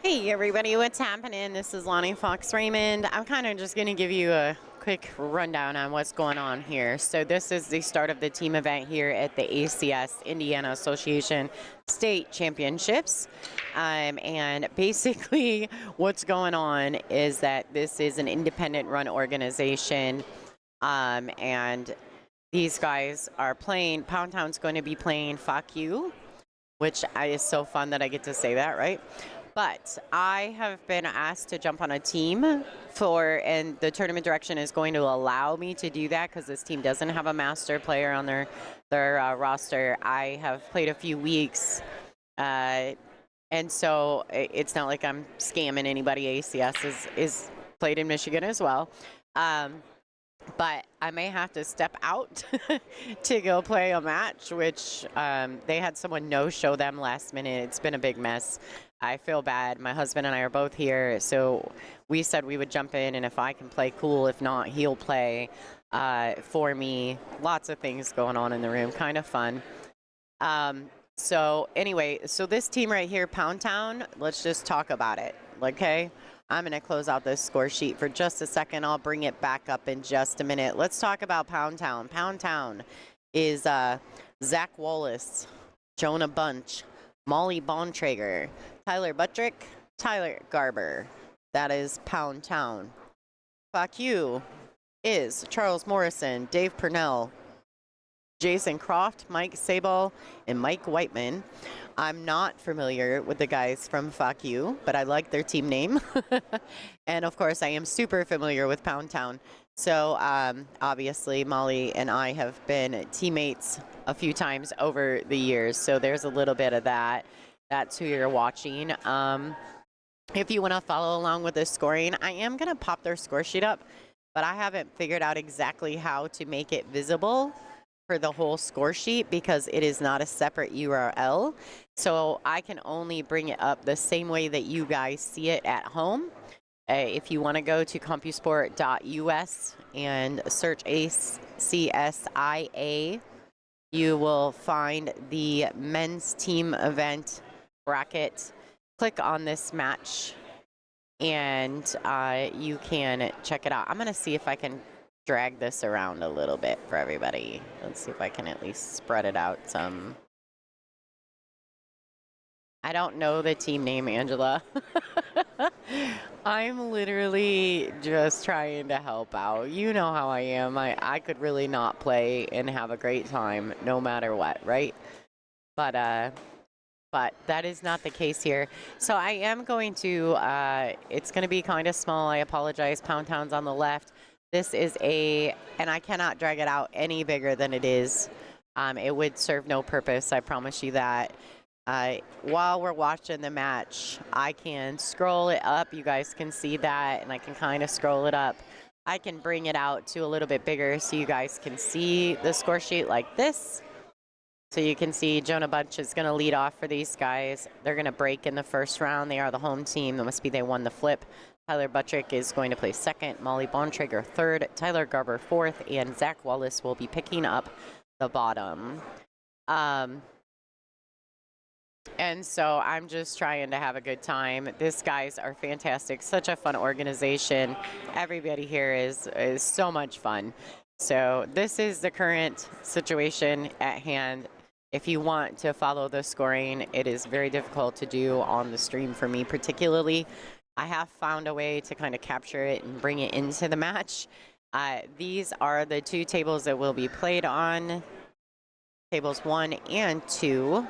Hey everybody, what's happening? This is Lonnie Fox Raymond. I'm kind of just going to give you a quick rundown on what's going on here. So this is the start of the team event here at the ACS Indiana Association State Championships. And basically what's going on is that this is an independent run organization, and these guys are playing, Pound Town's going to be playing Fuck You, which is so fun that I get to say that, right? But I have been asked to jump on a team and the tournament direction is going to allow me to do that because this team doesn't have a master player on their roster. I have played a few weeks, and so it's not like I'm scamming anybody. ACS is played in Michigan as well. But I may have to step out to go play a match, which they had someone no-show them last minute. It's been a big mess. I feel bad. My husband and I are both here, so we said we would jump in, and if I can play, cool. If not, he'll play for me. Lots of things going on in the room. Kind of fun. So anyway, so this team right here, Pound Town, let's just talk about it, okay? I'm going to close out this score sheet for just a second. I'll bring it back up in just a minute. Let's talk about Pound Town. Pound Town is Zach Wallace, Jonah Bunch, Molly Bontrager, Tyler Buttrick, Tyler Garber. That is Pound Town. Fuck You is Charles Morrison, Dave Purnell, Jason Croft, Mike Sabal, and Mike Whiteman. I'm not familiar with the guys from Fuck You, but I like their team name. And of course, I am super familiar with Pound Town. So obviously, Molly and I have been teammates a few times over the years. So there's a little bit of that. That's who you're watching. If you want to follow along with the scoring, I am going to pop their score sheet up, but I haven't figured out exactly how to make it visible for the whole score sheet because it is not a separate URL. So I can only bring it up the same way that you guys see it at home. If you want to go to CompuSport.us and search ACSIA, you will find the men's team event bracket. Click on this match and you can check it out. I'm going to see if I can drag this around a little bit for everybody. Let's see if I can at least spread it out some. I don't know the team name, Angela. I'm literally just trying to help out. You know how I am. I could really not play and have a great time no matter what, right? But that is not the case here. So I am going to, it's going to be kind of small. I apologize. Pound Town's on the left. This is and I cannot drag it out any bigger than it is. It would serve no purpose, I promise you that. While we're watching the match, I can scroll it up. You guys can see that, and I can kind of scroll it up. I can bring it out to a little bit bigger so you guys can see the score sheet like this. So you can see Jonah Bunch is going to lead off for these guys. They're going to break in the first round. They are the home team. That must be they won the flip. Tyler Buttrick is going to play second, Molly Bontrager third, Tyler Garber fourth, and Zach Wallace will be picking up the bottom. And so I'm just trying to have a good time. These guys are fantastic. Such a fun organization. Everybody here is so much fun. So this is the current situation at hand. If you want to follow the scoring, it is very difficult to do on the stream for me particularly. I have found a way to kind of capture it and bring it into the match. These are the two tables that will be played on, tables 1 and 2.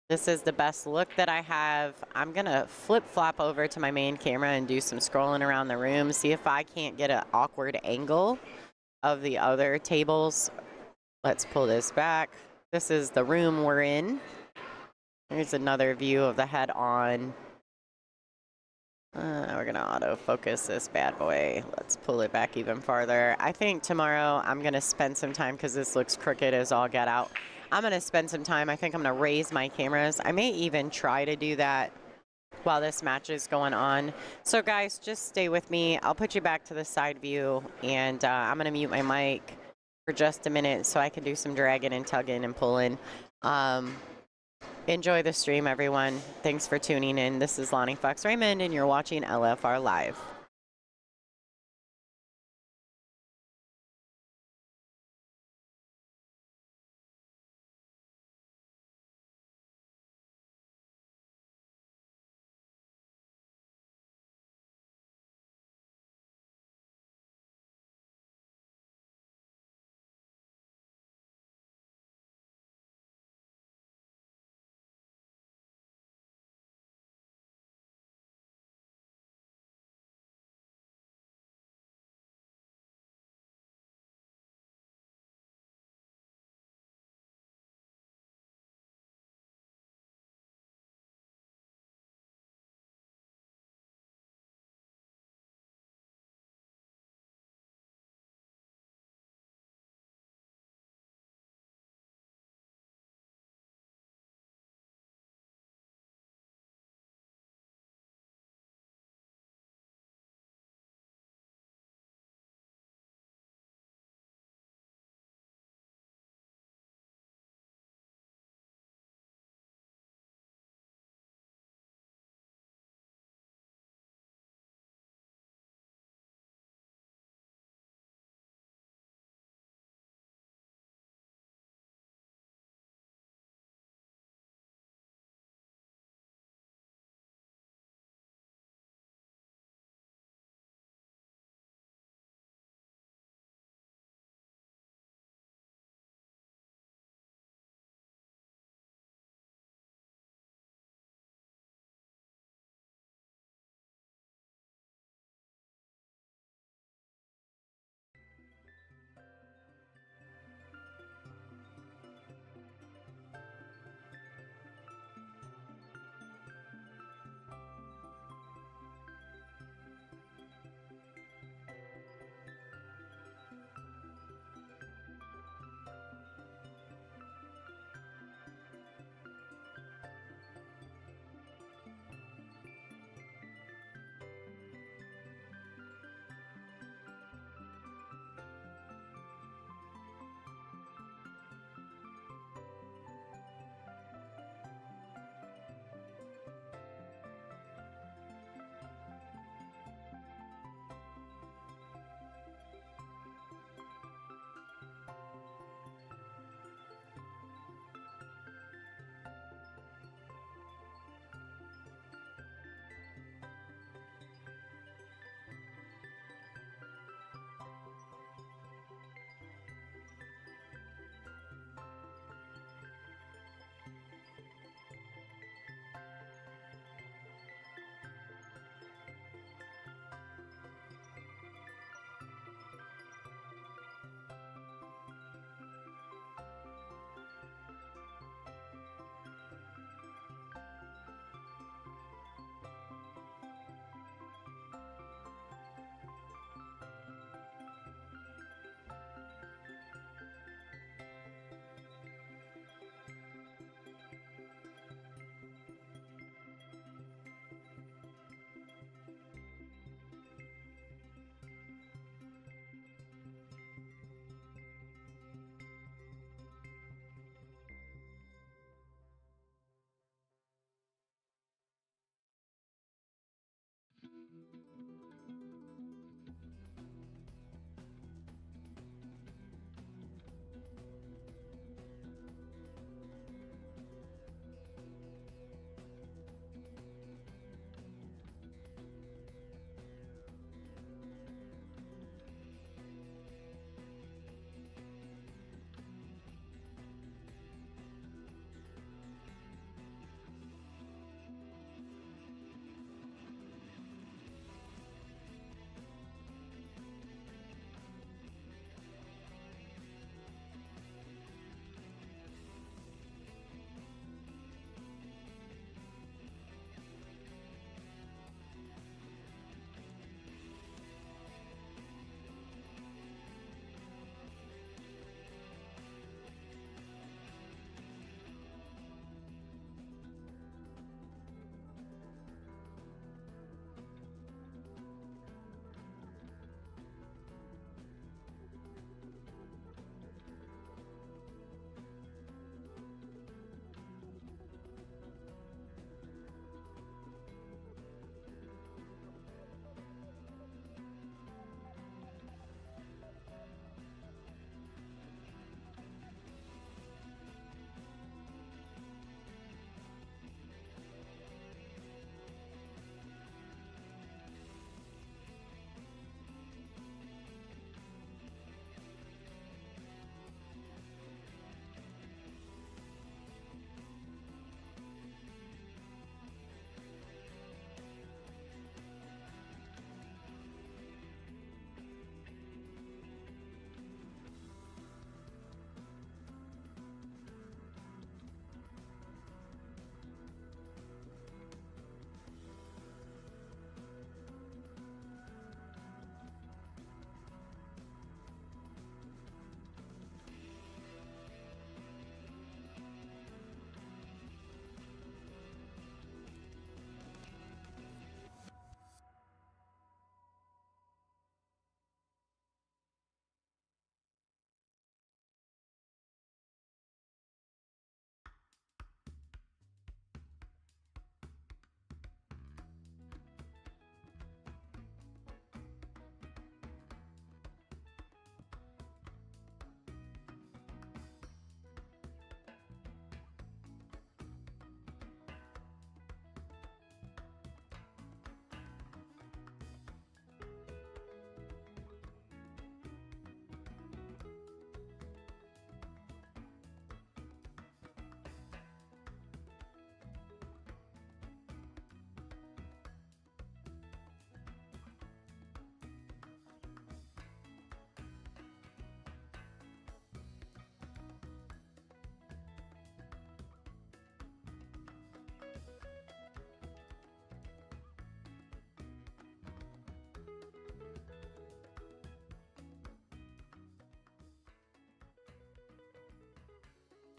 This is the best look that I have. I'm going to flip-flop over to my main camera and do some scrolling around the room, see if I can't get an awkward angle of the other tables. Let's pull this back. This is the room we're in. Here's another view of the head-on. We're going to autofocus this bad boy. Let's pull it back even farther. I think tomorrow I'm going to spend some time, because this looks crooked as all get out. I'm going to spend some time. I think I'm going to raise my cameras. I may even try to do that while this match is going on. So guys, just stay with me. I'll put you back to the side view, and I'm going to mute my mic for just a minute so I can do some dragging and tugging and pulling. Enjoy the stream, everyone. Thanks for tuning in. This is Lonnie Fox Raymond, and you're watching LFR Live.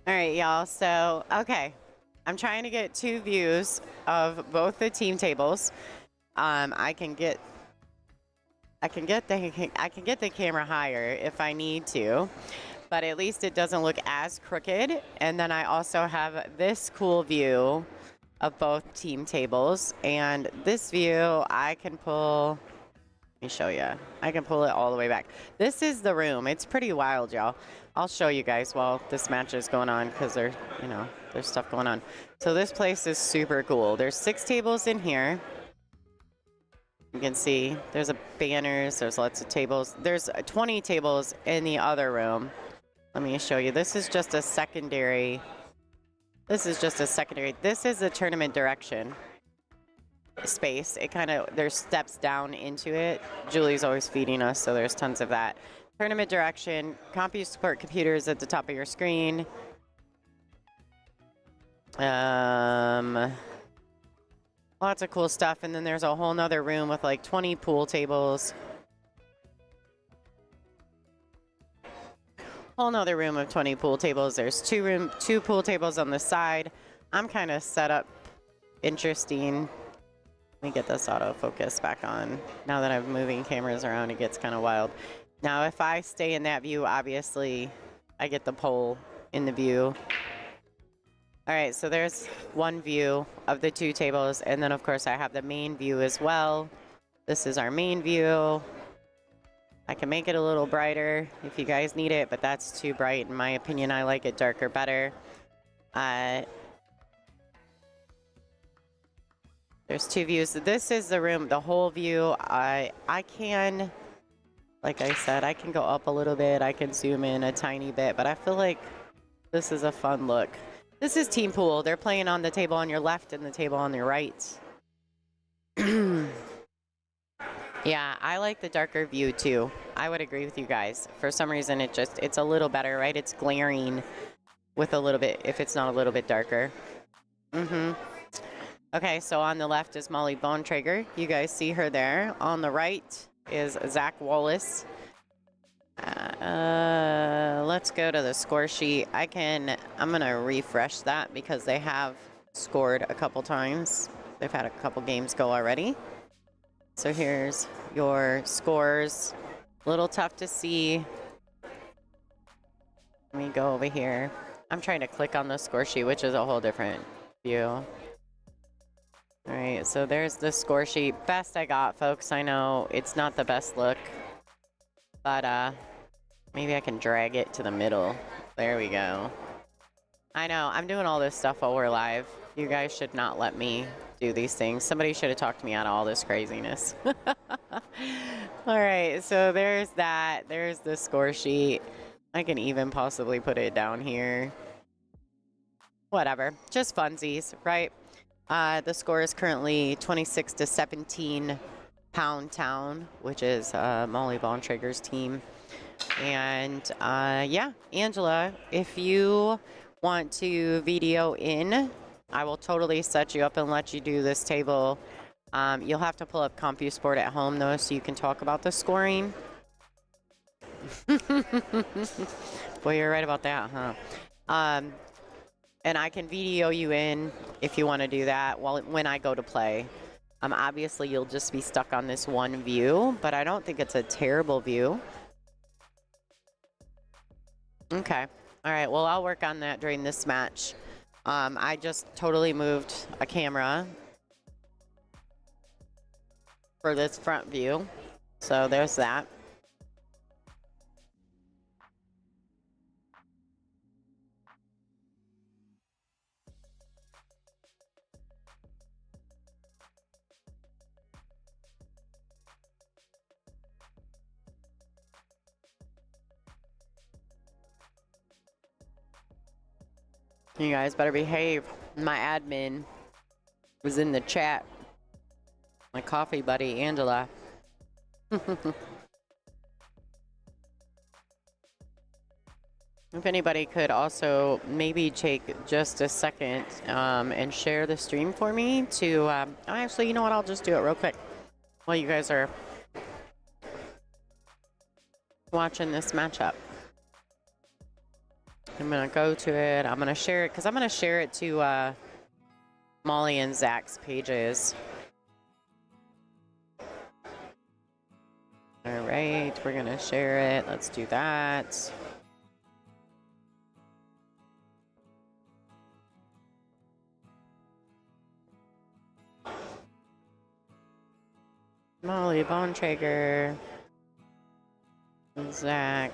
All right, y'all. So, okay. I'm trying to get 2 views of both the team tables. I can get the camera higher if I need to, but at least it doesn't look as crooked. And then I also have this cool view of both team tables, and this view I can pull. Let me show you. I can pull it all the way back. This is the room. It's pretty wild, y'all. I'll show you guys while this match is going on because there's stuff going on. So this place is super cool. There's 6 tables in here. You can see there's banners. There's lots of tables. There's 20 tables in the other room. Let me show you. This is just a secondary. This is the tournament direction space. It kind of, there's steps down into it. Julie's always feeding us, so there's tons of that. Tournament direction, CompuSport computers at the top of your screen. Lots of cool stuff, and then there's a whole nother room with like 20 pool tables. Whole nother room of 20 pool tables. There's 2 pool tables on the side. I'm kind of set up interesting. Let me get this autofocus back on. Now that I'm moving cameras around, it gets kind of wild. Now, if I stay in that view, obviously, I get the pole in the view. All right, so there's one view of the 2 tables, and then, of course, I have the main view as well. This is our main view. I can make it a little brighter if you guys need it, but that's too bright in my opinion. I like it darker better. There's 2 views. This is the room, the whole view. I can, like I said, I can go up a little bit. I can zoom in a tiny bit, but I feel like this is a fun look. This is team pool. They're playing on the table on your left and the table on your right. Yeah, I like the darker view too. I would agree with you guys. For some reason, it's a little better, right? It's glaring with a little bit, if it's not a little bit darker. Okay, so on the left is Molly Bontrager. You guys see her there. On the right is Zach Wallace. Let's go to the score sheet. I'm gonna refresh that because they have scored a couple times. They've had a couple games go already. So here's your scores. A little tough to see. Let me go over here. I'm trying to click on the score sheet, which is a whole different view. All right, so there's the score sheet. Best I got, folks. I know it's not the best look, but maybe I can drag it to the middle. There we go. I know, I'm doing all this stuff while we're live. You guys should not let me do these things. Somebody should have talked me out of all this craziness. All right, so there's that. There's the score sheet. I can even possibly put it down here. Whatever, just funsies, right? The score is currently 26-17 Pound Town, which is Molly Bontrager's team. And yeah, Angela, if you want to video in, I will totally set you up and let you do this table. You'll have to pull up CompuSport at home though, so you can talk about the scoring. Boy, you're right about that, huh? And I can video you in if you want to do that when I go to play. Obviously, you'll just be stuck on this one view, but I don't think it's a terrible view. Okay. All right. Well, I'll work on that during this match. I just totally moved a camera for this front view. So there's that. You guys better behave. My admin was in the chat. My coffee buddy, Angela. If anybody could also maybe take just a second and share the stream for me to, actually, you know what? I'll just do it real quick while you guys are watching this matchup. I'm going to go to it. I'm going to share it because I'm going to share it to Molly and Zach's pages. All right, we're going to share it. Let's do that. Molly Bontrager, Zach.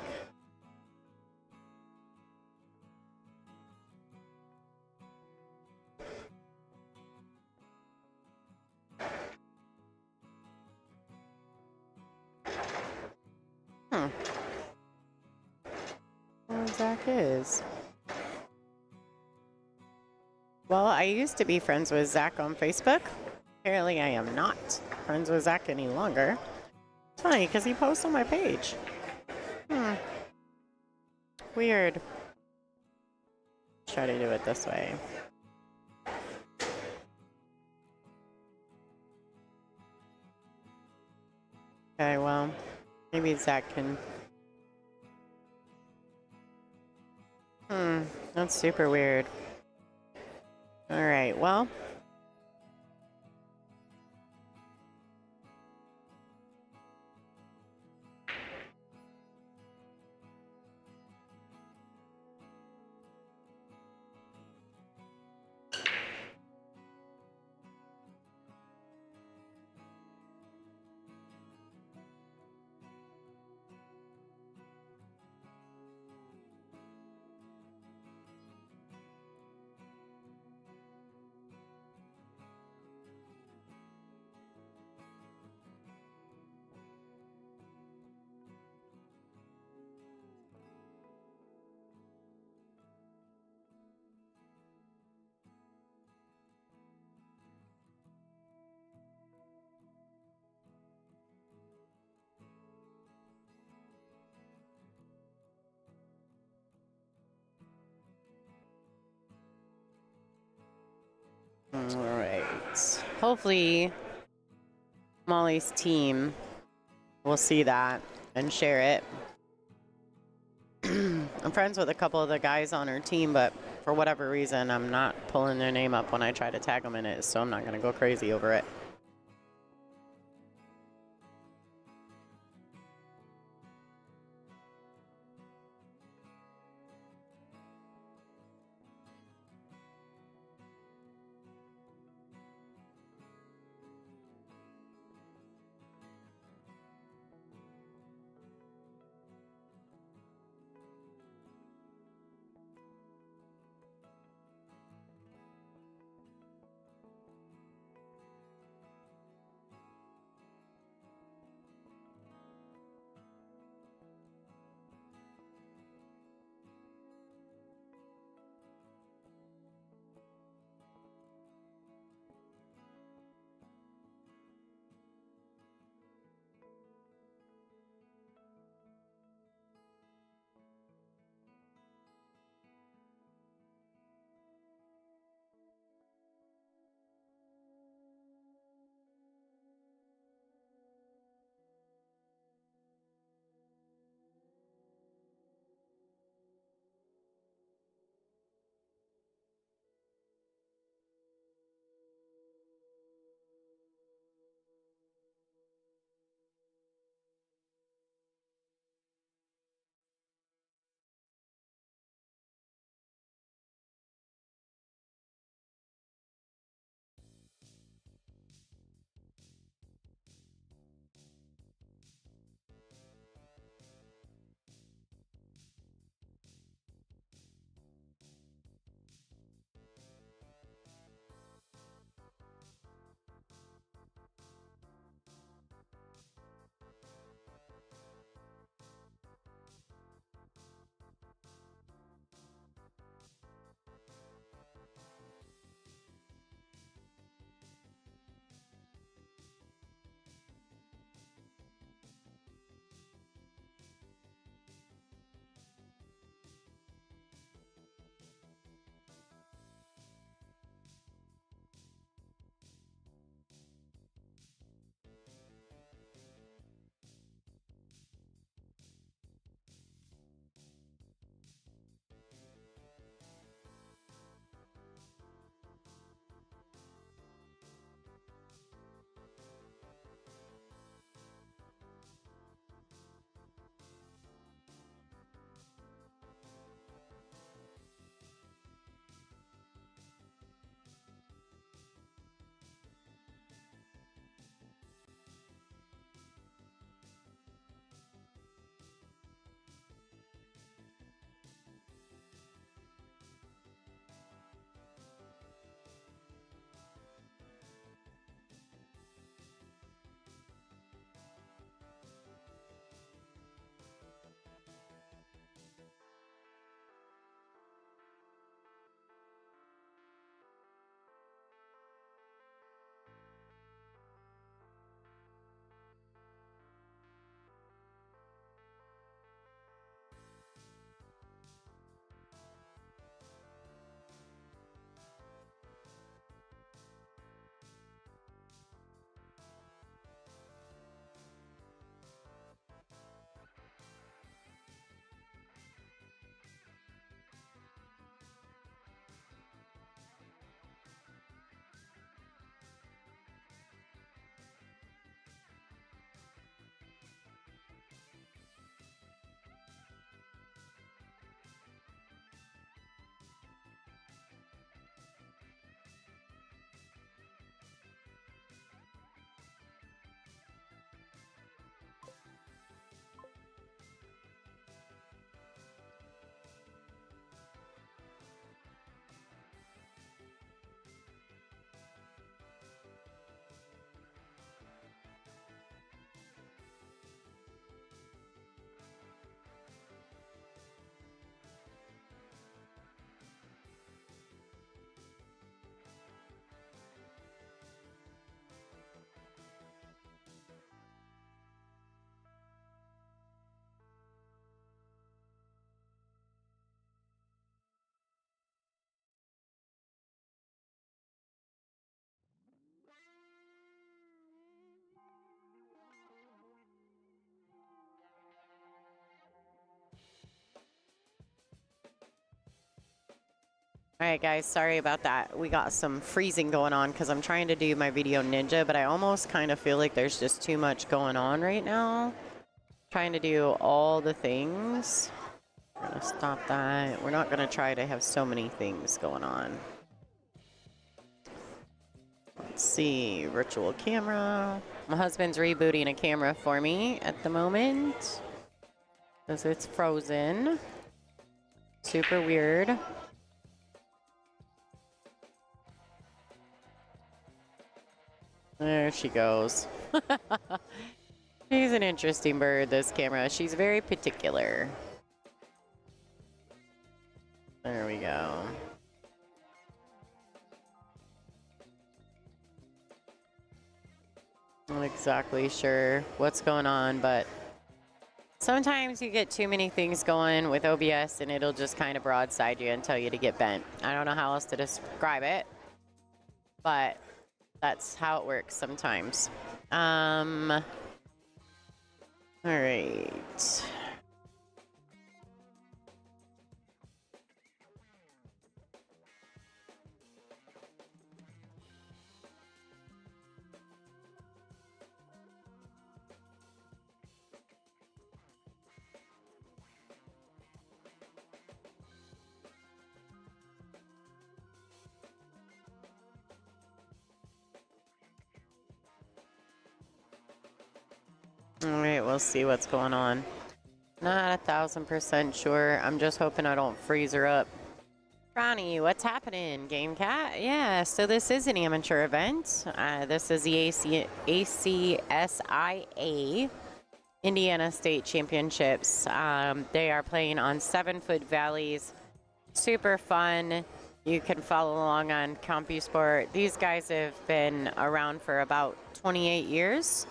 Where Zach is. Well, I used to be friends with Zach on Facebook. Apparently, I am not friends with Zach any longer. It's funny because he posts on my page. Weird. Try to do it this way. Okay, well, maybe Zach can. That's super weird. All right, well. All right. Hopefully, Molly's team will see that and share it. I'm friends with a couple of the guys on her team, but for whatever reason, I'm not pulling their name up when I try to tag them in it, so I'm not going to go crazy over it. All right, guys, sorry about that. We got some freezing going on because I'm trying to do my video ninja, but I almost kind of feel like there's just too much going on right now. Trying to do all the things. We're gonna stop that. We're not gonna try to have so many things going on. Let's see, virtual camera. My husband's rebooting a camera for me at the moment because it's frozen. Super weird. There she goes. She's an interesting bird, this camera. She's very particular. There we go. Not exactly sure what's going on, but sometimes you get too many things going with OBS and it'll just kind of broadside you and tell you to get bent. I don't know how else to describe it, but that's how it works sometimes. All right. All right, we'll see what's going on. Not 1,000% sure. I'm just hoping I don't freeze her up. Ronnie, what's happening, Game Cat? Yeah, so this is an amateur event. This is the ACSIA Indiana State Championships. They are playing on 7-foot valleys. Super fun. You can follow along on Cuesports. These guys have been around for about 28 years.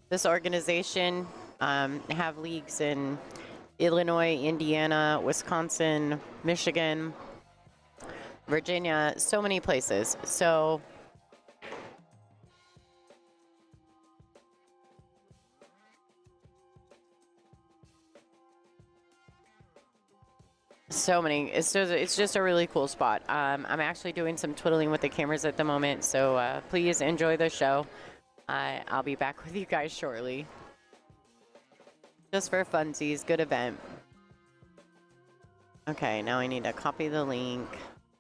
This organization have leagues in Illinois, Indiana, Wisconsin, Michigan, Virginia, so many places. So many. It's just a really cool spot. I'm actually doing some twiddling with the cameras at the moment, so please enjoy the show. I'll be back with you guys shortly. Just for funsies, good event. Okay, now I need to copy the link.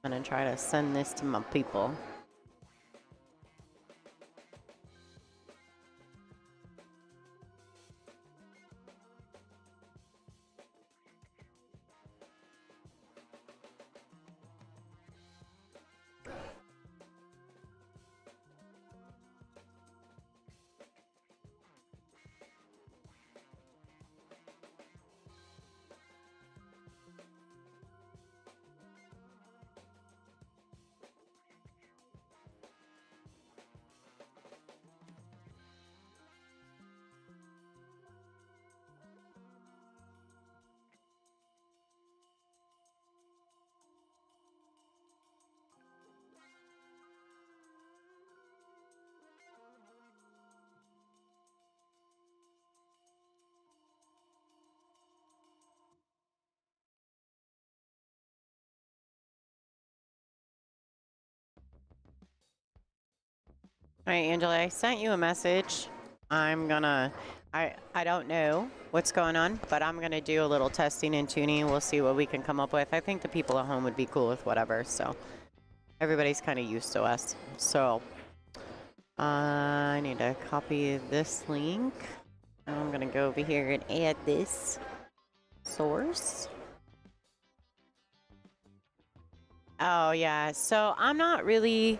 I'm gonna try to send this to my people. All right, Angela, I sent you a message. I'm gonna, I don't know what's going on, but I'm gonna do a little testing and tuning. We'll see what we can come up with. I think the people at home would be cool with whatever, so everybody's kind of used to us. So I need to copy this link. I'm gonna go over here and add this source. Oh yeah, so I'm not really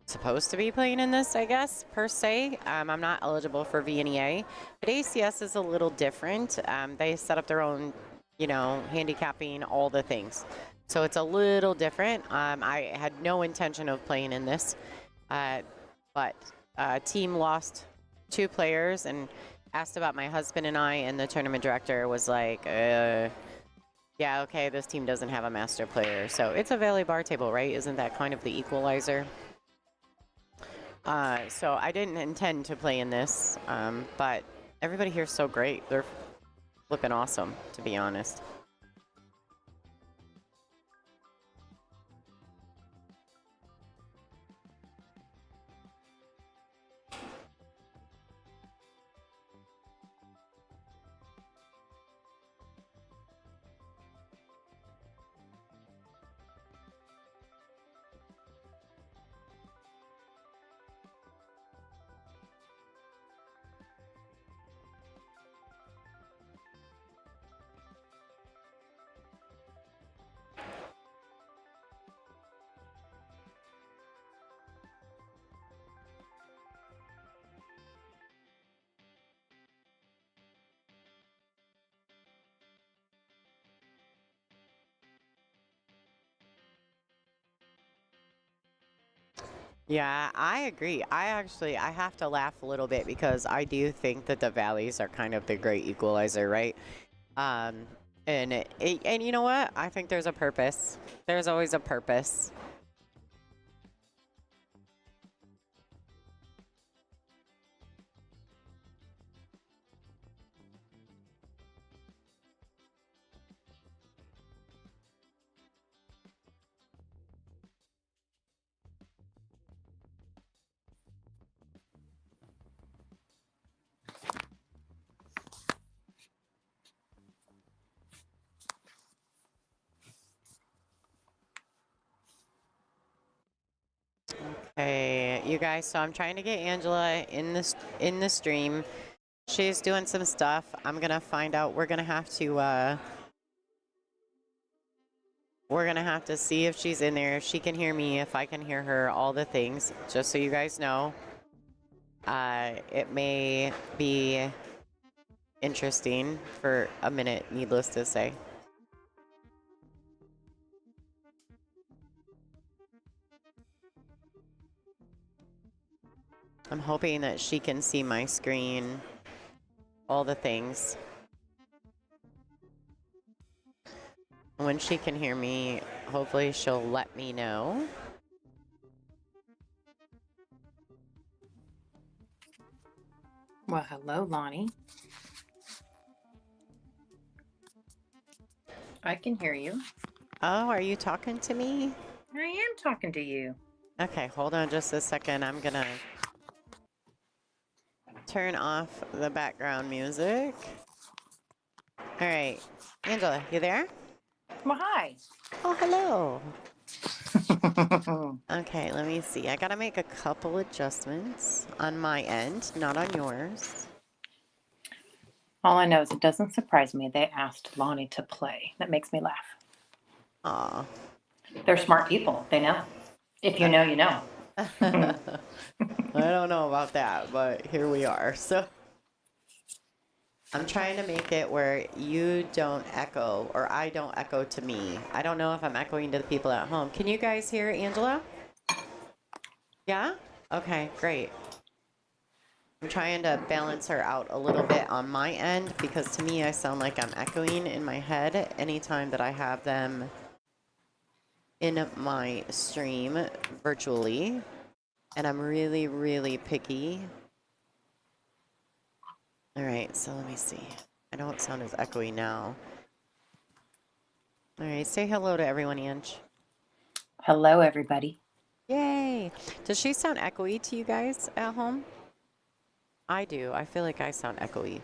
supposed to be playing in this, I guess, per se. I'm not eligible for VNEA, but ACS is a little different. They set up their own, you know, handicapping, all the things. So it's a little different. I had no intention of playing in this, but team lost 2 players and asked about my husband and I, and the tournament director was like, yeah, okay, this team doesn't have a master player. So it's a Valley bar table, right? Isn't that kind of the equalizer? So I didn't intend to play in this, but everybody here is so great. They're flipping awesome, to be honest. Yeah, I agree. I have to laugh a little bit because I do think that the valleys are kind of the great equalizer, right? Um, and you know what? I think there's a purpose. There's always a purpose. Okay, you guys, so I'm trying to get Angela in the stream. She's doing some stuff. I'm gonna find out. We're gonna have to see if she's in there, if she can hear me, if I can hear her, all the things. Just so you guys know, it may be interesting for a minute, needless to say. I'm hoping that she can see my screen, all the things. When she can hear me, hopefully she'll let me know. Well, hello, Lonnie. I can hear you. Oh, are you talking to me? I am talking to you. Okay, hold on just a second. I'm gonna turn off the background music. All right, Angela, you there? Well, hi. Oh, hello. Okay, let me see. I gotta make a couple adjustments on my end, not on yours. All I know is it doesn't surprise me they asked Lonnie to play. That makes me laugh. Aw. They're smart people. They know. If you know, you know. I don't know about that, but here we are. So I'm trying to make it where you don't echo or I don't echo to me. I don't know if I'm echoing to the people at home. Can you guys hear Angela? Yeah? Okay, great. I'm trying to balance her out a little bit on my end because to me I sound like I'm echoing in my head anytime that I have them in my stream virtually. And I'm really, really picky. All right, so let me see. I don't sound as echoey now. All right, say hello to everyone, Ange. Hello, everybody. Yay! Does she sound echoey to you guys at home? I do. I feel like I sound echoey.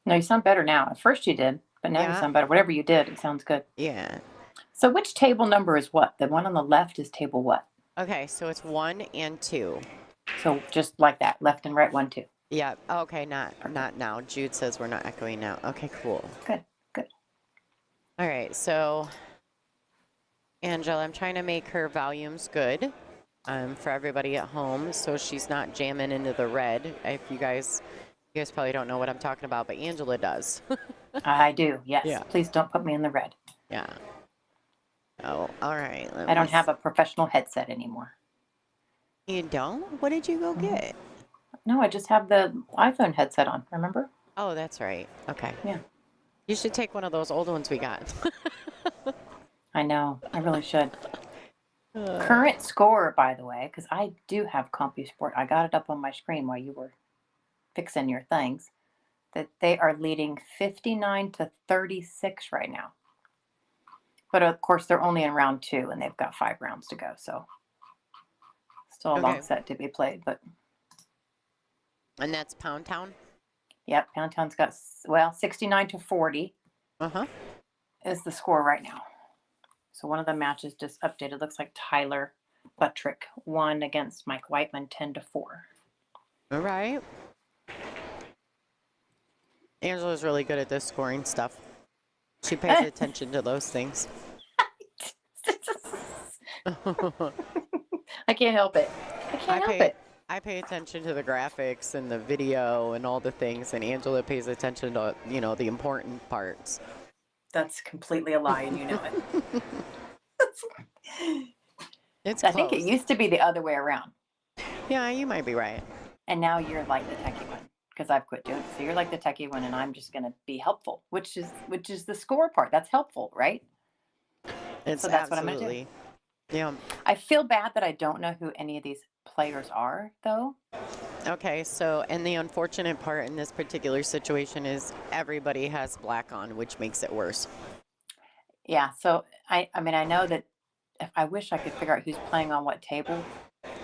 No, you sound better now. At first you did, but now you sound better. Whatever you did, it sounds good. Yeah. So which table number is what? The one on the left is table what? Okay, so it's 1 and 2. So just like that, left and right, 1, 2. Yeah. Okay, not now. Jude says we're not echoing now. Okay, cool. Good, good. All right, so Angela, I'm trying to make her volumes good for everybody at home, so she's not jamming into the red. If you guys probably don't know what I'm talking about, but Angela does. I do, yes. Yeah. Please don't put me in the red. Yeah. Oh, all right. I don't have a professional headset anymore. You don't? What did you go get? No, I just have the iPhone headset on, remember? Oh, that's right. Okay. Yeah. You should take one of those old ones we got. I know. I really should. Current score, by the way, because I do have CompuSport. I got it up on my screen while you were fixing your things. That they are leading 59-36 right now. But of course, they're only in round 2, and they've got 5 rounds to go. So still a long set to be played. But and that's Pound Town? Yep, Pound Town's got, well, 69-40 is the score right now. So one of the matches just updated. Looks like Tyler Buttrick won against Mike Whiteman 10-4. All right. Angela's really good at this scoring stuff. She pays attention to those things. I can't help it. I pay attention to the graphics and the video and all the things, and Angela pays attention to, the important parts. That's completely a lie, and you know it. It's I think it used to be the other way around. Yeah, you might be right. And now you're like the techie one because I've quit doing it. So you're like the techie one, and I'm just gonna be helpful, which is the score part. That's helpful, right? It's So that's what I'm gonna do. absolutely. Yeah. I feel bad that I don't know who any of these players are, though. Okay, so, and the unfortunate part in this particular situation is everybody has black on, which makes it worse. Yeah. So I mean, I know that if I wish I could figure out who's playing on what table,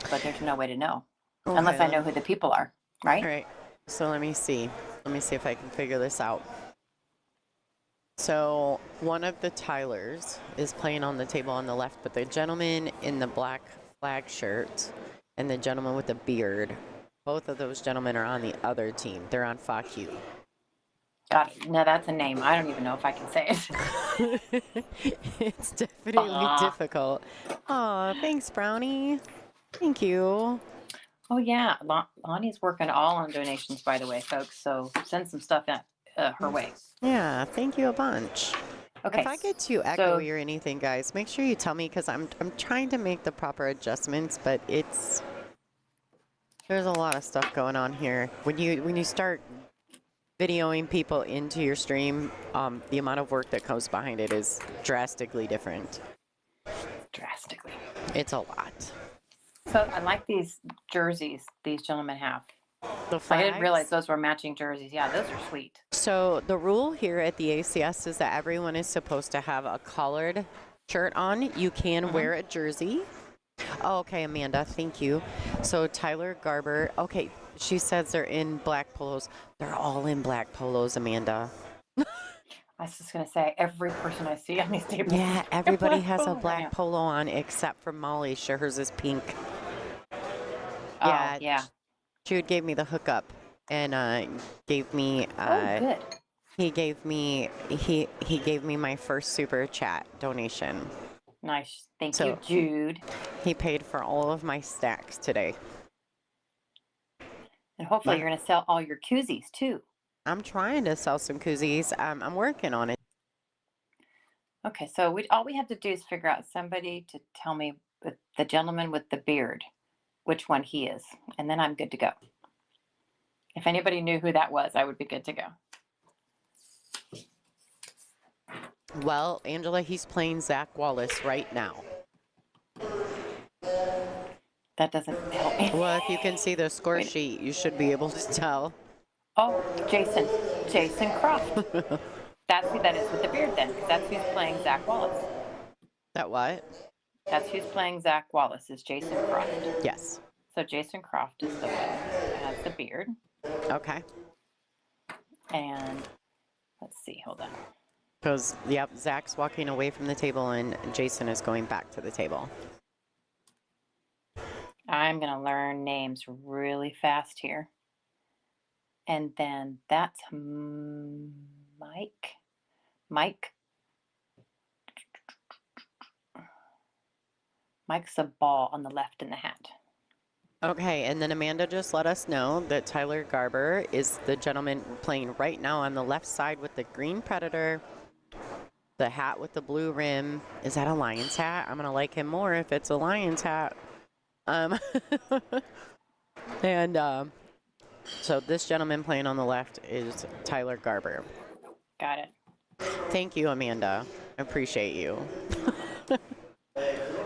but there's no way to know unless I know who the people are, right? All right. So let me see. Let me see if I can figure this out. So one of the Tylers is playing on the table on the left, but the gentleman in the black flag shirt and the gentleman with the beard, both of those gentlemen are on the other team. They're on FEB. Got it. No, that's a name. I don't even know if I can say it. It's definitely difficult. Oh, thanks, Brownie. Thank you. Oh, yeah. Lonnie's working all on donations, by the way, folks. So send some stuff her way. Yeah, thank you a bunch. Okay. If I get too echoey or anything, guys, make sure you tell me because I'm trying to make the proper adjustments, but there's a lot of stuff going on here. When you start videoing people into your stream, the amount of work that comes behind it is drastically different. Drastically. It's a lot. So I like these jerseys these gentlemen have. The flags? I didn't realize those were matching jerseys. Yeah, those are sweet. So the rule here at the ACS is that everyone is supposed to have a collared shirt on. You can wear a jersey. Oh, okay, Amanda, thank you. So Tyler Garber, okay, she says they're in black polos. They're all in black polos, Amanda. I was just going to say, every person I see on these tables. Yeah, everybody has a black polo on except for Molly. Hers is pink. Oh, yeah. Jude gave me the hookup and gave me good. he gave me my first super chat donation. Nice. Thank you, Jude. He paid for all of my stacks today. And hopefully you're going to sell all your koozies too. I'm trying to sell some koozies. I'm working on it. Okay, so all we have to do is figure out somebody to tell me the gentleman with the beard, which one he is, and then I'm good to go. If anybody knew who that was, I would be good to go. Well, Angela, he's playing Zach Wallace right now. That doesn't help me. Well, if you can see the score sheet, you should be able to tell. Oh, Jason Croft. That's who that is with the beard then, because that's who's playing Zach Wallace. That what? That's who's playing Zach Wallace, is Jason Croft. Yes. So Jason Croft is the one that has the beard. Okay. And let's see, hold on. Because, yep, Zach's walking away from the table and Jason is going back to the table. I'm going to learn names really fast here. And then that's Mike's a ball on the left in the hat. Okay, and then Amanda just let us know that Tyler Garber is the gentleman playing right now on the left side with the green Predator, the hat with the blue rim. Is that a Lions hat? I'm going to like him more if it's a Lions hat. So this gentleman playing on the left is Tyler Garber. Got it. Thank you, Amanda. I appreciate you.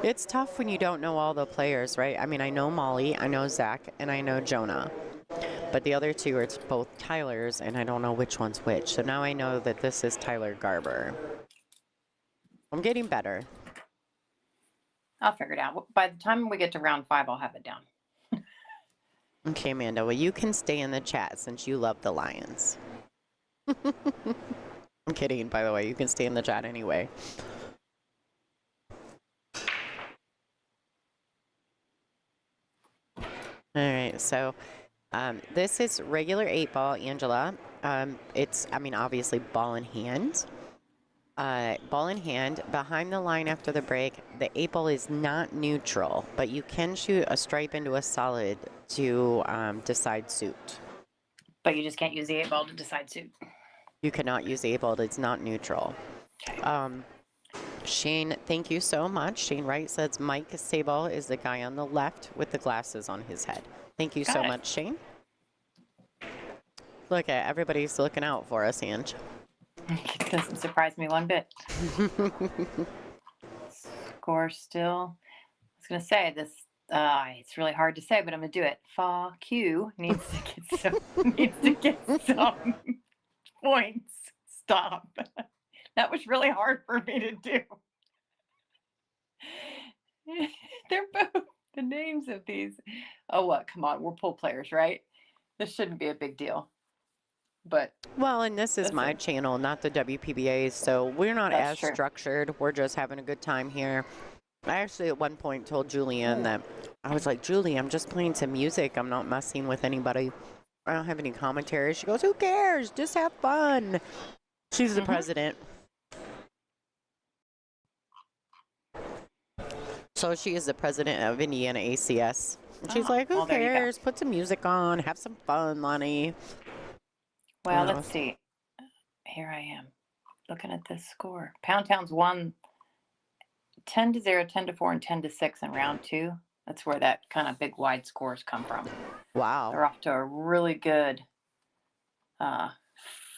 It's tough when you don't know all the players, right? I mean, I know Molly, I know Zach, and I know Jonah. But the other two are both Tylers, and I don't know which one's which. So now I know that this is Tyler Garber. I'm getting better. I'll figure it out. By the time we get to round 5, I'll have it down. Okay, Amanda. Well, you can stay in the chat since you love the Lions. I'm kidding, by the way. You can stay in the chat anyway. All right, so this is regular 8-ball, Angela. It's, I mean, obviously ball in hand. Ball in hand, behind the line after the break. The 8-ball is not neutral, but you can shoot a stripe into a solid to decide suit. But you just can't use the 8-ball to decide suit. You cannot use the 8-ball, it's not neutral. Okay. Shane, thank you so much. Shane Wright says Mike Sabal is the guy on the left with the glasses on his head. Thank you so much, Shane. Look at everybody's looking out for us, Ange. It doesn't surprise me one bit. Score still. I was going to say this. It's really hard to say, but I'm going to do it. FEB needs to get some points. Stop. That was really hard for me to do. They're both the names of these. Oh, what? Come on. We're pool players, right? This shouldn't be a big deal. But well, and this is my channel, not the WPBA's, so we're not as true. Structured. We're just having a good time here. I actually at one point told Julian that I was like, Julie, I'm just playing some music. I'm not messing with anybody. I don't have any commentary. She goes, who cares? Just have fun. She's the president. So she is the president of Indiana ACS. And she's like, who cares? Put some music on. Have some fun, Lonnie. Well, let's see. Here I am looking at this score. Pound Town's won 10-0, 10-4, and 10-6 in round 2. That's where that kind of big wide scores come from. Wow. They're off to a really good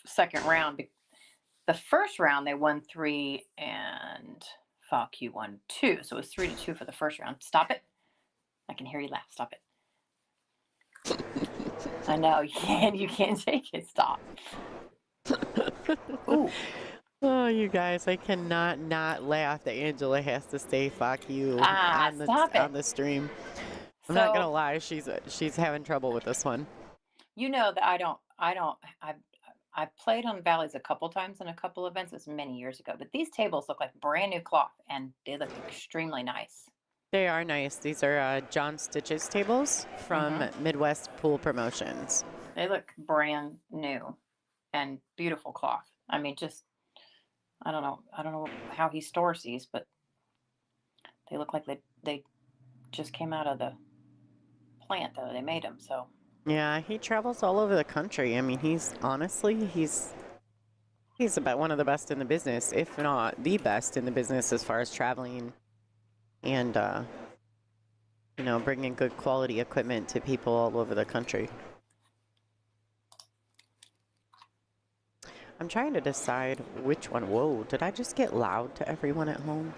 second round. The first round, they won 3 and FEB won 2. So it was 3-2 for the first round. Stop it. I can hear you laugh. Stop it. I know. You can't take it. Stop. Ooh. Oh, you guys, I cannot not laugh that Angela has to say "fuck you" on the stream. I'm not gonna lie, she's having trouble with this one. You know that I've played on Valleys a couple times in a couple events. It was many years ago, but these tables look like brand new cloth and they look extremely nice. They are nice. These are John Stitch's tables from Midwest Pool Promotions. They look brand new and beautiful cloth. I mean, just I don't know how he stores these, but they look like they just came out of the plant though. They made them, so. Yeah, he travels all over the country. I mean, he's about one of the best in the business, if not the best in the business as far as traveling and bringing good quality equipment to people all over the country. I'm trying to decide which one. Whoa, did I just get loud to everyone at home?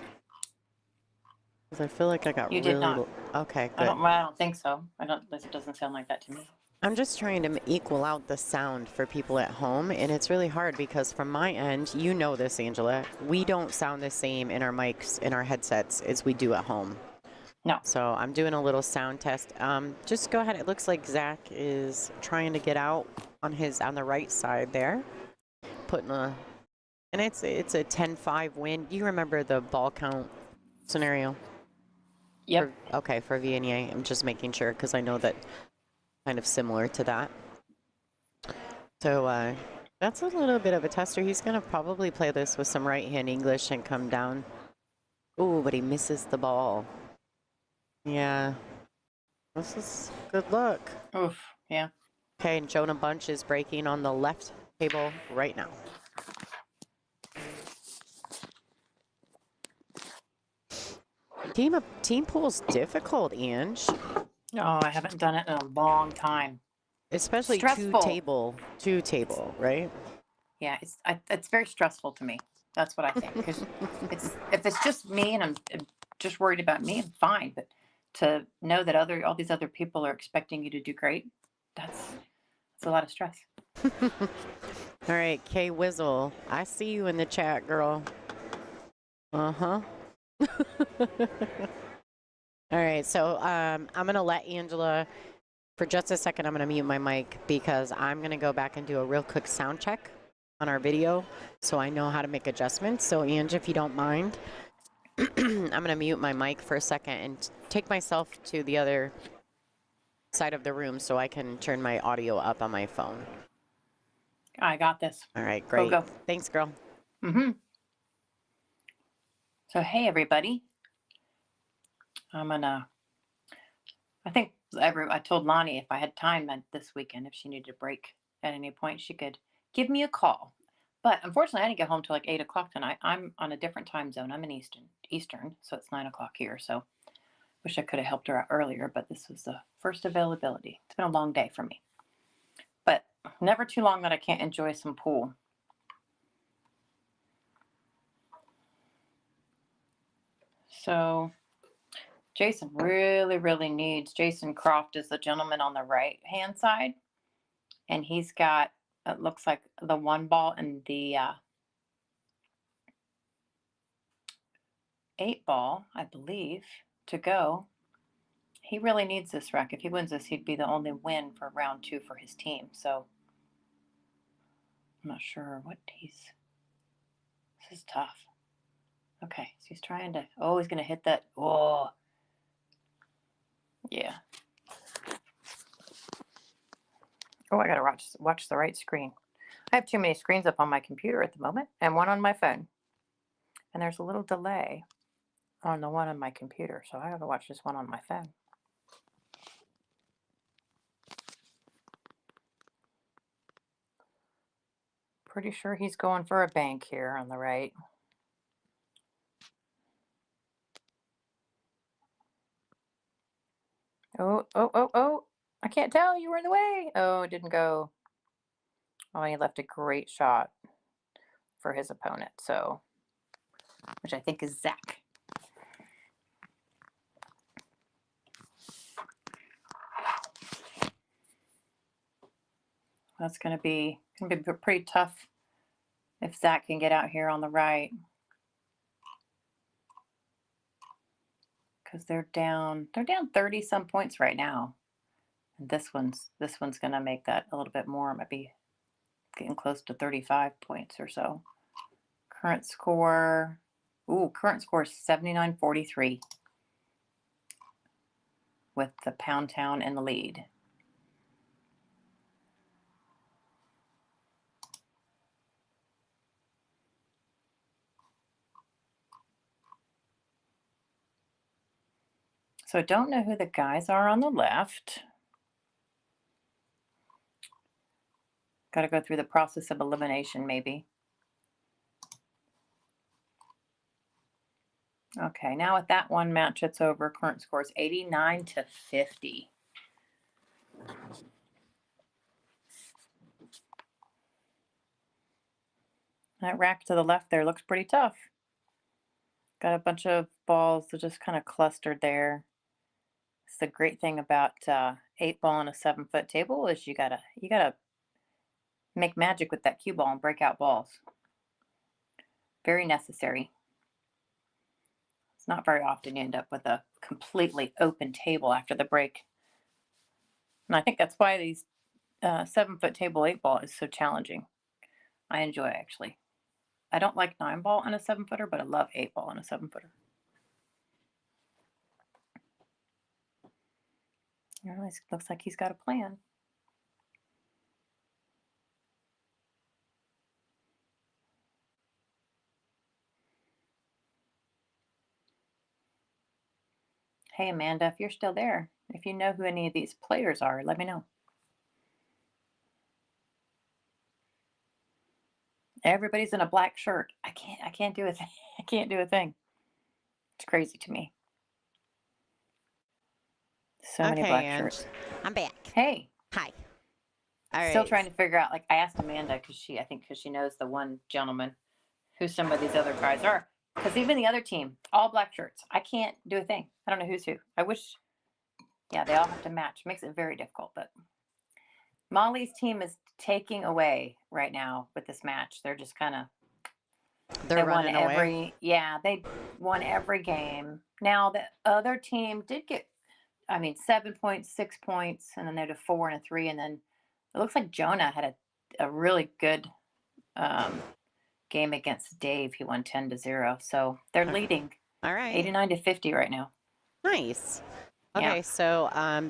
Because I feel like I got You did not. Okay, good. I don't think so. It doesn't sound like that to me. I'm just trying to equal out the sound for people at home, and it's really hard because from my end, you know this, Angela, we don't sound the same in our mics, in our headsets, as we do at home. No. So I'm doing a little sound test. Just go ahead. It looks like Zach is trying to get out on the right side there. And it's a 10-5 win. You remember the ball count scenario? Yep. For VNA. I'm just making sure because I know that kind of similar to that. So that's a little bit of a tester. He's going to probably play this with some right-hand English and come down. Ooh, but he misses the ball. Yeah. This is good luck. Oof, yeah. Okay, and Jonah Bunch is breaking on the left table right now. Team pool's difficult, Ange. No, I haven't done it in a long time. Especially stressful. two table, right? Yeah, it's very stressful to me. That's what I think. Because if it's just me and I'm just worried about me, I'm fine. But to know that all these other people are expecting you to do great, that's a lot of stress. All right, Kay Wizzle, I see you in the chat, girl. Uh-huh. All right, so I'm going to let Angela, for just a second, I'm going to mute my mic because I'm going to go back and do a real quick sound check on our video so I know how to make adjustments. So, Ange, if you don't mind, I'm going to mute my mic for a second and take myself to the other side of the room so I can turn my audio up on my phone. I got this. All right, great. Go. Thanks, girl. Mm-hmm. So, hey, everybody. I told Lonnie if I had time this weekend, if she needed a break at any point, she could give me a call. But unfortunately, I didn't get home till like 8 o'clock tonight. I'm on a different time zone. I'm in Eastern, so it's 9 o'clock here. So wish I could have helped her out earlier, but this was the first availability. It's been a long day for me. But never too long that I can't enjoy some pool. So Jason really needs, Jason Croft is the gentleman on the right-hand side. And he's got, it looks like the 1 ball and the 8 ball, I believe, to go. He really needs this wreck. If he wins this, he'd be the only win for round 2 for his team. So I'm not sure what this is tough. Okay, so he's trying to, oh, he's going to hit that. Oh, yeah. Oh, I got to watch the right screen. I have too many screens up on my computer at the moment and one on my phone. And there's a little delay on the one on my computer, so I got to watch this one on my phone. Pretty sure he's going for a bank here on the right. Oh. I can't tell. You were in the way. Oh, it didn't go. Oh, he left a great shot for his opponent, so, which I think is Zach. That's going to be pretty tough if Zach can get out here on the right. Because they're down 30 some points right now. And this one's going to make that a little bit more. It might be getting close to 35 points or so. Current score, current score is 79-43 with the Pound Town in the lead. So I don't know who the guys are on the left. Got to go through the process of elimination, maybe. Okay, now with that one match, it's over. Current score is 89-50. That rack to the left there looks pretty tough. Got a bunch of balls that just kind of clustered there. It's the great thing about 8 ball on a 7-foot table is you gotta make magic with that cue ball and break out balls. Very necessary. It's not very often you end up with a completely open table after the break. And I think that's why these 7-foot table 8 ball is so challenging. I enjoy it, actually. I don't like 9 ball on a 7-footer, but I love 8 ball on a 7-footer. It really looks like he's got a plan. Hey, Amanda, if you're still there, if you know who any of these players are, let me know. Everybody's in a black shirt. I can't do a thing. I can't do a thing. It's crazy to me. So many black shirts. I'm back. Hey. Hi. All Still right. trying to figure out, like, I asked Amanda because she knows the one gentleman who some of these other guys are. Because even the other team, all black shirts. I can't do a thing. I don't know who's who. I wish, yeah, they all have to match. Makes it very difficult. But Molly's team is taking away right now with this match. They're just kind of, They're running away. Yeah, they won every game. Now the other team did get, 7 points, 6 points, and then they had a 4 and a 3, and then it looks like Jonah had a really good game against Dave. He won 10-0, so they're leading. All right. 89-50 right now. Nice. Okay, Yeah. so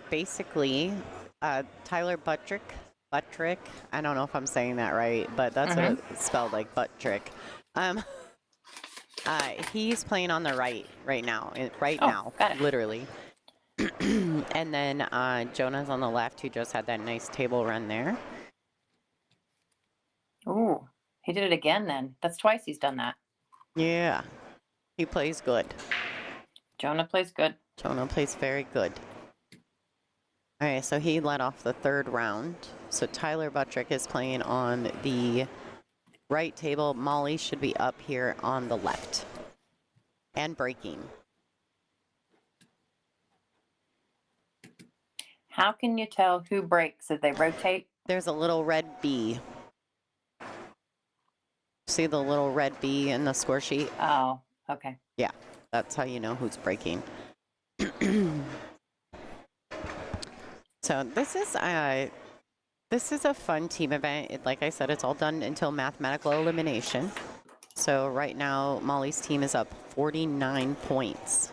basically, Tyler Buttrick. I don't know if I'm saying that right, but that's what it's spelled, like Buttrick. He's playing on the right now, now, literally. And then Jonah's on the left, who just had that nice table run there. Ooh, He did it again then. That's twice he's done that. Yeah, he plays good. Jonah plays good. Jonah plays very good. All right, so he led off the third round. So Tyler Buttrick is playing on the right table. Molly should be up here on the left and breaking. How can you tell who breaks if they rotate? There's a little red B. See the little red B in the score sheet? Oh, okay. Yeah, that's how you know who's breaking. So this is a fun team event. Like I said, it's all done until mathematical elimination. So right now, Molly's team is up 49 points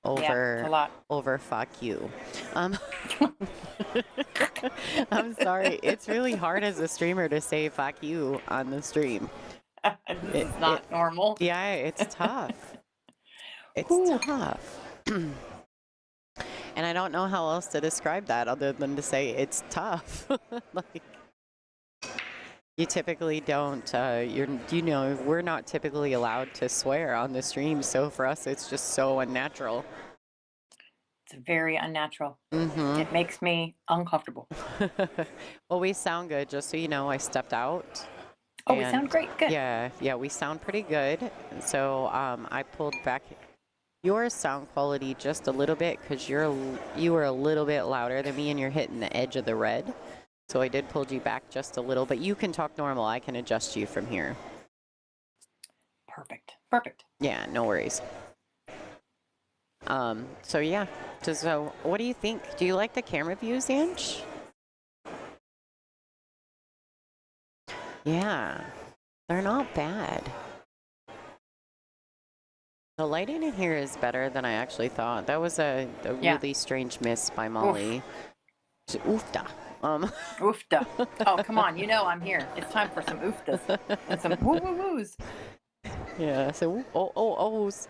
over a lot. over fuck you. I'm sorry. It's really hard as a streamer to say fuck you on the stream. It's not normal. Yeah, it's tough. It's tough. And I don't know how else to describe that other than to say it's tough. Like, you typically don't, we're not typically allowed to swear on the stream. So for us, it's just so unnatural. It's very unnatural. Mm-hmm. It makes me uncomfortable. Well, we sound good. Just so you know, I stepped out. Oh, we sound great. Good. Yeah, we sound pretty good. So I pulled back your sound quality just a little bit because you were a little bit louder than me and you're hitting the edge of the red. So I did pull you back just a little, but you can talk normal. I can adjust you from here. Perfect. Perfect. Yeah, no worries. So yeah. So what do you think? Do you like the camera views, Ange? Yeah, they're not bad. The lighting in here is better than I actually thought. That was a really strange miss by Molly. Oofda. Oofda. Oh, come on. You know I'm here. It's time for some oofdas and some woo-woo-woos. Yeah, so oh-oh-ohs.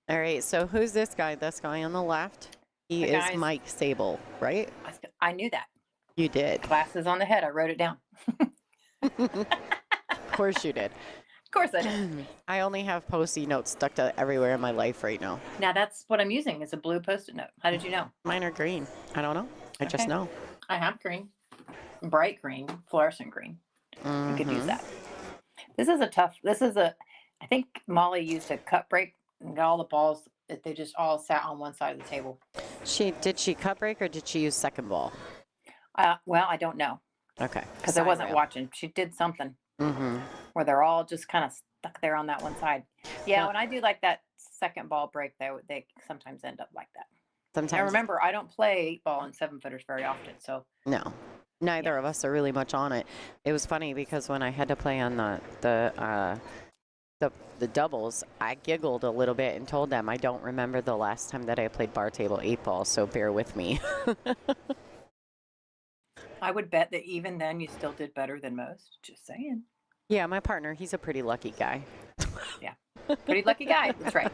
All right, so who's this guy? This guy on the left? He is Mike Sable, right? I knew that. You did. Glasses on the head. I wrote it down. Of course you did. Of course I did. I only have Post-it notes stuck to everywhere in my life right now. Now that's what I'm using. It's a blue Post-it note. How did you know? Mine are green. I don't know. I just know. I have green. Bright green. Fluorescent green. You could use that. I think Molly used a cut break and got all the balls. They just all sat on one side of the table. Did she cut break or did she use second ball? Well, I don't know. Okay. Because I wasn't watching. She did something where they're all just kind of stuck there on that one side. Yeah, when I do like that second ball break, they sometimes end up like that. Sometimes. I remember I don't play 8-ball and 7-footers very often, so. No, neither of us are really much on it. It was funny because when I had to play on the doubles, I giggled a little bit and told them I don't remember the last time that I played bar table 8-ball, so bear with me. I would bet that even then you still did better than most. Just saying. Yeah, my partner, he's a pretty lucky guy. Yeah, pretty lucky guy. That's right.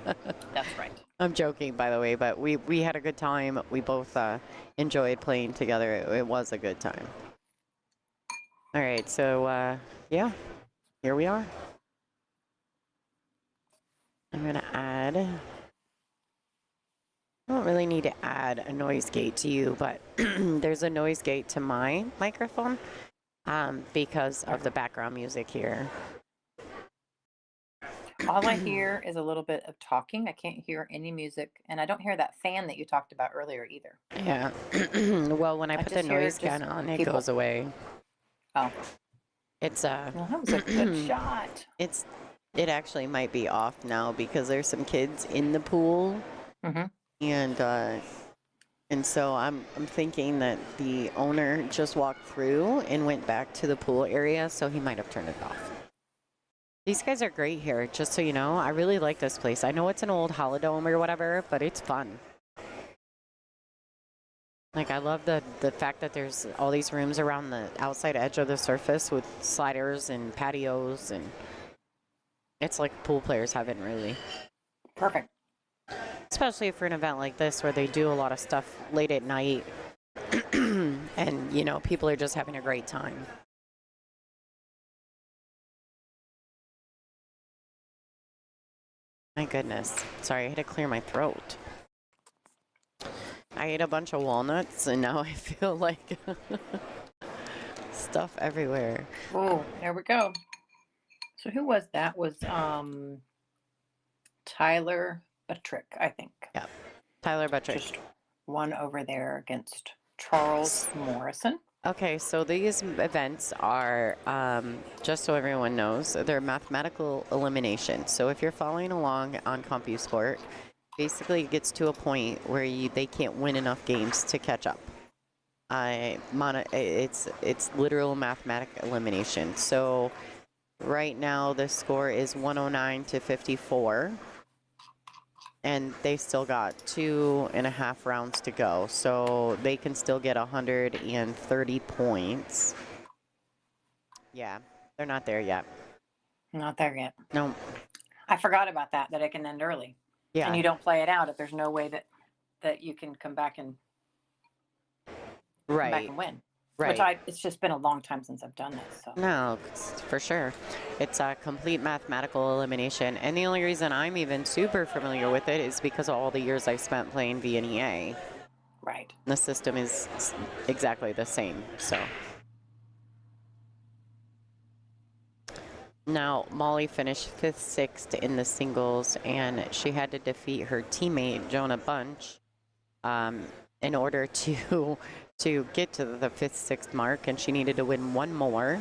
That's right. I'm joking, by the way, but we had a good time. We both enjoyed playing together. It was a good time. All right, so yeah, here we are. I'm gonna add. I don't really need to add a noise gate to you, but there's a noise gate to my microphone because of the background music here. All I hear is a little bit of talking. I can't hear any music, and I don't hear that fan that you talked about earlier either. Yeah. Well, when I put the noise gun on, it goes away. Oh. It's Well, that was a good shot. It actually might be off now because there's some kids in the pool. And so I'm thinking that the owner just walked through and went back to the pool area, so he might have turned it off. These guys are great here, just so you know. I really like this place. I know it's an old holodome or whatever, but it's fun. Like, I love the fact that there's all these rooms around the outside edge of the surface with sliders and patios, and it's like pool players heaven, really. Perfect. Especially for an event like this where they do a lot of stuff late at night and, you know, people are just having a great time. My goodness. Sorry, I had to clear my throat. I ate a bunch of walnuts and now I feel like stuff everywhere. Oh, there we go. So who was that? Was Tyler Buttrick, I think. Yeah. Tyler Buttrick. Just one over there against Charles Morrison. Okay, so these events are, just so everyone knows, they're mathematical elimination. So if you're following along on Cuesports, basically it gets to a point where they can't win enough games to catch up. It's literal mathematical elimination. So right now the score is 109 to 54. And they still got 2.5 rounds to go. So they can still get 130 points. Yeah, they're not there yet. Not there yet. No. I forgot about that it can end early. Yeah. And you don't play it out if there's no way that you can come back and win. Right. Which it's just been a long time since I've done this. So. No, for sure. It's a complete mathematical elimination. And the only reason I'm even super familiar with it is because of all the years I've spent playing VNEA. Right. The system is exactly the same, so. Now, Molly finished 5th, 6th in the singles, and she had to defeat her teammate, Jonah Bunch, in order to get to the 5th, 6th mark, and she needed to win one more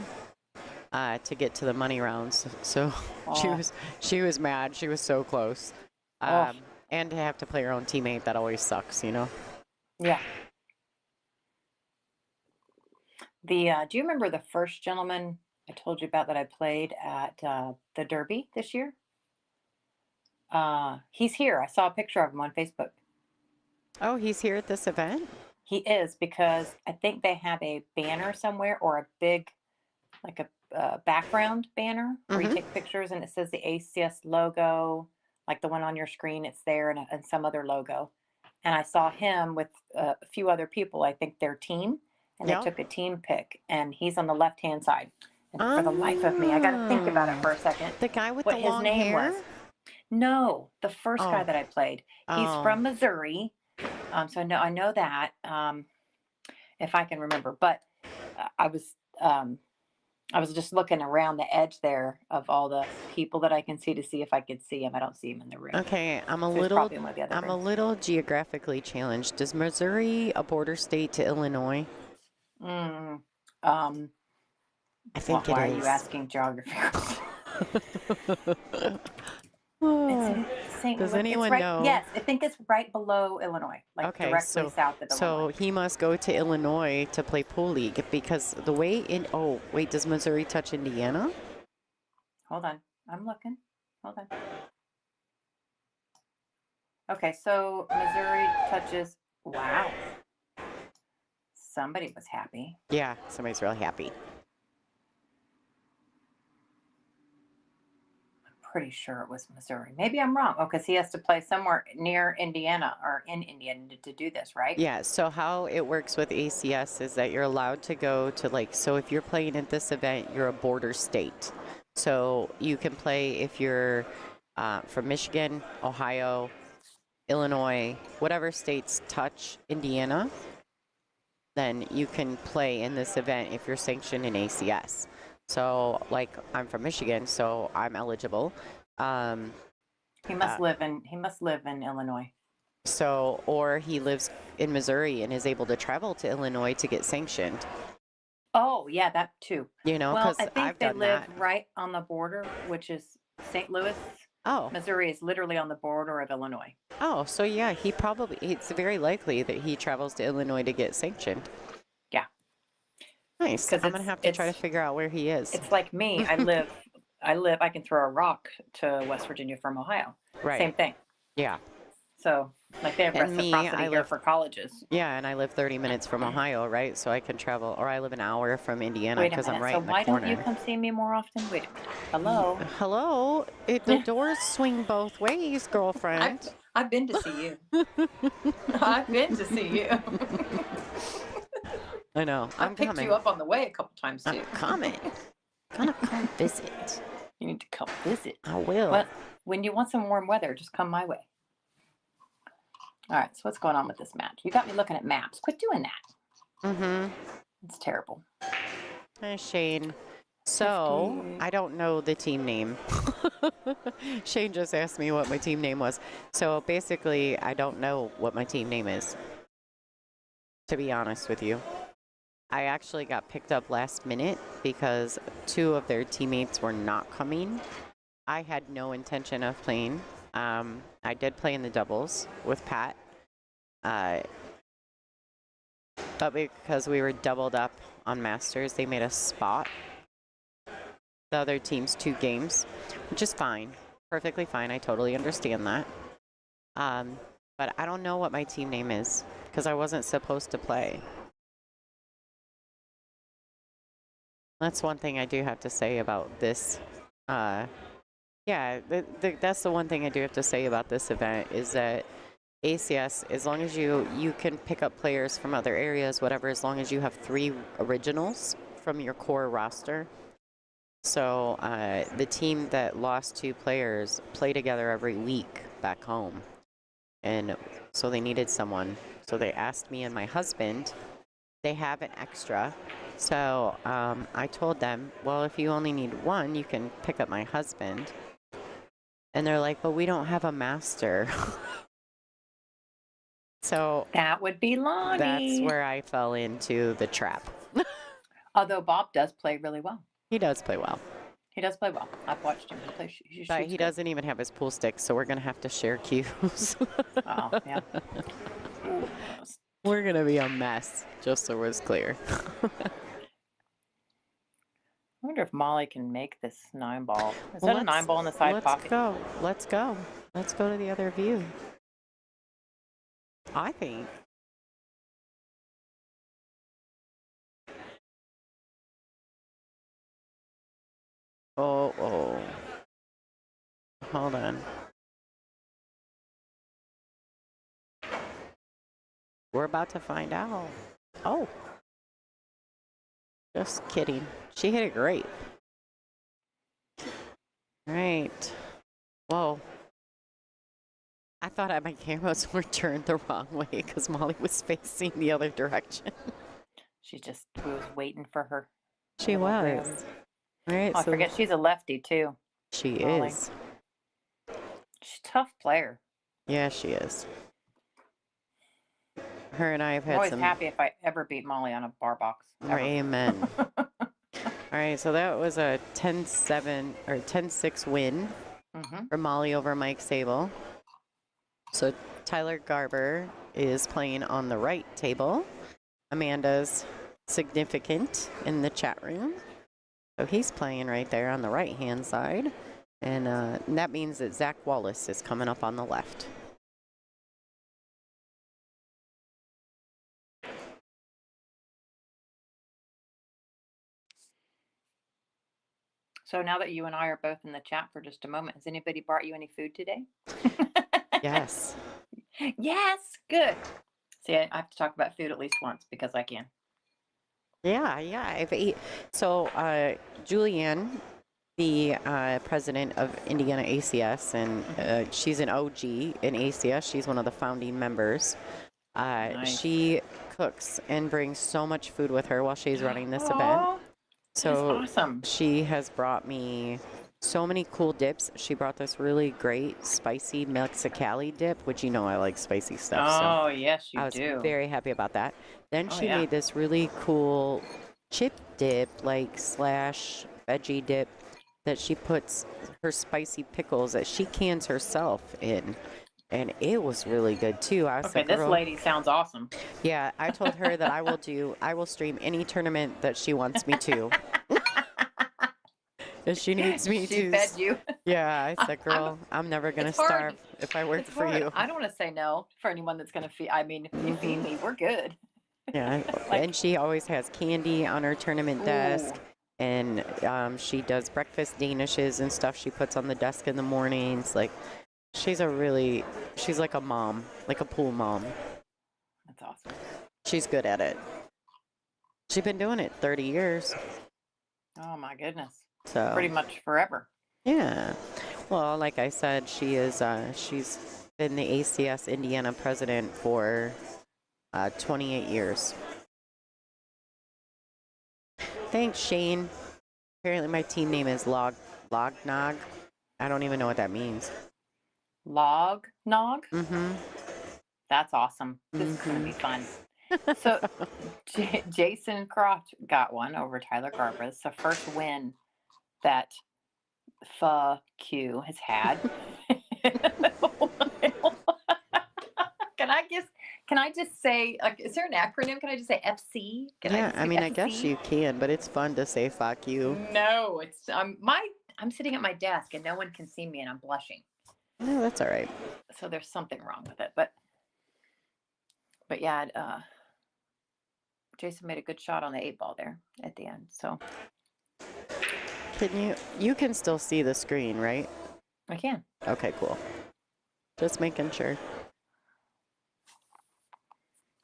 to get to the money rounds. So she was mad. She was so close. And to have to play her own teammate, that always sucks, you know? Yeah. Do you remember the first gentleman I told you about that I played at the Derby this year? He's here. I saw a picture of him on Facebook. Oh, he's here at this event? He is, because I think they have a banner somewhere, or a big, like a background banner where you take pictures and it says the ACS logo, like the one on your screen. It's there, and some other logo. And I saw him with a few other people, I think their team, and they took a team pic, and he's on the left-hand side. And for the life of me, I got to think about it for a second. The guy with the long hair? No, the first guy that I played. He's from Missouri. So no, I know that, if I can remember, but I was just looking around the edge there of all the people that I can see to see if I could see him. I don't see him in the room. Okay, I'm a little geographically challenged. Is Missouri a border state to Illinois? I think why it is. are you asking geography? Does anyone know? Yes, I think it's right below Illinois, like directly south of Illinois. So he must go to Illinois to play pool league, because the way in. Oh wait, does Missouri touch Indiana? Hold on, I'm looking. Hold on. Okay, so Missouri touches. Wow. Somebody was happy. Yeah, somebody's really happy. Pretty sure it was Missouri. Maybe I'm wrong. Oh, because he has to play somewhere near Indiana or in Indiana to do this, right? Yeah, so how it works with ACS is that you're allowed to go to, so if you're playing at this event, you're a border state. So you can play if you're from Michigan, Ohio, Illinois, whatever states touch Indiana, then you can play in this event if you're sanctioned in ACS. So, I'm from Michigan, so I'm eligible. He must live in Illinois. So, or he lives in Missouri and is able to travel to Illinois to get sanctioned. Oh, yeah, that too. You know, because I think I've they done live that. right on the border, which is St. Louis. Oh. Missouri is literally on the border of Illinois. Oh, so yeah, it's very likely that he travels to Illinois to get sanctioned. Yeah. Nice. I'm going to have to try to figure out where he is. It's like me. I can throw a rock to West Virginia from Ohio. Right. Same thing. Yeah. So, they have reciprocity here for colleges. Yeah, and I live 30 minutes from Ohio, right? So I can travel, or I live an hour from Indiana because I'm right in the corner. So why don't you come see me more often? Wait a minute. Hello? Hello? The doors swing both ways, girlfriend. I've been to see you. I've been to see you. I know. I picked you up on the way a couple times too. I'm coming. Gonna come visit. You need to come visit. I will. Well, when you want some warm weather, just come my way. All right, so what's going on with this match? You got me looking at maps. Quit doing that. Mm-hmm. It's terrible. Hi, Shane. So, 50. I don't know the team name. Shane just asked me what my team name was. So, basically, I don't know what my team name is, to be honest with you. I actually got picked up last minute because 2 of their teammates were not coming. I had no intention of playing. I did play in the doubles with Pat. But because we were doubled up on Masters, they made us spot the other team's 2 games, which is fine. Perfectly fine. I totally understand that. But I don't know what my team name is because I wasn't supposed to play. That's one thing I do have to say about this. That's the one thing I do have to say about this event is that ACS, as long as you can pick up players from other areas, whatever, as long as you have 3 originals from your core roster. So the team that lost 2 players play together every week back home. And so they needed someone. So they asked me and my husband. They have an extra. So I told them, well, if you only need 1, you can pick up my husband. And they're like, but we don't have a master. So that would be Lonnie. That's where I fell into the trap. Although Bob does play really well. He does play well. He does play well. I've watched him. He plays. But he doesn't even have his pool stick, so we're going to have to share cues. Oh, yeah. Ooh, we're going to be a mess, just so it's clear. I wonder if Molly can make this 9-ball. Is that a 9-ball in the side pocket? Let's go. Let's go to the other view. I think. Oh. Hold on. We're about to find out. Oh. Just kidding. She hit it great. Right. Whoa. I thought my cameras were turned the wrong way because Molly was facing the other direction. She just was waiting for her. She was. All right. Oh, I forget she's a lefty too. She Molly. is. She's a tough player. Yeah, she is. Her and I have had I'm always happy if I ever beat Molly on a bar box. Amen. All right, so that was a 10-7 or 10-6 win for Molly over Mike Sable. So Tyler Garber is playing on the right table. Amanda's significant in the chat room. So he's playing right there on the right-hand side. And that means that Zach Wallace is coming up on the left. So now that you and I are both in the chat for just a moment, has anybody brought you any food today? Yes. Yes, good. See, I have to talk about food at least once because I can. Yeah. So Julianne, the president of Indiana ACS, and she's an OG in ACS. She's one of the founding members. Nice. She cooks and brings so much food with her while she's running this event. So that's awesome. She has brought me so many cool dips. She brought this really great spicy Mexicali dip, which I like spicy stuff. Oh, yes, you do. I was very happy about that. Then she made this really cool chip dip, slash veggie dip, that she puts her spicy pickles that she cans herself in. And it was really good too. I was like, this lady sounds awesome. Yeah, I told her that I will stream any tournament that she wants me to. If she needs me to. She fed you. Yeah, I said, girl, I'm never going to starve if I work for you. I don't want to say no for anyone that's going to feed. I mean, if you feed me, we're good. Yeah, and she always has candy on her tournament desk. And she does breakfast danishes and stuff she puts on the desk in the mornings. She's like a mom, like a pool mom. That's awesome. She's good at it. She's been doing it 30 years. Oh my goodness. So pretty much forever. Yeah. Well, like I said, she's been the ACS Indiana president for 28 years. Thanks, Shane. Apparently my team name is Lognog. I don't even know what that means. Log Nog? Mm-hmm. That's awesome. This is going to be fun. So Jason Croft got one over Tyler Garber. It's the first win that FEB has had. Can I just say, like, is there an acronym? Can I just say FC? Yeah, I mean, I guess you can, but it's fun to say fuck you. No, it's I'm sitting at my desk and no one can see me and I'm blushing. No, that's all right. So there's something wrong with it, but yeah, Jason made a good shot on the 8-ball there at the end. So can you can still see the screen, right? I can. Okay, cool. Just making sure.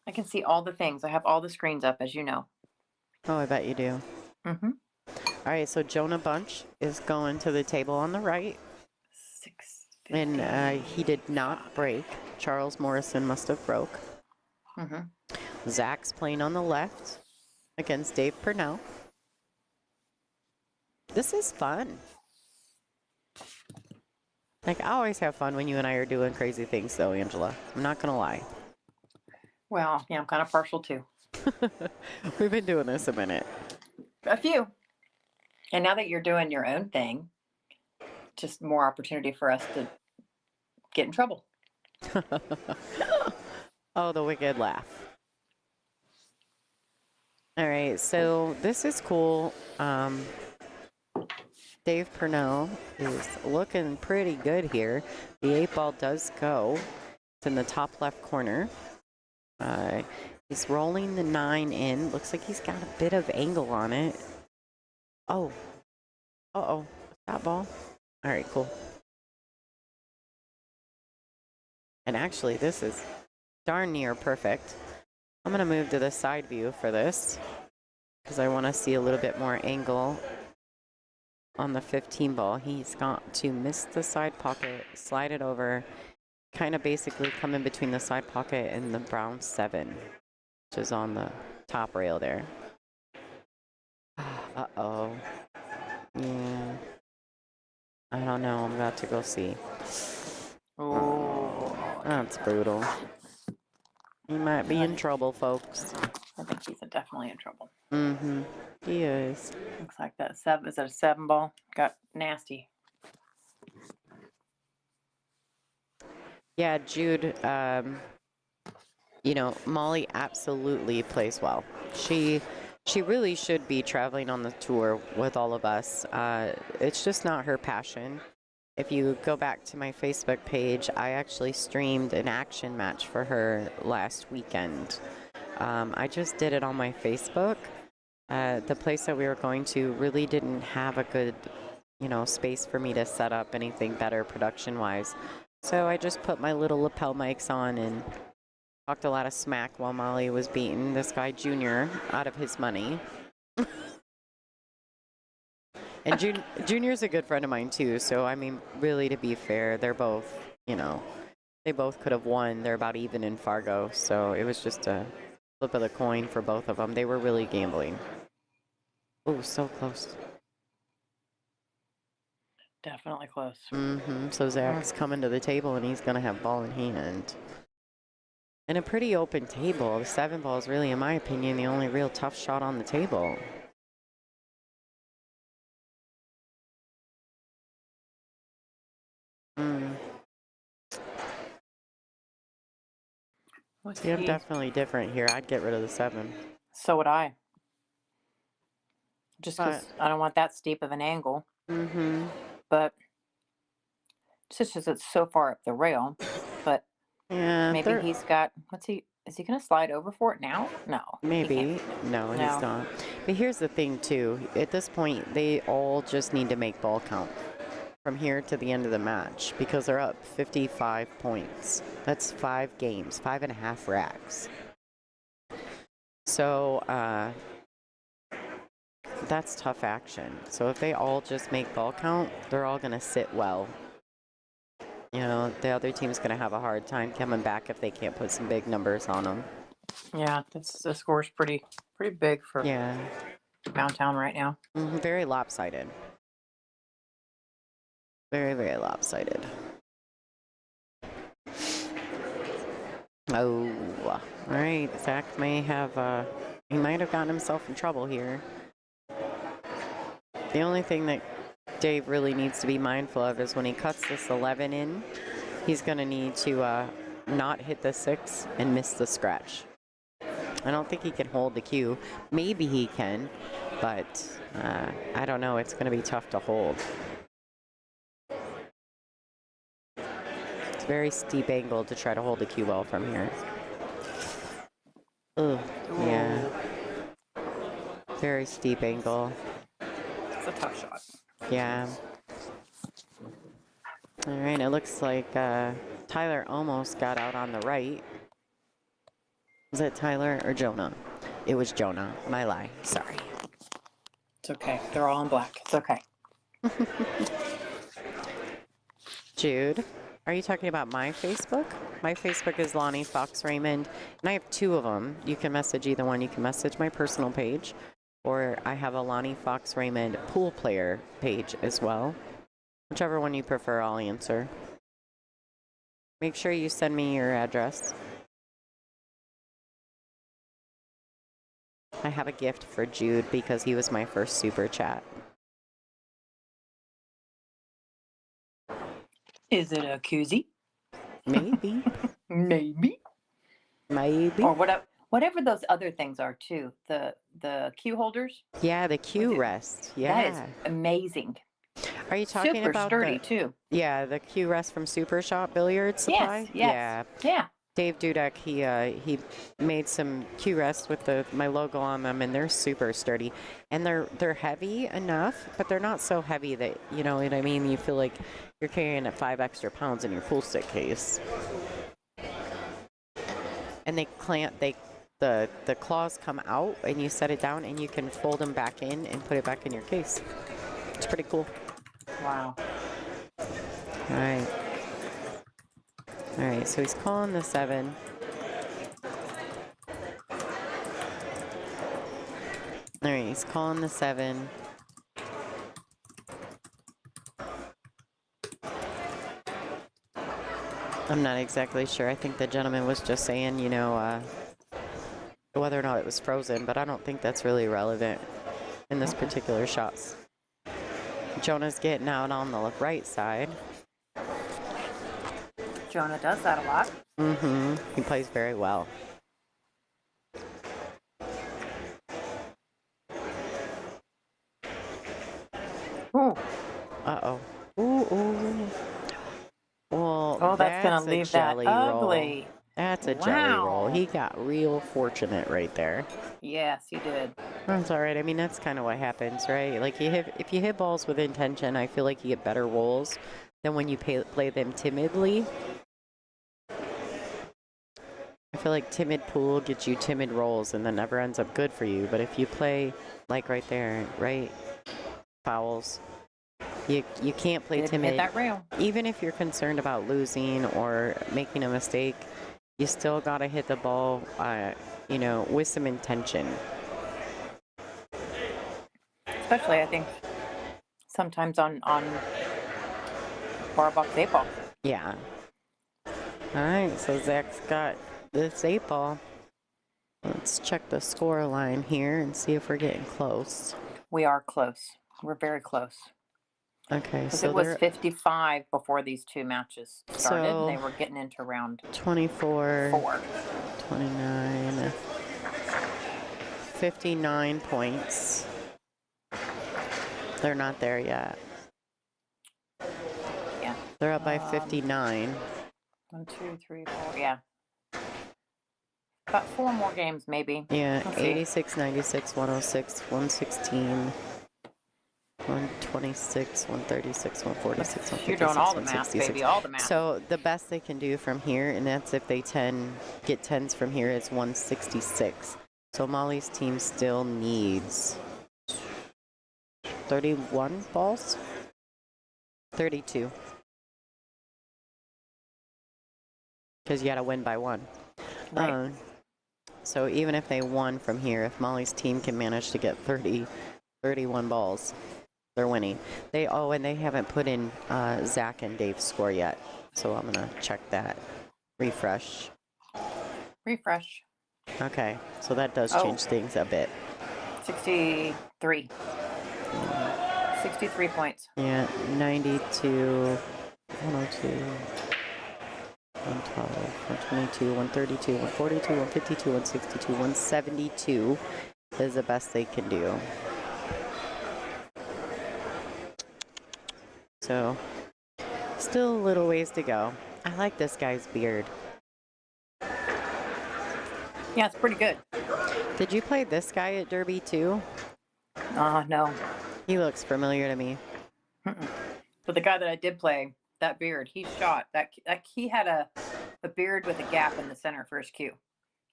I can see all the things. I have all the screens up, as you know. Oh, I bet you do. Mm-hmm. All right, so Jonah Bunch is going to the table on the right. 650. And he did not break. Charles Morrison must have broke. Mm-hmm. Zach's playing on the left against Dave Purnell. This is fun. Like, I always have fun when you and I are doing crazy things, though, Angela. I'm not going to lie. Well, yeah, I'm kind of partial too. We've been doing this a minute. A few. And now that you're doing your own thing, just more opportunity for us to get in trouble. Oh, the wicked laugh. All right, so this is cool. Dave Purnell is looking pretty good here. The 8-ball does go. It's in the top left corner. He's rolling the 9 in. Looks like he's got a bit of angle on it. Oh. Uh-oh. That ball. All right, cool. And actually, this is darn near perfect. I'm going to move to the side view for this because I want to see a little bit more angle on the 15 ball. He's got to miss the side pocket, slide it over, kind of basically come in between the side pocket and the brown 7, which is on the top rail there. Uh-oh. Yeah. I don't know. I'm about to go see. Oh, That's brutal. He might be in trouble, folks. I think he's definitely in trouble. Mm-hmm. He is. Looks like that 7. Is that a 7-ball? Got nasty. Yeah, Jude, you know, Molly absolutely plays well. She really should be traveling on the tour with all of us. It's just not her passion. If you go back to my Facebook page, I actually streamed an action match for her last weekend. I just did it on my Facebook. The place that we were going to really didn't have a good, you know, space for me to set up anything better production-wise. So I just put my little lapel mics on and talked a lot of smack while Molly was beating this guy Junior out of his money. And Junior's a good friend of mine too, so I mean, really, to be fair, they're both, you know, they both could have won. They're about even in Fargo, so it was just a flip of the coin for both of them. They were really gambling. Oh, so close. Definitely close. Mm-hmm. So Zach's coming to the table, and he's going to have ball in hand. And a pretty open table. The 7 ball is really, in my opinion, the only real tough shot on the table. See, I'm definitely different here. I'd get rid of the 7. So would I. Just because I don't want that steep of an angle. Mm-hmm. But just because it's so far up the rail. But yeah, maybe he's got, is he going to slide over for it now? No. Maybe. No, he's not. But here's the thing, too. At this point, they all just need to make ball count from here to the end of the match because they're up 55 points. That's 5 games, 5.5 racks. So that's tough action. So if they all just make ball count, they're all going to sit well. You know, the other team's going to have a hard time coming back if they can't put some big numbers on them. Yeah, the score's pretty big for downtown right now. Very lopsided. Very, very lopsided. Oh, all right. Zach may have, he might have gotten himself in trouble here. The only thing that Dave really needs to be mindful of is when he cuts this 11 in, he's going to need to not hit the 6 and miss the scratch. I don't think he can hold the cue. Maybe he can, but I don't know. It's going to be tough to hold. It's a very steep angle to try to hold the cue well from here. Ugh, yeah. Very steep angle. It's a tough shot. Yeah. All right, it looks like Tyler almost got out on the right. Was it Tyler or Jonah? It was Jonah. My lie. Sorry. It's okay. They're all in black. It's okay. Jude, are you talking about my Facebook? My Facebook is Lonnie Fox Raymond, and I have 2 of them. You can message either one. You can message my personal page, or I have a Lonnie Fox Raymond pool player page as well. Whichever one you prefer, I'll answer. Make sure you send me your address. I have a gift for Jude because he was my first super chat. Is it a koozie? Maybe. Maybe. Maybe. Or whatever those other things are too. The cue holders. Yeah, the cue rest. Yeah. That is amazing. Are you talking Super about sturdy too. Yeah, the cue rest from Super Shop Billiard Supply? Yes. Yeah. Dave Dudek, he made some cue rests with my logo on them, and they're super sturdy. And they're heavy enough, but they're not so heavy that, you know what I mean, you feel like you're carrying 5 extra pounds in your pool stick case. And they clamp, the claws come out, and you set it down, and you can fold them back in and put it back in your case. It's pretty cool. Wow. All right. All right, so he's calling the 7. All right, he's calling the 7. I'm not exactly sure. I think the gentleman was just saying, you know, whether or not it was frozen, but I don't think that's really relevant in this particular shots. Jonah's getting out on the right side. Jonah does that a lot. Mm-hmm. He plays very well. Ooh. Uh-oh. Ooh. Well, Oh, that's going to leave that ugly. Roll. That's a jelly roll. He got real fortunate right there. Yes, he did. That's all right. I mean, that's kind of what happens, right? Like, if you hit balls with intention, I feel like you get better rolls than when you play them timidly. I feel like timid pool gets you timid rolls and then never ends up good for you. But if you play, like right there, right, fouls, you can't play timid. Hit that rail. Even if you're concerned about losing or making a mistake, you still got to hit the ball, you know, with some intention. Especially, I think, sometimes on bar box 8 ball. Yeah. All right, so Zach's got this 8 ball. Let's check the score line here and see if we're getting close. We are close. We're very close. Okay, so it was 55 before these 2 matches started. So they were getting into round 24, 4. 29, 59 points. They're not there yet. Yeah. They're up by 59. 1, 2, 3, 4. Yeah. About 4 more games, maybe. Yeah, 86, 96, 106, 116. 126, 136, 146, 156, You're doing all the math, baby, all the math. So the best they can do from here, and that's if they get 10s from here, is 166. So Molly's team still needs 31 balls? 32. Because you got to win by 1. Right. So even if they won from here, if Molly's team can manage to get 31 balls, they're winning. And they haven't put in Zach and Dave's score yet. So I'm going to check that. Refresh. Refresh. Okay, so that does change things a bit. 63. 63 points. Yeah, 92, 102, 112, 122, 132, 142, 152, 162, 172 is the best they can do. So, still a little ways to go. I like this guy's beard. Yeah, it's pretty good. Did you play this guy at Derby too? No. He looks familiar to me. But the guy that I did play, that beard, he shot. That he had a beard with a gap in the center for his cue.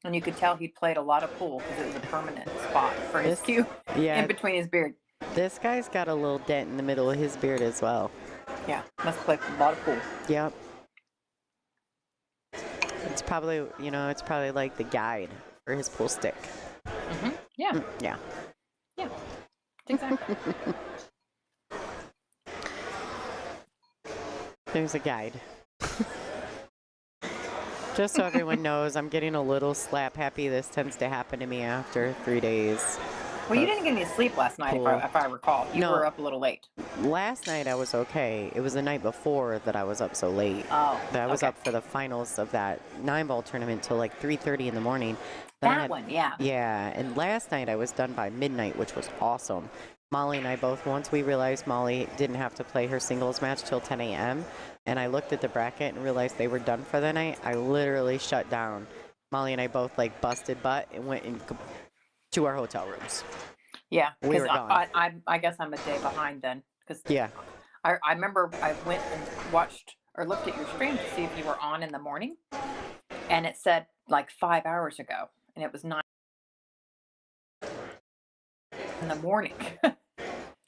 And you could tell he played a lot of pool because it was a permanent spot for his cue in between his beard. This guy's got a little dent in the middle of his beard as well. Yeah, must play a lot of pool. Yep. It's probably, it's probably like the guide for his pool stick. Yeah. Yeah. Yeah. Exactly. There's a guide. Just so everyone knows, I'm getting a little slap happy. This tends to happen to me after 3 days. Well, you didn't get any sleep last night, if I recall. You were up a little late. Last night I was okay. It was the night before that I was up so late. Oh, I was up for the finals of that 9-ball tournament till like 3:30 in the morning. That one, yeah. Yeah, and last night I was done by midnight, which was awesome. Molly and I both, once we realized Molly didn't have to play her singles match till 10 a.m., and I looked at the bracket and realized they were done for the night, I literally shut down. Molly and I both like busted butt and went to our hotel rooms. Yeah, we were gone. I guess I'm a day behind then. Cause yeah. I remember I went and watched or looked at your stream to see if you were on in the morning, and it said like 5 hours ago, and it was 9 in the morning.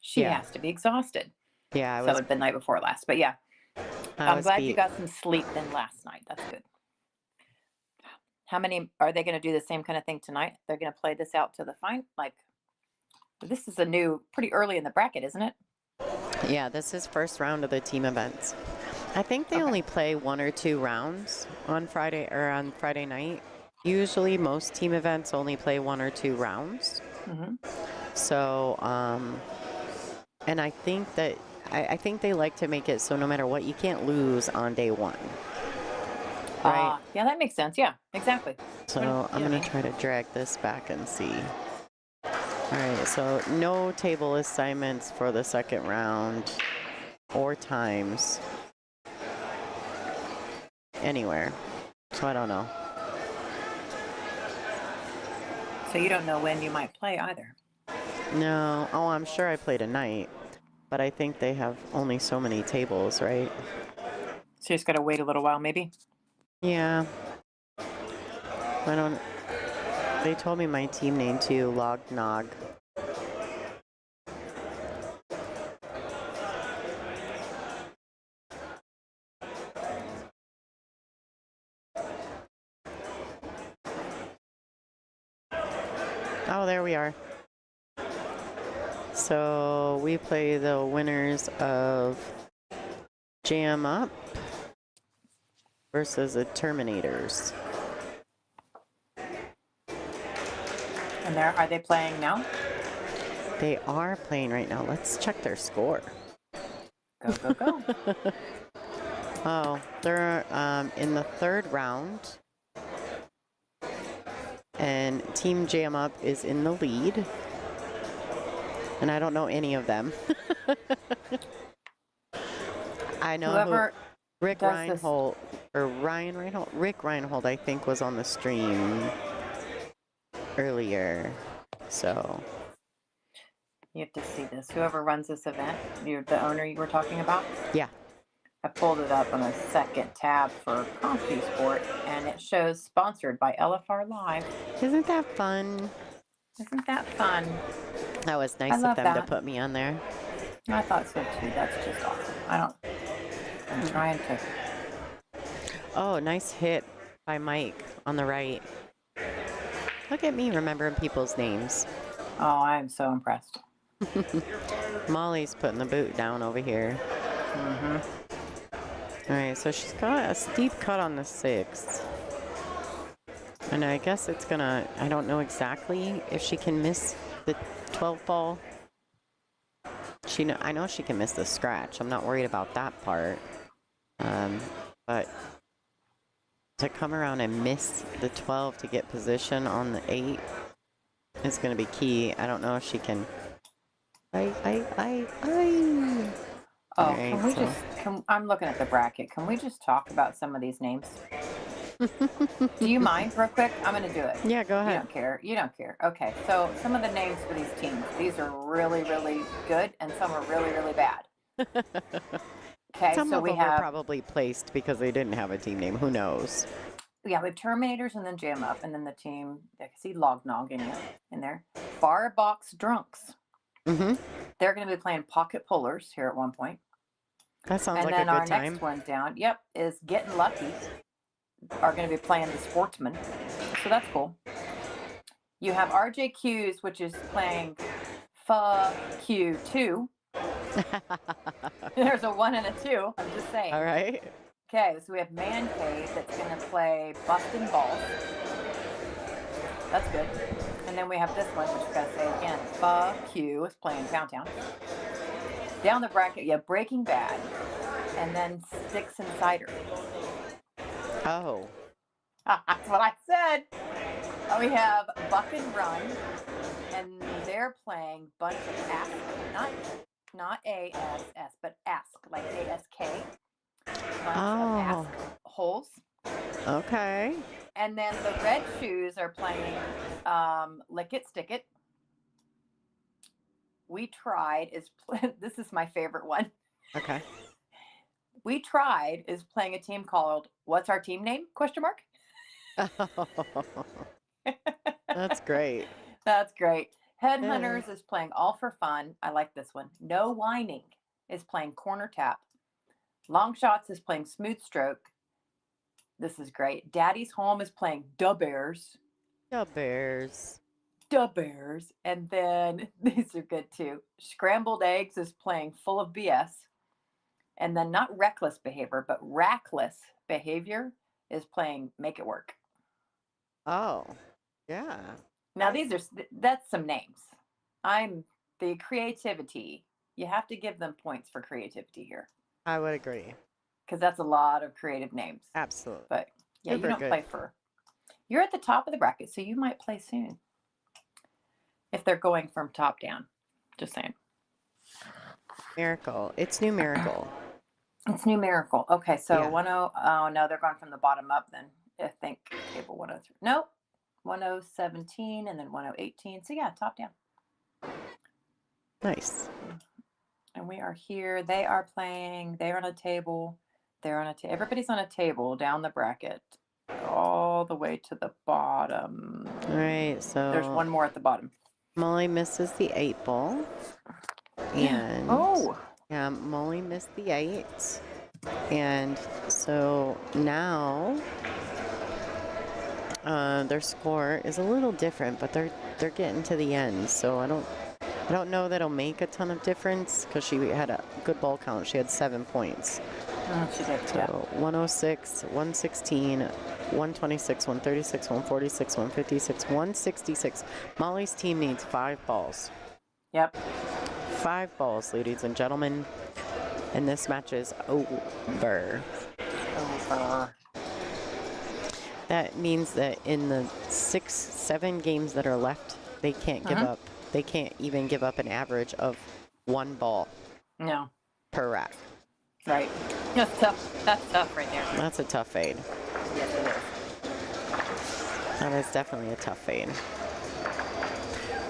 She has to be exhausted. Yeah, so the night before last, but yeah. I'm glad you got some sleep then last night. That's good. How many are they going to do the same kind of thing tonight? They're going to play this out to the final. Like, this is pretty early in the bracket, isn't it? Yeah, this is first round of the team events. I think they only play 1 or 2 rounds on Friday night. Usually, most team events only play 1 or 2 rounds. So, and I think that I think they like to make it so no matter what, you can't lose on day 1. Right? Yeah, that makes sense. Yeah, exactly. So I'm going to try to drag this back and see. All right, so no table assignments for the second round or times anywhere. So I don't know. So you don't know when you might play either? No. Oh, I'm sure I played a night. But I think they have only so many tables, right? So you just got to wait a little while, maybe? Yeah. They told me my team name too, Log Nog. Oh, there we are. So we play the winners of Jam Up versus the Terminators. And are they playing now? They are playing right now. Let's check their score. Go, go, go. Oh, they're in the 3rd round. And Team Jam Up is in the lead. And I don't know any of them. I know Rick Reinhold, Rick Reinhold, I think, was on the stream earlier. So you have to see this. Whoever runs this event, you're the owner you were talking about? Yeah. I pulled it up on a second tab for Cuesports, and it shows sponsored by LFR Live. Isn't that fun? Isn't that fun? That was I nice of love them to that. put me on there. I thought so too. That's just awesome. I'm trying to. Oh, nice hit by Mike on the right. Look at me remembering people's names. Oh, I am so impressed. Molly's putting the boot down over here. Mm-hmm. All right, so she's got a steep cut on the 6th. And I guess it's gonna, I don't know exactly if she can miss the 12 ball. I know she can miss the scratch. I'm not worried about that part. But to come around and miss the 12 to get position on the 8 is gonna be key. I don't know if she can. Oh, Alright, can we so- just, I'm looking at the bracket. Can we just talk about some of these names? Do you mind real quick? I'm going to do it. Yeah, go You ahead. don't care. You don't care. Okay. So some of the names for these teams, these are really, really good and some are really, really bad. Okay. Some so of we them were have, probably placed because they didn't have a team name. Who knows? yeah, we have Terminators and then Jam Up and then the team, I can see Log Nog in there. Bar Box Drunks. Mm-hmm. They're going to be playing Pocket Pullers here at one point. That sounds And like a then good our time. next one down, yep, is Getting Lucky. Are going to be playing the Sportsman. So that's cool. You have RJQs, which is playing FQ2. There's a 1 and a 2. I'm just saying. All right. Okay, so we have Man Cave that's going to play Bustin' Balls. That's good. And then we have this one, which is going to say again, FQ is playing Pound Town. Down the bracket, you have Breaking Bad, and then Sticks and Cider. Oh. That's what I said. We have Buck and Run, and they're playing bunch of Ask, not ASS, but Ask, like ASK. Bunch of Ask holes. Okay. And then the Red Shoes are playing Lick It, Stick It. We Tried this is my favorite one. Okay. We Tried is playing a team called What's Our Team Name? ? That's great. That's great. Headhunters is playing All for Fun. I like this one. No Whining is playing Corner Tap. Long Shots is playing Smooth Stroke. This is great. Daddy's Home is playing Da Bears. The Bears. Da Bears. And then these are good too. Scrambled Eggs is playing Full of BS. And then not Reckless Behavior, but Rackless Behavior is playing Make It Work. Oh, yeah. Now that's some names. The creativity. You have to give them points for creativity here. I would agree. Because that's a lot of creative names. Absolutely. But yeah, Super you don't good. play for. You're at the top of the bracket, so you might play soon. If they're going from top down. Just saying. Miracle. It's numerical. It's numerical. Okay, so Yeah. 10. Oh no, they're going from the bottom up then. I think table 103. Nope. 1017 and then 1018. So yeah, top down. Nice. And we are here. They are playing. They're on a table. They're on a table. Everybody's on a table down the bracket, all the way to the bottom. All right, so There's one more at the bottom. Molly misses the 8 ball. And yeah, Molly missed the 8. And so now their score is a little different, but they're getting to the end. So I don't know that'll make a ton of difference because she had a good ball count. She had 7 points. She did, So yeah. 106, 116, 126, 136, 146, 156, 166. Molly's team needs 5 balls. Yep. 5 balls, ladies and gentlemen. And this match is over. That means that in the 6, 7 games that are left, they can't give up. They can't even give up an average of 1 ball No. per rack. Right. That's tough. That's tough right there. That's a tough fade. Yes, it is. That is definitely a tough fade.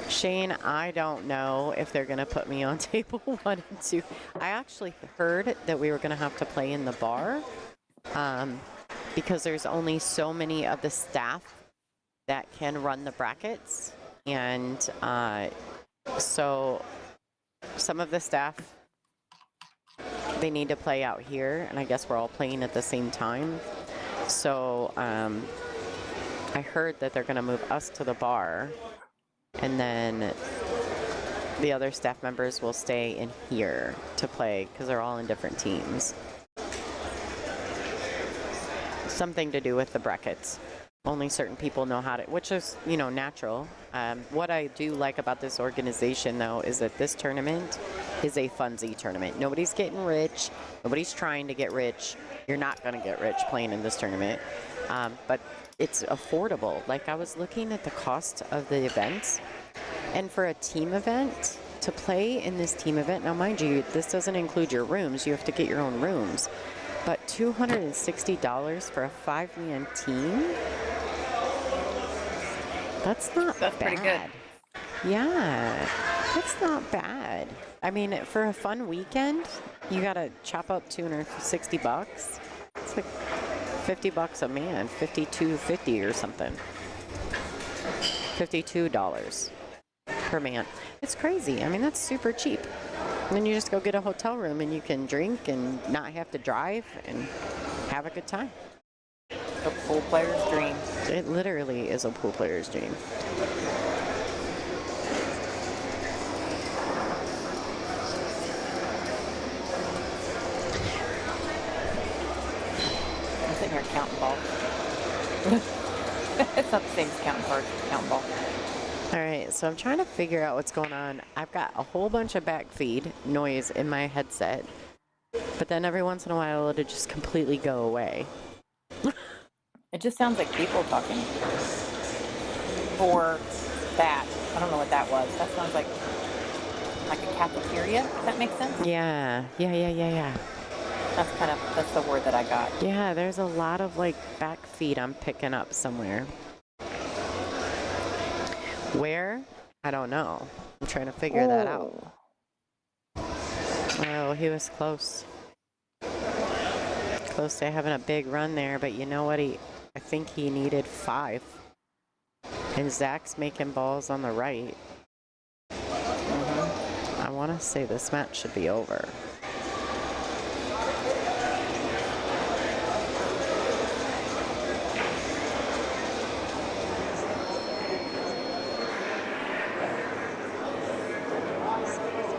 Shane, I don't know if they're going to put me on table 1 and 2. I actually heard that we were going to have to play in the bar because there's only so many of the staff that can run the brackets. And So some of the staff, they need to play out here, and I guess we're all playing at the same time. So I heard that they're going to move us to the bar, and then the other staff members will stay in here to play because they're all in different teams. Something to do with the brackets. Only certain people know how to, which is, you know, natural. What I do like about this organization, though, is that this tournament is a funsy tournament. Nobody's getting rich. Nobody's trying to get rich. You're not going to get rich playing in this tournament. But it's affordable. Like, I was looking at the cost of the events, and for a team event, to play in this team event, now mind you, this doesn't include your rooms. You have to get your own rooms. But $260 for a 5-man team? That's not bad. Pretty good. Yeah, that's not bad. I mean, for a fun weekend, you gotta chop up $260. It's like $50 a man, $52.50 or something. $52 per man. It's crazy. I mean, that's super cheap. And then you just go get a hotel room and you can drink and not have to drive and have a good time. A pool player's dream. It literally is a pool player's dream. I'm sitting here counting balls. It's not the same as counting cards, counting balls. All right, so I'm trying to figure out what's going on. I've got a whole bunch of backfeed noise in my headset, but then every once in a while it'll just completely go away. It just sounds like people talking. Or that. I don't know what that was. That sounds like a cafeteria, if that makes sense. Yeah. That's the word that I got. Yeah, there's a lot of like backfeed I'm picking up somewhere. Where? I don't know. I'm trying to figure that out. Oh, he was close. Close to having a big run there, but you know what? I think he needed 5. And Zach's making balls on the right. I want to say this match should be over.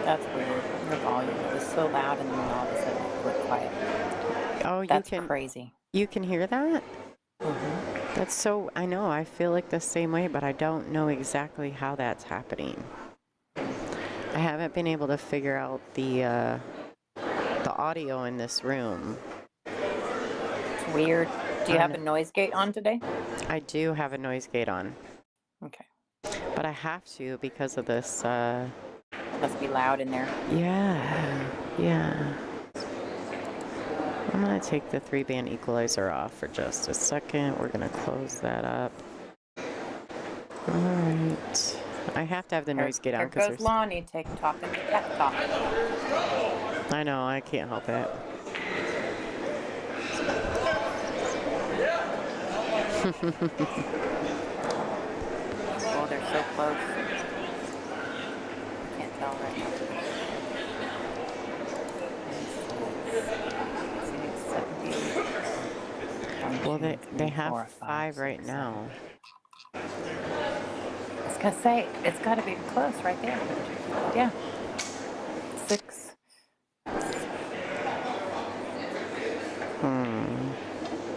That's weird. The volume was so loud and then all of a sudden it went quiet. Oh, That's crazy. You can hear that? That's so, I know, I feel like the same way, but I don't know exactly how that's happening. I haven't been able to figure out the audio in this room. It's weird. Do you have a noise gate on today? I do have a noise gate on. Okay. But I have to because of this, Must be loud in there. Yeah. I'm going to take the 3-band equalizer off for just a second. We're going to close that up. All right. I have to have the noise gate on. There goes Lonnie talking to Cat Talk. I know, I can't help it. Oh, they're so close. Can't tell right now. Well, they have 5 right now. I was gonna say, it's gotta be close right there. Yeah. 6.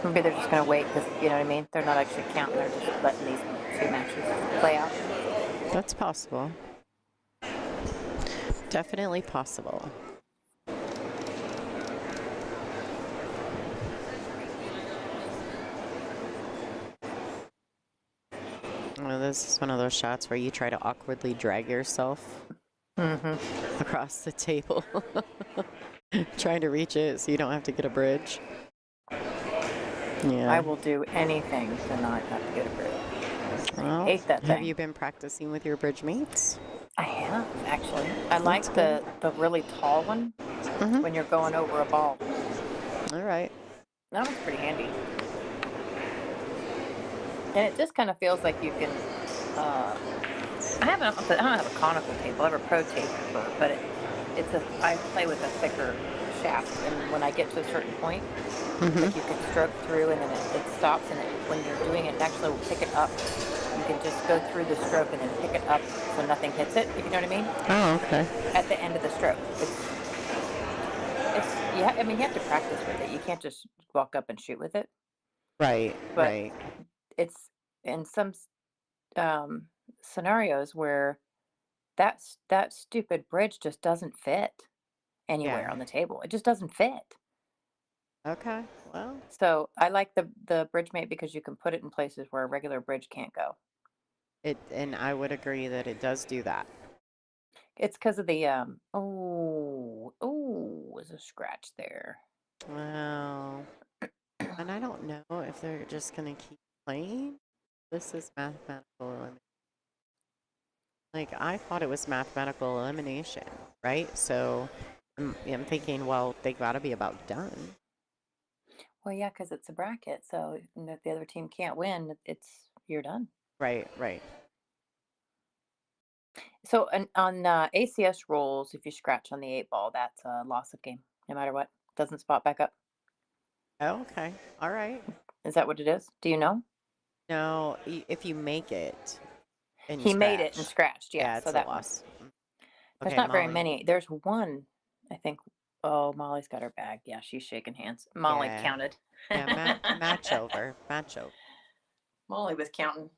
Maybe they're just gonna wait because, you know what I mean? They're not actually counting, they're just letting these 2 matches play out. That's possible. Definitely possible. Well, this is one of those shots where you try to awkwardly drag yourself across the table, trying to reach it so you don't have to get a bridge. Yeah. I will do anything to not have to get a bridge. Well, I hate that thing. Have you been practicing with your bridge mates? I have, actually. I like the really tall one when you're going over a ball. All right. That one's pretty handy. And it just kind of feels like you can I don't have a conical table. I have a pro table, but I play with a thicker shaft, and when I get to a certain point, like you can stroke through, and then it stops, and when you're doing it, actually will pick it up. You can just go through the stroke and then pick it up so nothing hits it. If you know what I mean? Oh, okay. At the end of the stroke, yeah. I mean, you have to practice with it. You can't just walk up and shoot with it. Right, But right. it's in some um, scenarios where that stupid bridge just doesn't fit Yeah. anywhere on the table. It just doesn't fit. Okay. Well, So I like the bridge mate because you can put it in places where a regular bridge can't go. and I would agree that it does do that. It's because of the there's a scratch there. Well, and I don't know if they're just gonna keep playing. This is mathematical elimination. Like, I thought it was mathematical elimination, right? So I'm thinking, well, they gotta be about done. Well, yeah, because it's a bracket. So if the other team can't win, you're done. Right, right. So on ACS rules, if you scratch on the 8 ball, that's a loss of game, no matter what. Doesn't spot back up. Oh, okay. All right. Is that what it is? Do you know? No, if you make it and you He made it and scratch, scratched. Yeah, yeah, so it's a that one. loss. There's Okay, not very Molly. many. There's one, I think. Oh, Molly's got her bag. Yeah, she's shaking hands. Molly Yeah, counted. yeah. Match over, match over. Molly was counting.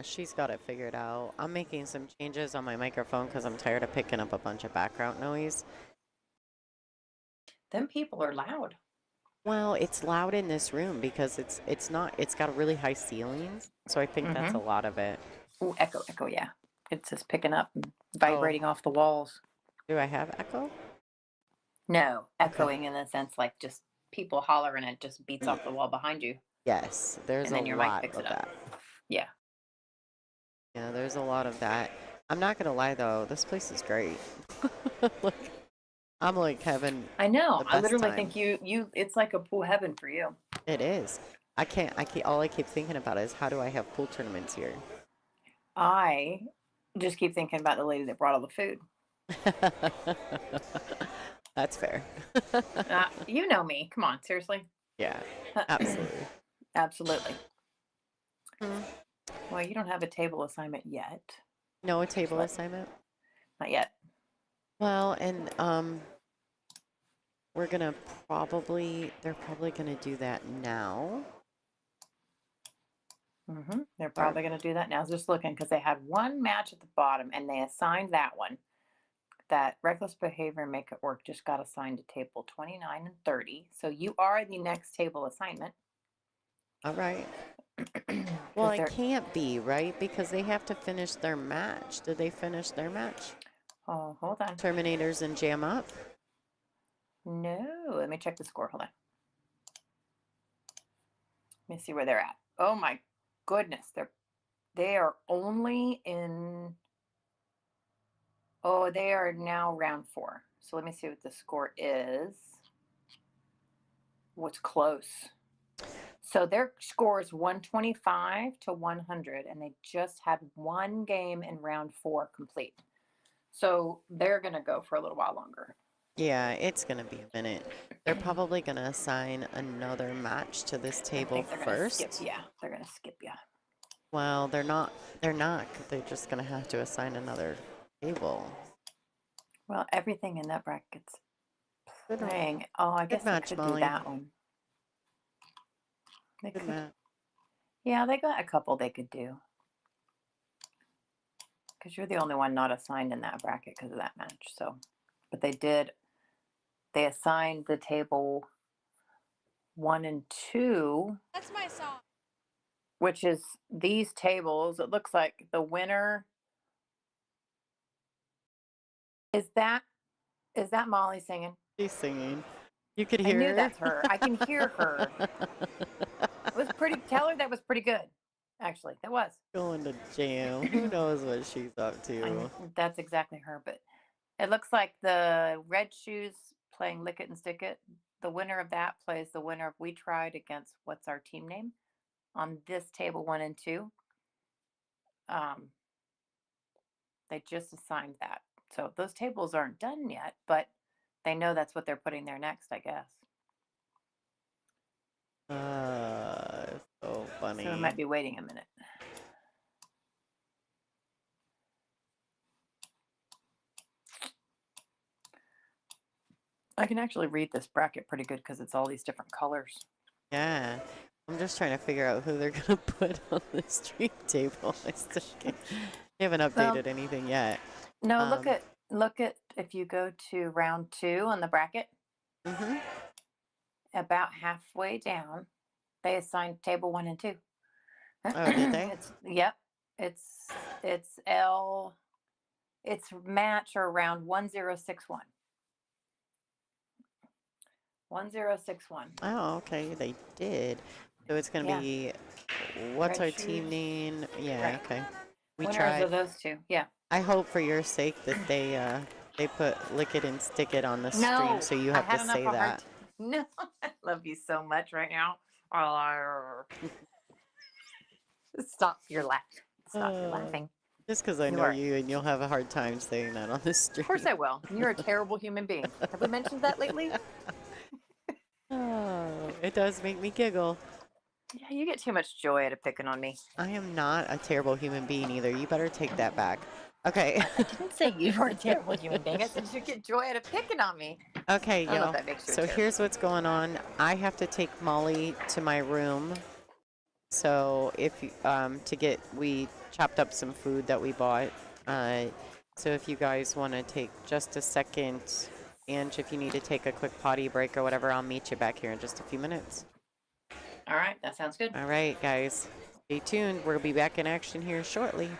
She's got it figured out. I'm making some changes on my microphone because I'm tired of picking up a bunch of background noise. Them people are loud. Well, it's loud in this room because it's got really high ceilings, so I think that's a lot of it. Ooh, echo, echo, yeah. It's just picking up and Oh, vibrating off the walls. do I have echo? No, Okay. echoing in the sense like just people hollering, it just beats off the wall behind you. Yes, there's And a then your mic lot picks of it up. that. Yeah. Yeah, there's a lot of that. I'm not gonna lie though, this place is great. Look, I'm like having I know. the I best literally time. think it's like a pool heaven for you. It is. All I keep thinking about is how do I have pool tournaments here? I just keep thinking about the lady that brought all the food. That's fair. You know me. Come on, seriously. Yeah, absolutely. Absolutely. Hmm. Well, you don't have a table assignment yet. No table assignment? Not yet. Well, and they're probably gonna do that now. They're probably going to do that now. I was just looking because they had one match at the bottom and they assigned that one. That reckless behavior and make it work just got assigned to table 29 and 30. So you are the next table assignment. All right. Well, it can't be, right? Because they have to finish their match. Did they finish their match? Oh, hold on. Terminators and Jam Up? No, let me check the score. Hold on. Let me see where they're at. Oh my goodness. They are only in, oh, they are now round 4. So let me see what the score is. What's close. So their score is 125 to 100, and they just had one game in round 4 complete. So they're going to go for a little while longer. Yeah, it's going to be a minute. They're probably going to assign another match to this table first. Yeah, they're going to skip, yeah. Well, they're not. They're just going to have to assign another table. Well, everything in that bracket's playing. Oh, I guess they could do that one. They could. Yeah, they got a couple they could do. Because you're the only one not assigned in that bracket because of that match. So, but they assigned the table 1 and 2. That's my song. Which is these tables. It looks like the winner. Is that Molly singing? She's singing. You could hear her. I her. knew that's her. I can hear her. It was pretty. Tell her that was pretty good. Actually, that was. Going to jam. Who knows what she's up to? That's exactly her. But it looks like the Red Shoes playing Lick It and Stick It. The winner of that plays the winner of We Tried against what's our team name on this table 1 and 2. They just assigned that. So those tables aren't done yet, but they know that's what they're putting there next, I guess. So funny. So we might be waiting a minute. I can actually read this bracket pretty good because it's all these different colors. Yeah. I'm just trying to figure out who they're gonna put on the stream table. I still can't. They haven't updated anything yet. No, look at if you go to round 2 on the bracket. About halfway down, they assigned table 1 and 2. Oh, did they? Yep. It's match or round 1061. 1061. Oh, okay. They did. So it's gonna be what's Red our team shoes. name? Yeah. Right. Okay. We Winners tried. of those 2. Yeah. I hope for your sake that they put lick it and stick it on the stream, so you have to say that. No, I love you so much right now. Stop your laughing. Stop your laughing. Just because I know you and you'll have a hard time saying that on the stream. Of course I will. You're a terrible human being. Have we mentioned that lately? Oh, it does make me giggle. Yeah, you get too much joy out of picking on me. I am not a terrible human being either. You better take that back. Okay. I didn't say you were a terrible human being. I said you get joy out of picking on me. Okay, y'all. So terrible. here's what's going on. I have to take Molly to my room. So if we chopped up some food that we bought. So if you guys want to take just a second, Ange, if you need to take a quick potty break or whatever, I'll meet you back here in just a few minutes. All right, that sounds good. All right, guys. Stay tuned. We'll be back in action here shortly.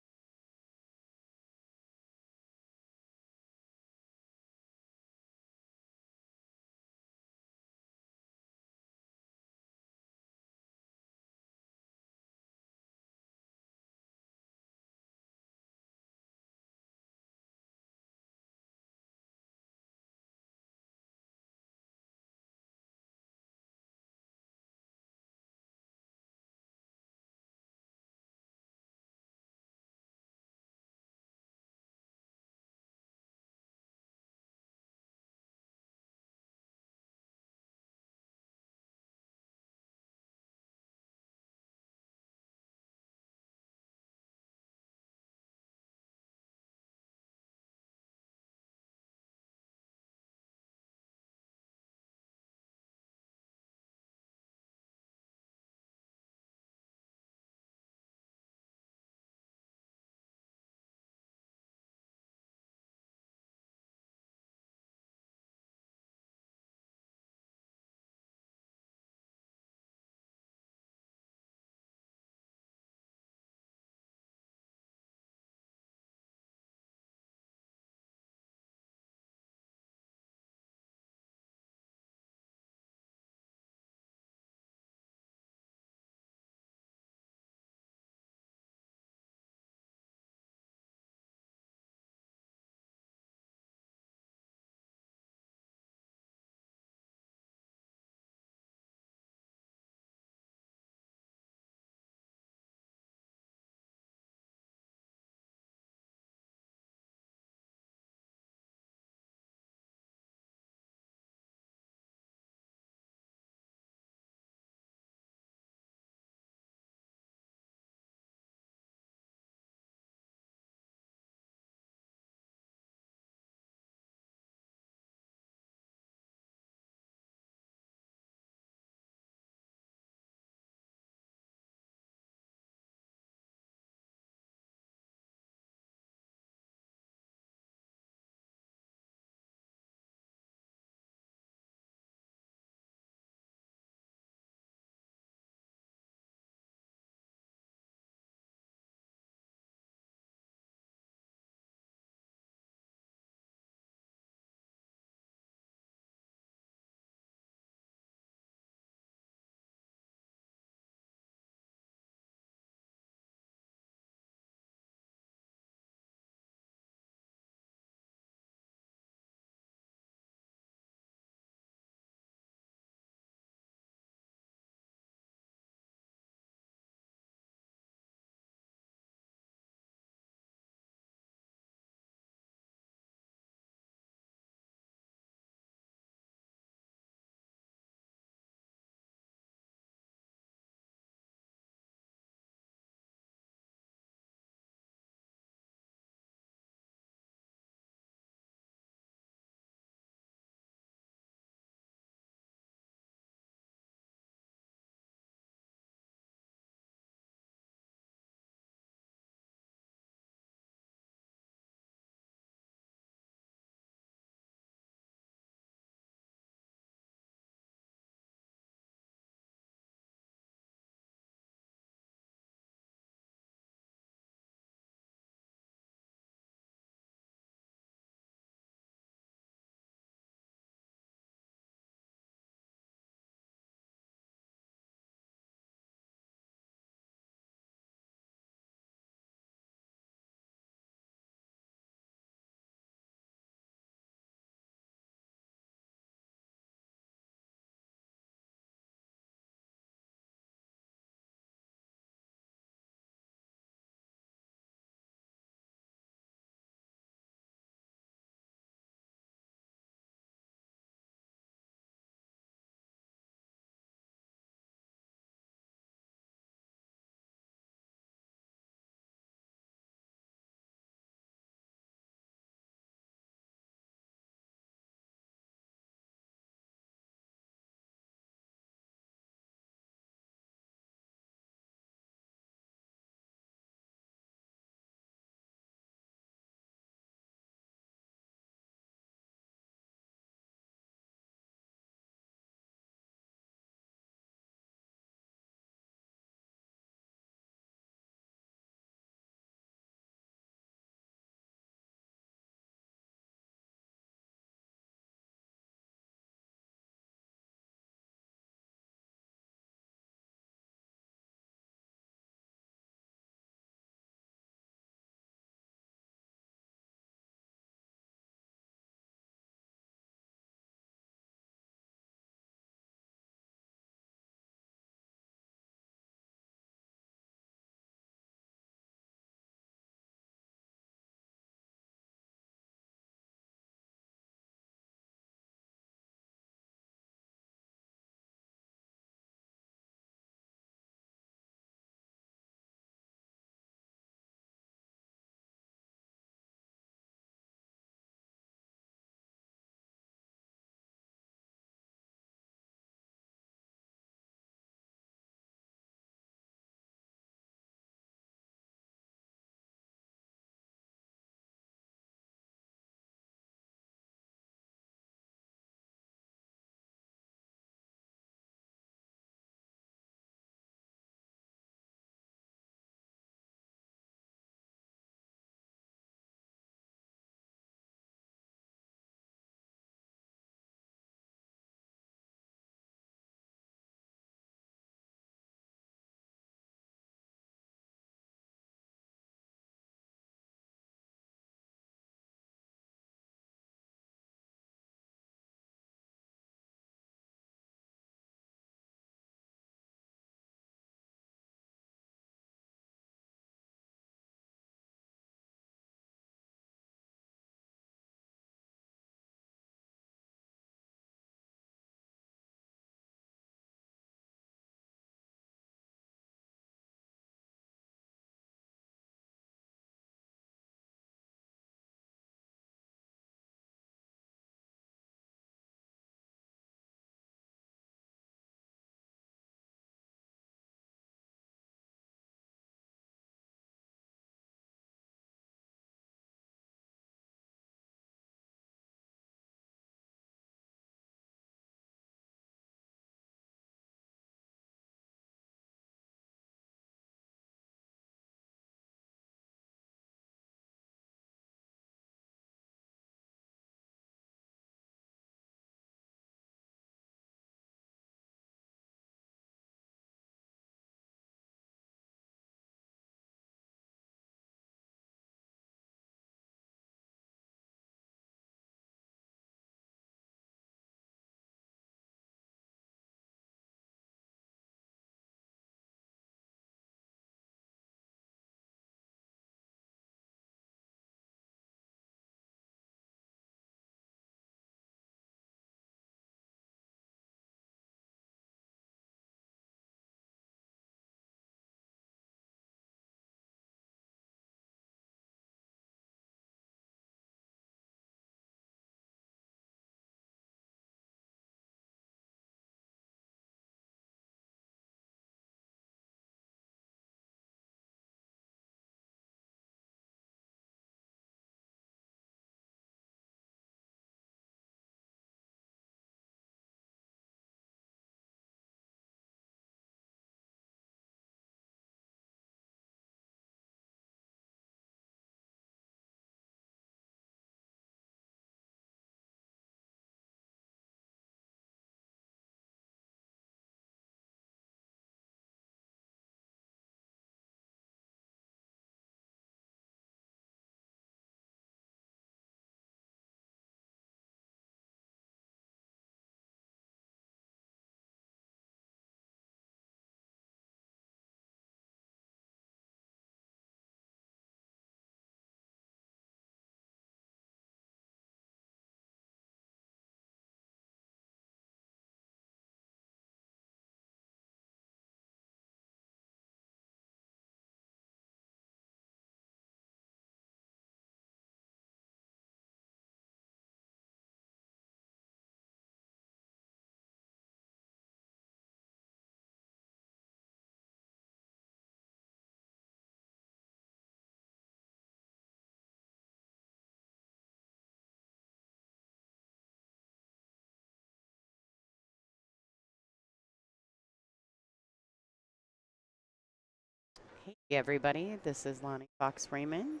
Hey everybody, this is Lonnie Fox Raymond.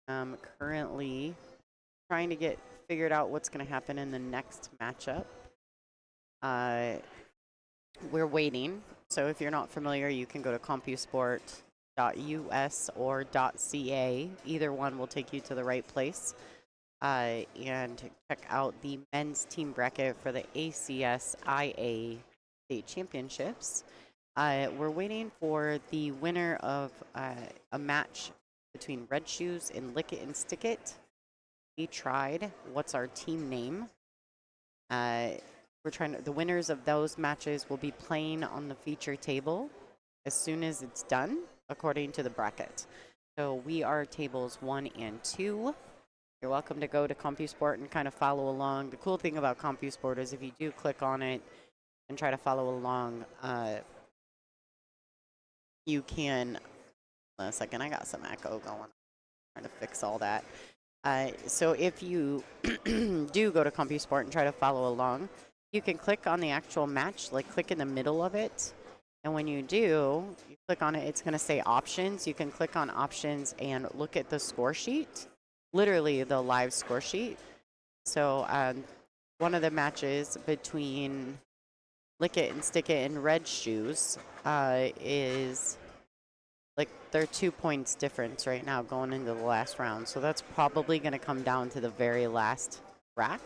I'm currently trying to get figured out what's going to happen in the next matchup. We're waiting. So if you're not familiar, you can go to CompuSport.us or .ca. Either one will take you to the right place. And check out the men's team bracket for the ACSIA State Championships. We're waiting for the winner of a match between Red Shoes and Lick It and Stick It. We tried. What's our team name? The winners of those matches will be playing on the feature table as soon as it's done, according to the bracket. So we are tables 1 and 2. You're welcome to go to CompuSport and kind of follow along. The cool thing about CompuSport is if you do click on it and try to follow along, you can. A second, I got some echo going on. Trying to fix all that. So if you do go to CompuSport and try to follow along, you can click on the actual match, like click in the middle of it. And when you do, you click on it, it's going to say options. You can click on options and look at the score sheet, literally the live score sheet. So one of the matches between Lick It and Stick It and Red Shoes is like they're 2 points difference right now going into the last round. So that's probably going to come down to the very last rack.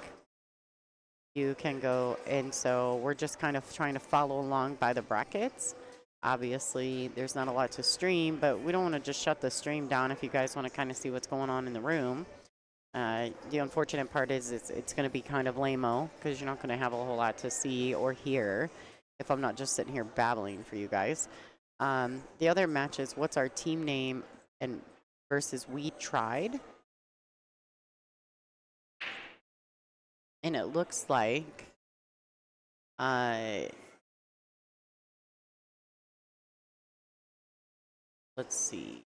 You can go, and so we're just kind of trying to follow along by the brackets. Obviously, there's not a lot to stream, but we don't want to just shut the stream down if you guys want to kind of see what's going on in the room. The unfortunate part is it's going to be kind of lame-o because you're not going to have a whole lot to see or hear if I'm not just sitting here babbling for you guys. The other match is what's our team name and versus We Tried. And it looks like let's see.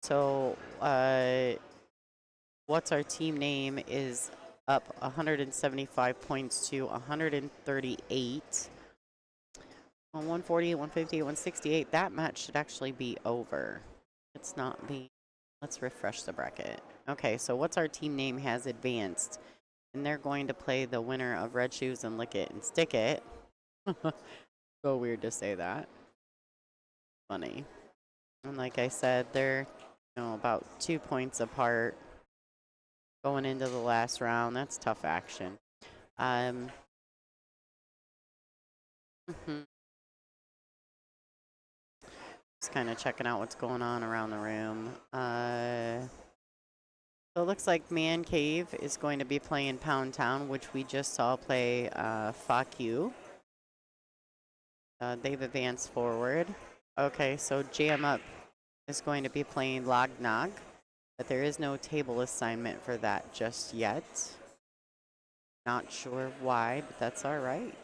So what's our team name is up 175 points to 138. 148, 158, 168. That match should actually be over. It's not the. Let's refresh the bracket. Okay, so what's our team name has advanced. And they're going to play the winner of Red Shoes and Lick It and Stick It. So weird to say that. Funny. And like I said, they're about 2 points apart going into the last round. That's tough action. Just kind of checking out what's going on around the room. So it looks like Man Cave is going to be playing Pound Town, which we just saw play Fuck You. They've advanced forward. Okay, so Jam Up is going to be playing Log Nog, but there is no table assignment for that just yet. Not sure why, but that's all right.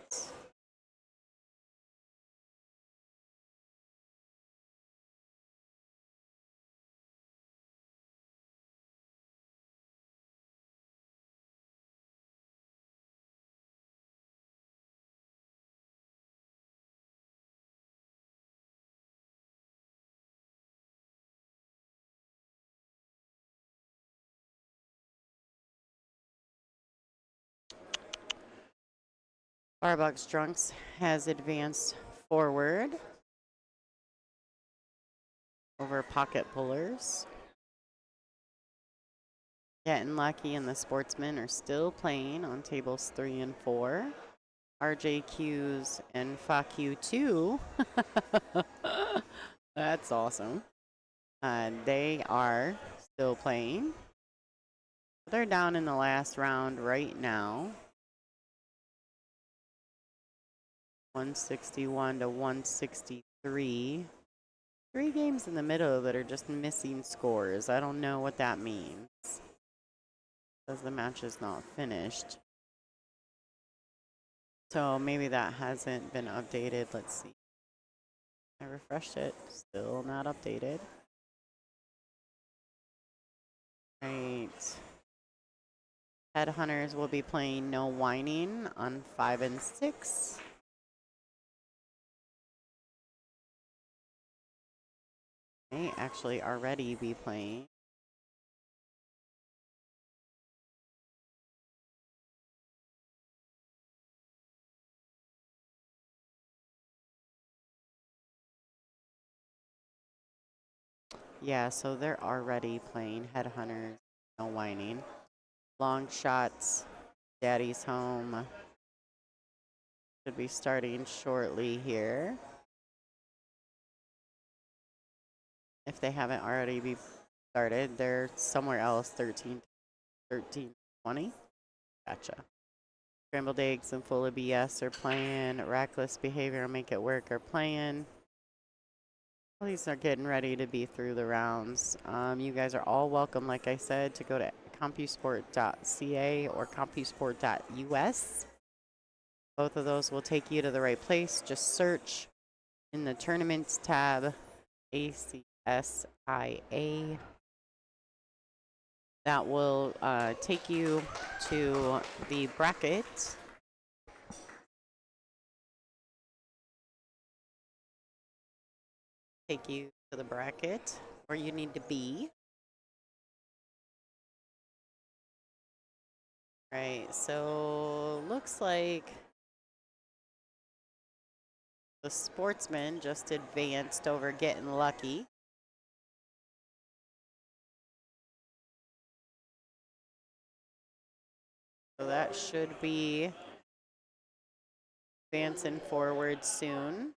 Starbucks Drunks has advanced forward over Pocket Pullers. Getting Lucky and the Sportsmen are still playing on tables 3 and 4. RJQs and Fuck You 2. That's awesome. They are still playing. They're down in the last round right now. 161 to 163. 3 games in the middle that are just missing scores. I don't know what that means. Because the match is not finished. So maybe that hasn't been updated. Let's see. I refreshed it. Still not updated. Right. Headhunters will be playing No Whining on 5 and 6. may actually already be playing. Yeah, so they're already playing Headhunters, no whining. Long shots, Daddy's home. Should be starting shortly here. If they haven't already be started, they're somewhere else, 13, 20. Gotcha. Scrambled eggs and full of BS are playing. Reckless behavior, make it work are playing. All these are getting ready to be through the rounds. You guys are all welcome, like I said, to go to compusport.ca or compusport.us. Both of those will take you to the right place. Just search in the tournaments tab, ACSIA. That will take you to the bracket. Take you to the bracket where you need to be. Right, so looks like the sportsman just advanced over getting lucky. So that should be advancing forward soon.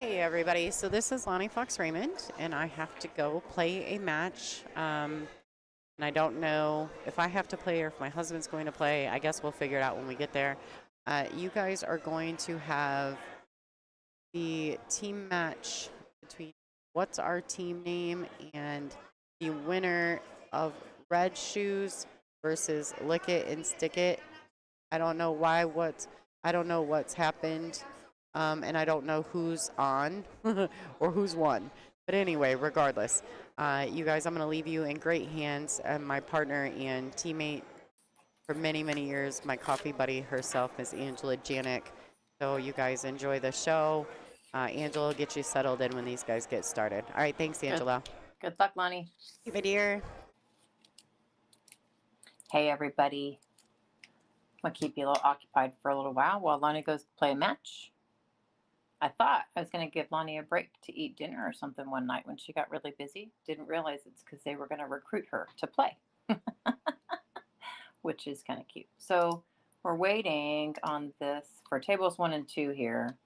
Hey everybody, so this is Lonnie Fox Raymond, and I have to go play a match. And I don't know if I have to play or if my husband's going to play. I guess we'll figure it out when we get there. You guys are going to have the team match between what's our team name and the winner of Red Shoes versus Lick It and Stick It. I don't know I don't know what's happened, and I don't know who's on or who's won. But anyway, regardless, you guys, I'm going to leave you in great hands. And my partner and teammate for many, many years, my coffee buddy herself, is Angela Janik. So you guys enjoy the show. Angela will get you settled in when these guys get started. All right, thanks, Angela. Good luck, Lonnie. Hey, my dear. Hey, everybody. I'm going to keep you a little occupied for a little while Lonnie goes to play a match. I thought I was going to give Lonnie a break to eat dinner or something one night when she got really busy. Didn't realize it's because they were going to recruit her to play, which is kind of cute. So we're waiting on this for tables 1 and 2 here.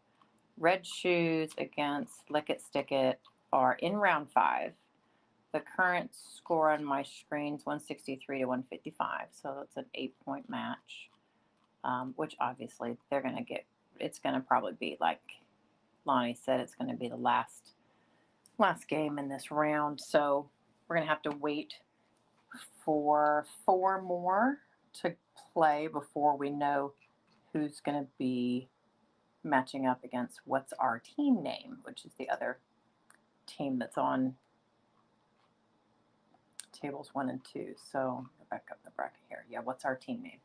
Red Shoes against Lick It, Stick It are in round 5. The current score on my screen is 163 to 155, so it's an 8-point match, which obviously they're going to get. It's going to probably be, like Lonnie said, it's going to be the last game in this round. So we're going to have to wait for 4 more to play before we know who's going to be matching up against what's our team name, which is the other team that's on tables 1 and 2. So back up the bracket here. Yeah, what's our team name?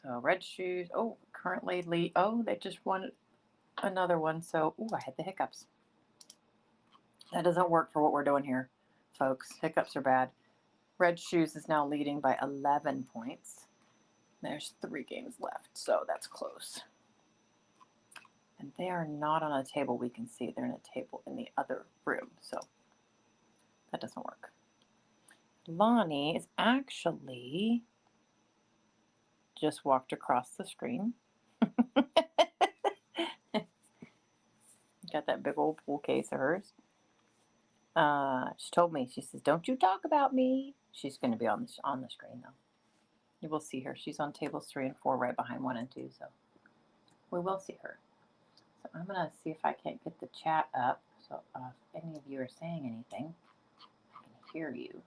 So Red Shoes, currently lead. They just won another one. So, I had the hiccups. That doesn't work for what we're doing here, folks. Hiccups are bad. Red Shoes is now leading by 11 points. There's 3 games left, so that's close. And they are not on a table we can see. They're in a table in the other room, so that doesn't work. Lonnie is actually just walked across the screen. Got that big old pool case of hers. She told me, she says, "Don't you talk about me." She's going to be on the screen, though. You will see her. She's on tables 3 and 4 right behind 1 and 2, so we will see her. So I'm going to see if I can't get the chat up. So if any of you are saying anything, I can hear you.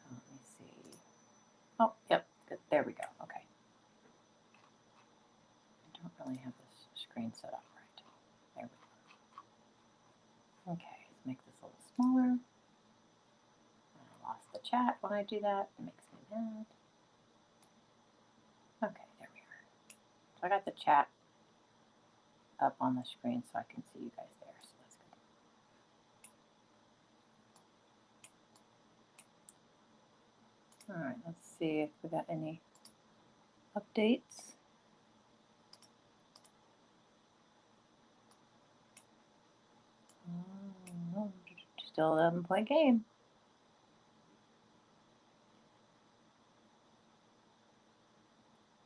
So let me see. Oh, yep. Good. There we go. Okay. I don't really have this screen set up right. There we go. Okay, let's make this a little smaller. I lost the chat when I do that. It makes me mad. Okay, there we are. So I got the chat up on the screen so I can see you guys there. So that's good. All right, let's see if we got any updates. Still 11-point game.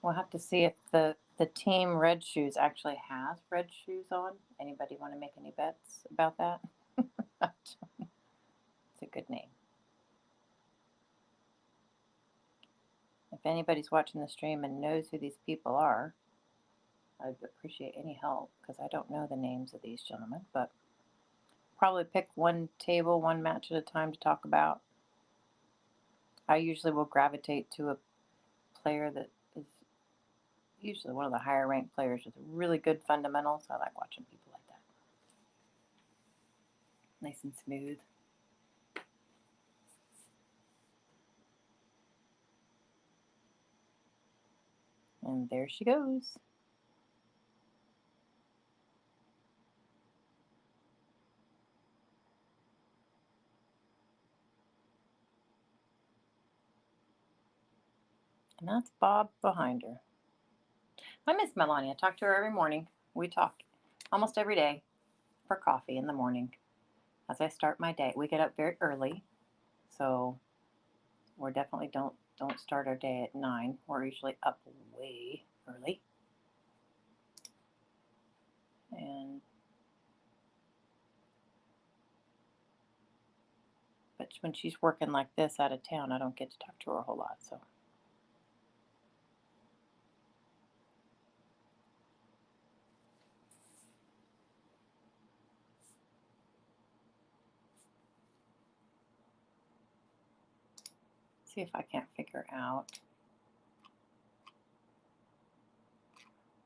We'll have to see if the team Red Shoes actually has red shoes on. Anybody want to make any bets about that? It's a good name. If anybody's watching the stream and knows who these people are, I'd appreciate any help because I don't know the names of these gentlemen, but probably pick one table, one match at a time to talk about. I usually will gravitate to a player that is usually one of the higher ranked players with really good fundamentals. I like watching people like that. Nice and smooth. And there she goes. And that's Bob behind her. I miss Melanie. I talk to her every morning. We talk almost every day for coffee in the morning as I start my day. We get up very early, so we definitely don't start our day at 9. We're usually up way early. But when she's working like this out of town, I don't get to talk to her a whole lot, so. See if I can't figure out.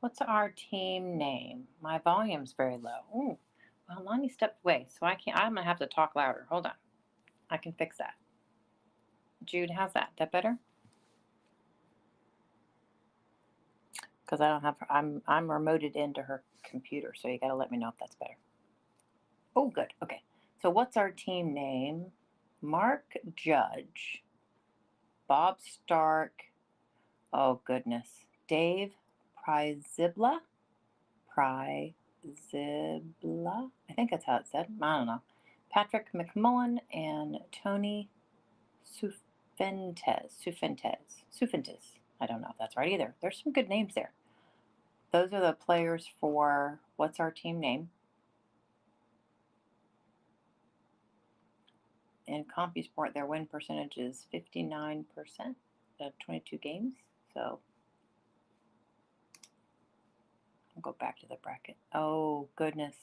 What's our team name? My volume's very low. Ooh, well, Lonnie stepped away, so I'm gonna have to talk louder. Hold on. I can fix that. Jude, how's that? That better? Because I don't have her, I'm remoted into her computer, so you gotta let me know if that's better. Oh, good. Okay. So what's our team name? Mark Judge, Bob Stark. Oh goodness, Dave Prizibla. I think that's how it's said. I don't know. Patrick McMullen and Tony Sufentes. I don't know if that's right either. There's some good names there. Those are the players for what's our team name. In CompuSport, their win percentage is 59% of 22 games. So I'll go back to the bracket. Oh, goodness.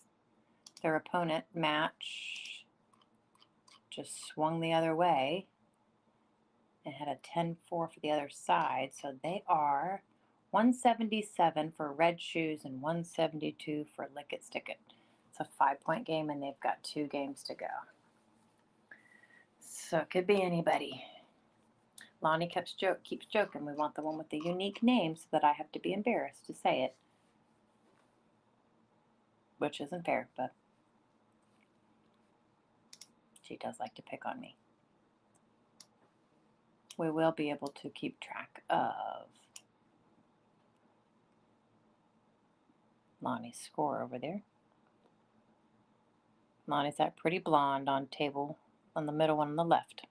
Their opponent, Match, just swung the other way and had a 10-4 for the other side. So they are 177 for Red Shoes and 172 for Lick It Stick It. It's a 5-point game, and they've got 2 games to go. So it could be anybody. Lonnie keeps joking. We want the one with the unique name so that I have to be embarrassed to say it. Which isn't fair, but she does like to pick on me. We will be able to keep track of Lonnie's score over there. Lonnie's that pretty blonde on table on the middle one on the left.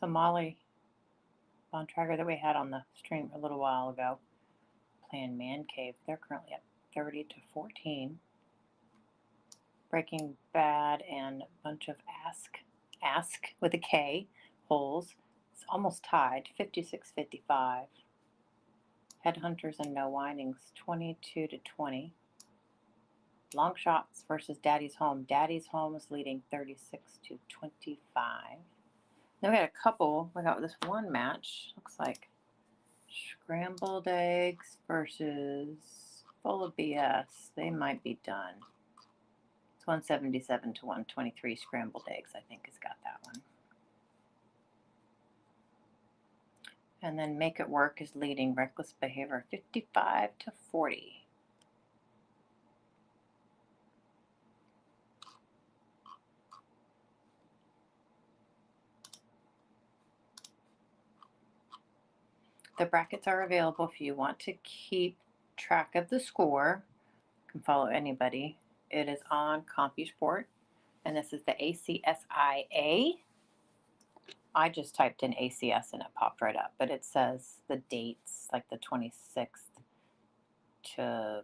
So Molly Von Trager that we had on the stream a little while ago playing Man Cave. They're currently up 30-14. Breaking Bad and a bunch of Ask with a K holes. It's almost tied, 56-55. Headhunters and No Whinings, 22-20. Long Shots versus Daddy's Home. Daddy's Home is leading 36-25. Then we got a couple. We got this one match. Looks like Scrambled Eggs versus Full of BS. They might be done. It's 177-123. Scrambled Eggs, I think, has got that one. And then Make It Work is leading Reckless Behavior 55-40. The brackets are available if you want to keep track of the score. You can follow anybody. It is on CompuSport, and this is the ACSIA. I just typed in ACS and it popped right up, but it says the dates, like the 26th to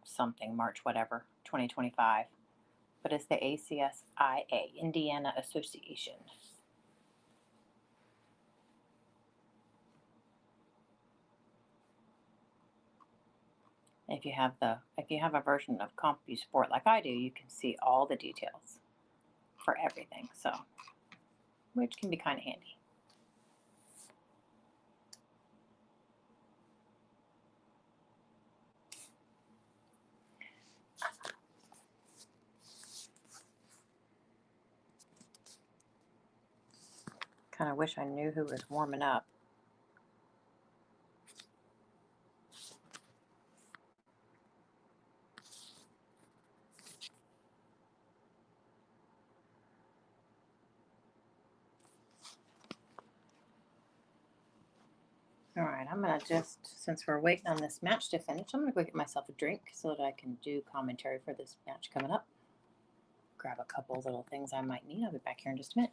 something, March whatever, 2025. But it's the ACSIA, Indiana Association. If you have a version of CompuSport like I do, you can see all the details for everything, so which can be kind of handy. Kind of wish I knew who was warming up. All right, I'm gonna just, since we're waiting on this match to finish, I'm gonna go get myself a drink so that I can do commentary for this match coming up. Grab a couple little things I might need. I'll be back here in just a minute.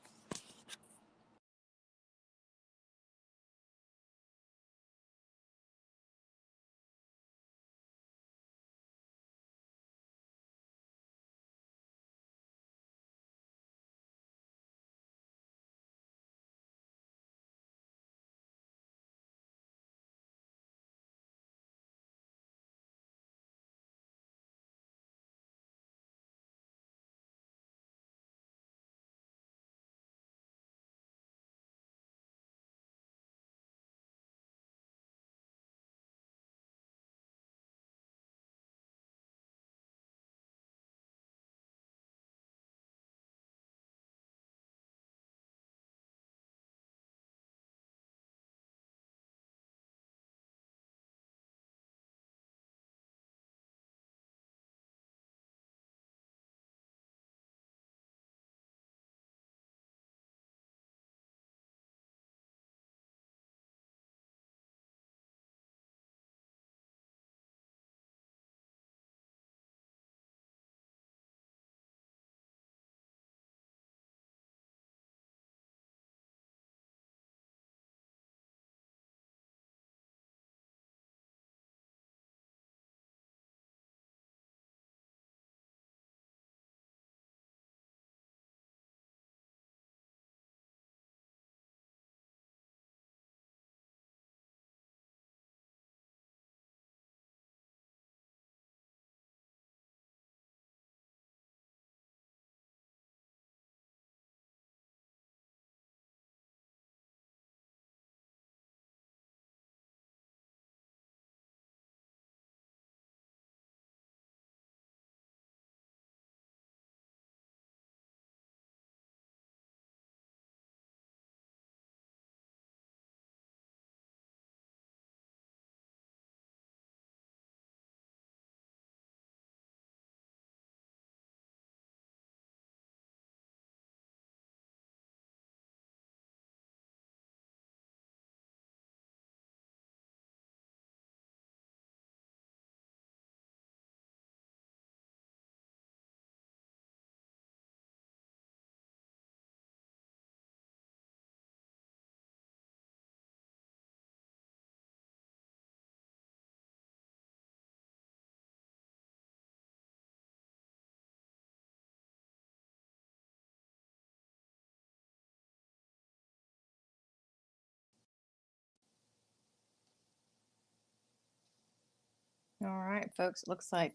All right, folks, it looks like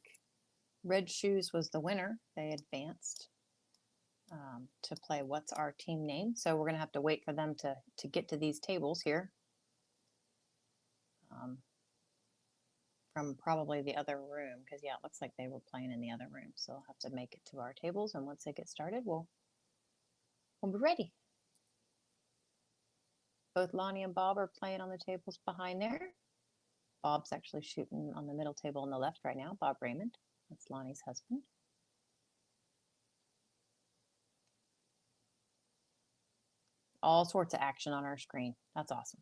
Red Shoes was the winner. They advanced to play What's Our Team Name. So we're going to have to wait for them to get to these tables here from probably the other room, because, yeah, it looks like they were playing in the other room. So they'll have to make it to our tables, and once they get started, we'll be ready. Both Lonnie and Bob are playing on the tables behind there. Bob's actually shooting on the middle table on the left right now, Bob Raymond. That's Lonnie's husband. All sorts of action on our screen. That's awesome.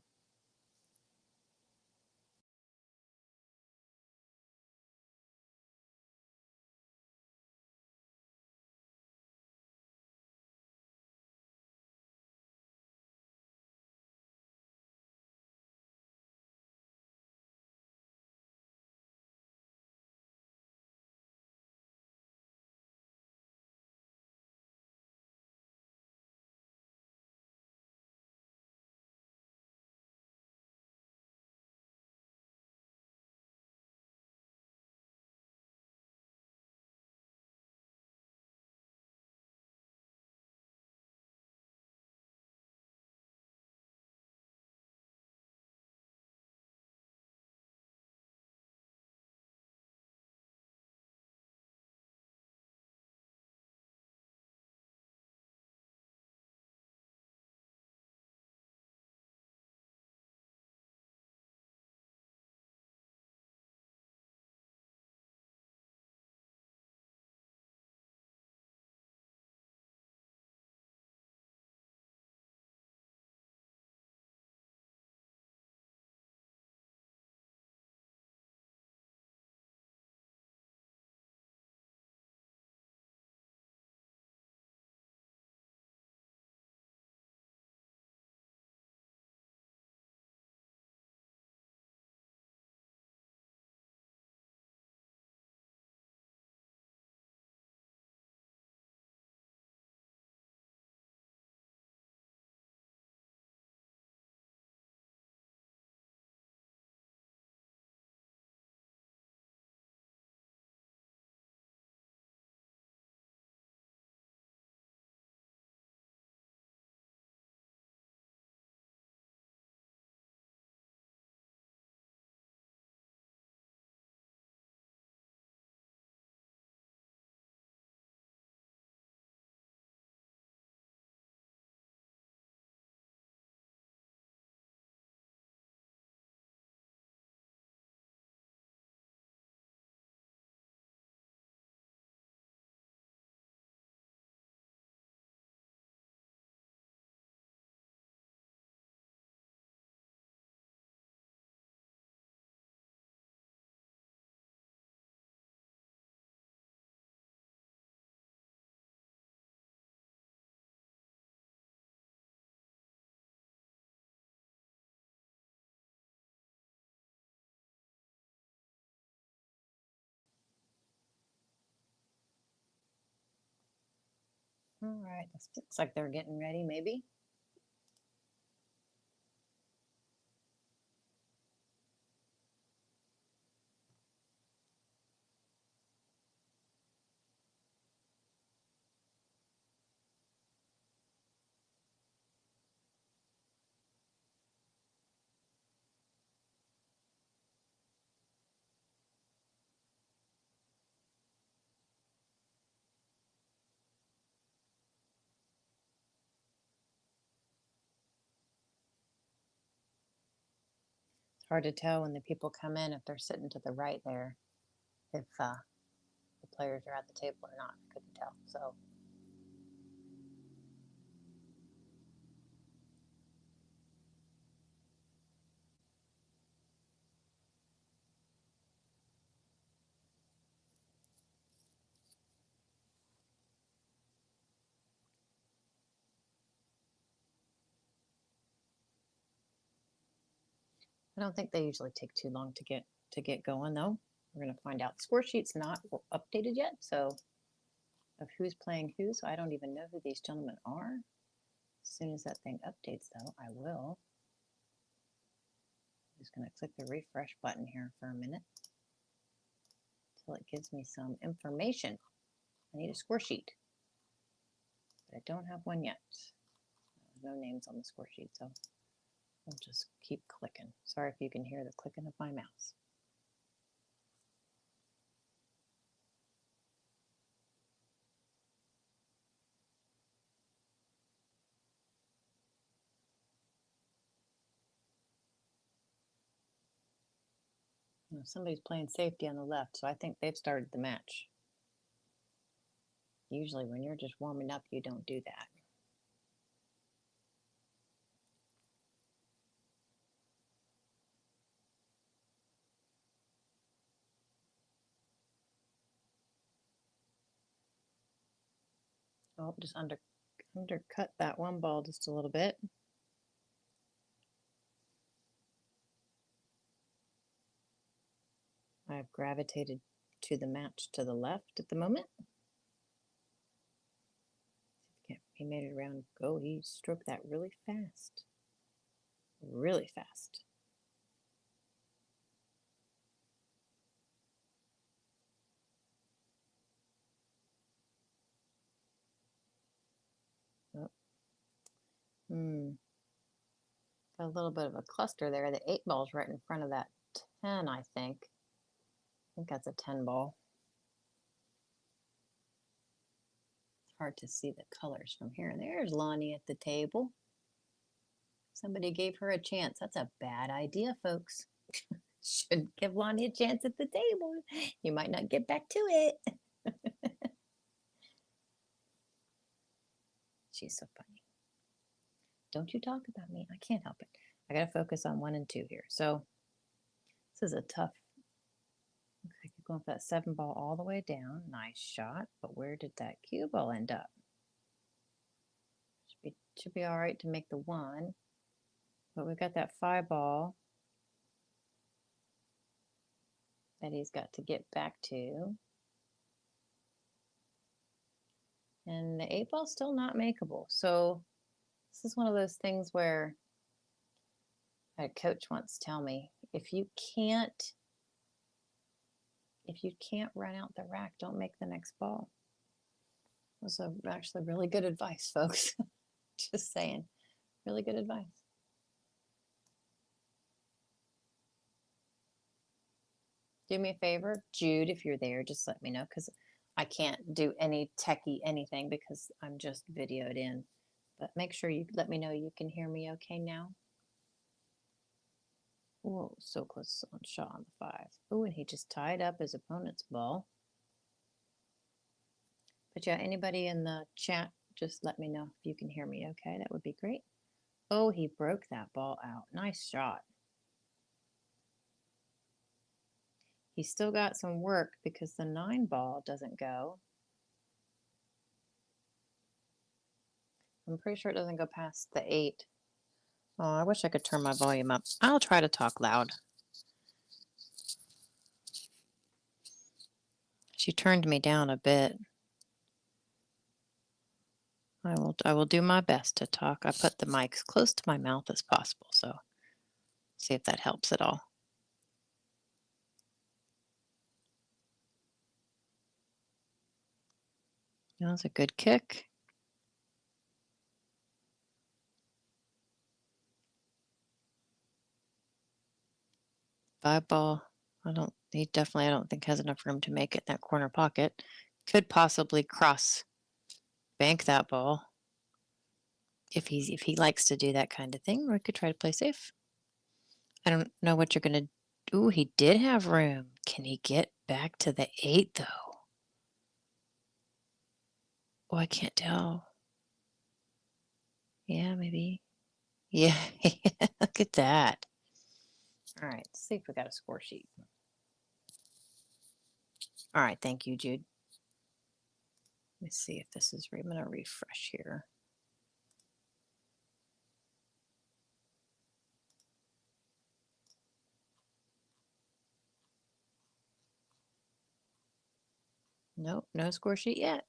All right, this looks like they're getting ready, maybe. It's hard to tell when the people come in if they're sitting to the right there, if the players are at the table or not. I couldn't tell. So I don't think they usually take too long to get going, though. We're going to find out. The score sheet's not updated yet, so of who's playing who. So I don't even know who these gentlemen are. As soon as that thing updates, though, I will. I'm just going to click the refresh button here for a minute until it gives me some information. I need a score sheet, but I don't have one yet. There's no names on the score sheet, so I'll just keep clicking. Sorry if you can hear the clicking of my mouse. Somebody's playing safety on the left, so I think they've started the match. Usually when you're just warming up, you don't do that. Oh, just undercut that one ball just a little bit. I've gravitated to the match to the left at the moment. He made it around. Go. He stroked that really fast. Really fast. Oh. Got a little bit of a cluster there. The 8 ball's right in front of that 10, I think. I think that's a 10 ball. It's hard to see the colors from here. And there's Lonnie at the table. Somebody gave her a chance. That's a bad idea, folks. Shouldn't give Lonnie a chance at the table. You might not get back to it. She's so funny. Don't you talk about me. I can't help it. I got to focus on 1 and 2 here. So this is a tough. Looks like you're going for that 7 ball all the way down. Nice shot. But where did that cue ball end up? Should be all right to make the 1. But we've got that 5 ball that he's got to get back to. And the 8 ball's still not makeable. So this is one of those things where a coach once tell me, if you can't run out the rack, don't make the next ball. That was actually really good advice, folks. Just saying, really good advice. Do me a favor, Jude, if you're there, just let me know, because I can't do any techie anything because I'm just videoed in. But make sure you let me know you can hear me okay now. Whoa, so close on shot on the 5. Oh, and he just tied up his opponent's ball. But yeah, anybody in the chat, just let me know if you can hear me okay. That would be great. Oh, he broke that ball out. Nice shot. He's still got some work because the 9 ball doesn't go. I'm pretty sure it doesn't go past the 8. Oh, I wish I could turn my volume up. I'll try to talk loud. She turned me down a bit. I will do my best to talk. I put the mic as close to my mouth as possible, so see if that helps at all. That was a good kick. Five ball. I don't think has enough room to make it in that corner pocket. Could possibly cross bank that ball if he likes to do that kind of thing, or he could try to play safe. I don't know what you're gonna. Ooh, he did have room. Can he get back to the 8 though? Oh, I can't tell. Yeah, maybe. Yeah, look at that. All right, let's see if we got a score sheet. All right, thank you, Jude. Let me see if this is. I'm going to refresh here. Nope, no score sheet yet.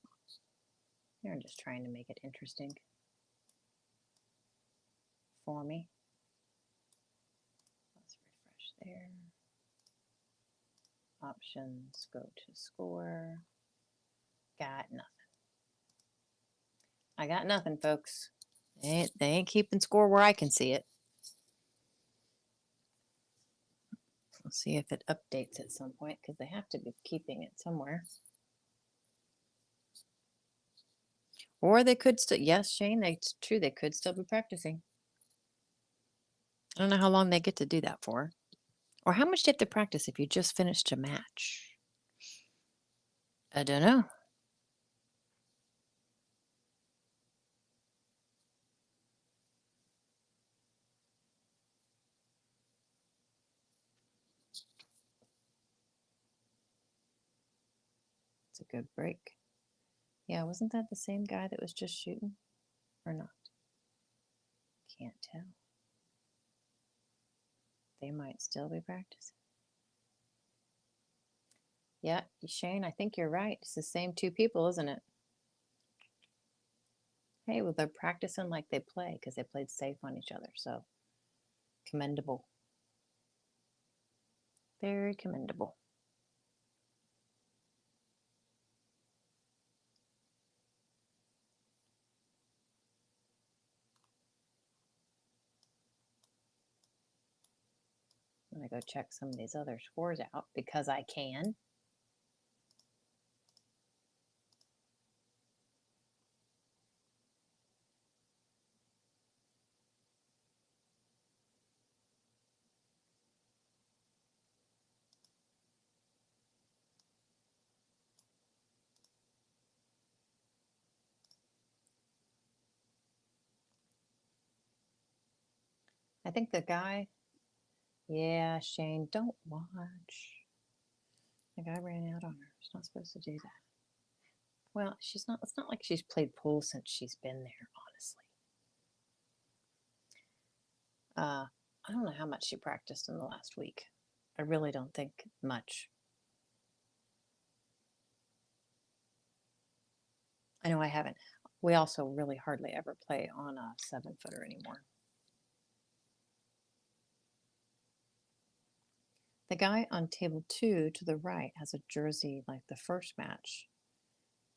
They're just trying to make it interesting for me. Let's refresh there. Options, go to score. Got nothing. I got nothing, folks. They ain't keeping score where I can see it. We'll see if it updates at some point because they have to be keeping it somewhere. Or they could still, yes, Shane, it's true, they could still be practicing. I don't know how long they get to do that for. Or how much do you have to practice if you just finished a match? I don't know. It's a good break. Yeah, wasn't that the same guy that was just shooting? Or not? Can't tell. They might still be practicing. Yeah, Shane, I think you're right. It's the same two people, isn't it? Hey, well, they're practicing like they play because they played safe on each other. So, commendable. Very commendable. I'm going to go check some of these other scores out because I can. I think the guy, yeah, Shane, don't watch. The guy ran out on her. She's not supposed to do that. Well, she's not, it's not like she's played pool since she's been there, honestly. I don't know how much she practiced in the last week. I really don't think much. I know I haven't. We also really hardly ever play on a 7-footer anymore. The guy on table 2 to the right has a jersey like the first match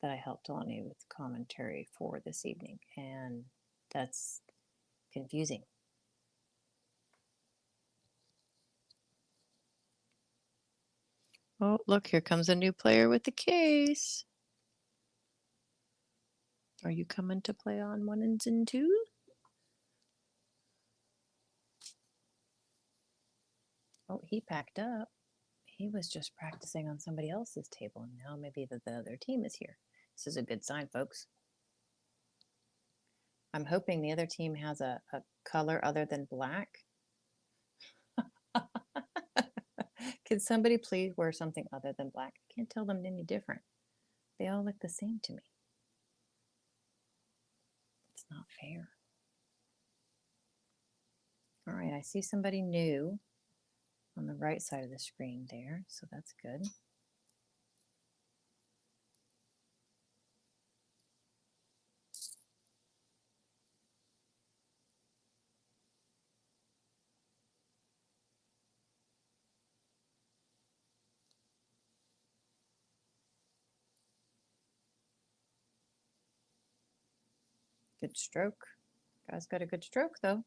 that I helped Lonnie with commentary for this evening, and that's confusing. Oh, look, here comes a new player with the case. Are you coming to play on 1s and 2s? Oh, he packed up. He was just practicing on somebody else's table, and now maybe the other team is here. This is a good sign, folks. I'm hoping the other team has a color other than black. Can somebody please wear something other than black? I can't tell them any different. They all look the same to me. It's not fair. All right, I see somebody new on the right side of the screen there, so that's good. Good stroke. Guy's got a good stroke though.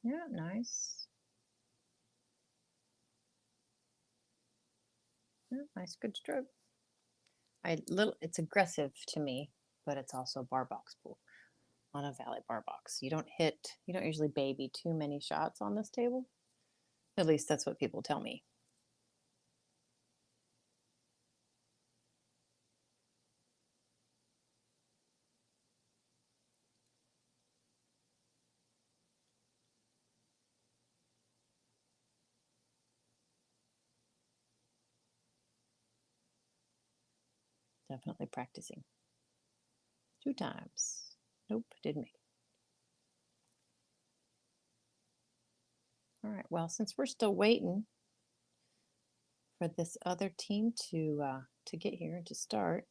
Yeah, nice. Yeah, nice, good stroke. It's aggressive to me, but it's also bar box pool on a valley bar box. You don't usually baby too many shots on this table. At least that's what people tell me. Definitely practicing. 2 times. Nope, didn't make it. All right, well, since we're still waiting for this other team to get here and to start,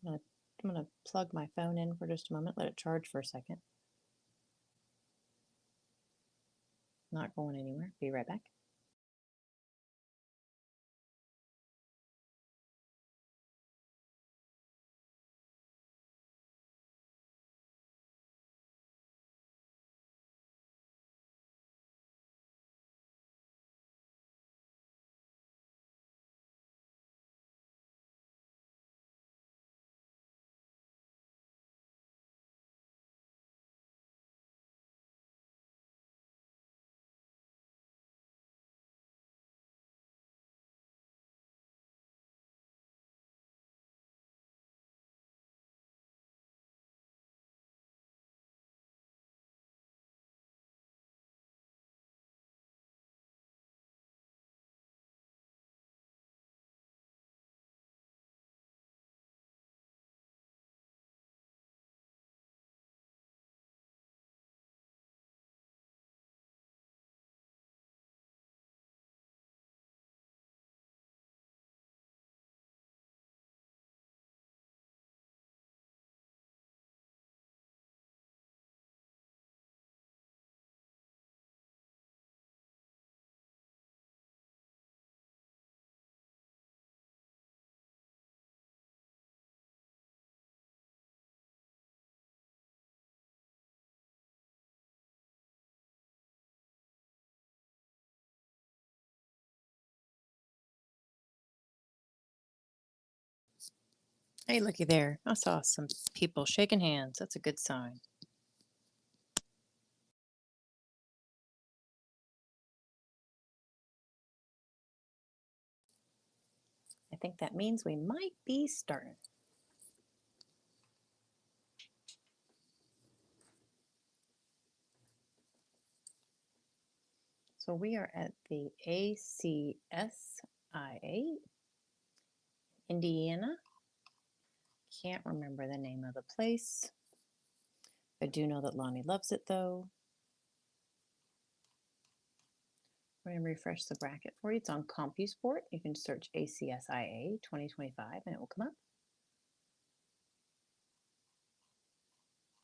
I'm gonna plug my phone in for just a moment, let it charge for a second. Not going anywhere. Be right back. Hey, looky there. I saw some people shaking hands. That's a good sign. I think that means we might be starting. So we are at the ACSIA, Indiana. Can't remember the name of the place. I do know that Lonnie loves it though. We're going to refresh the bracket for you. It's on CompuSport. You can search ACSIA 2025 and it will come up.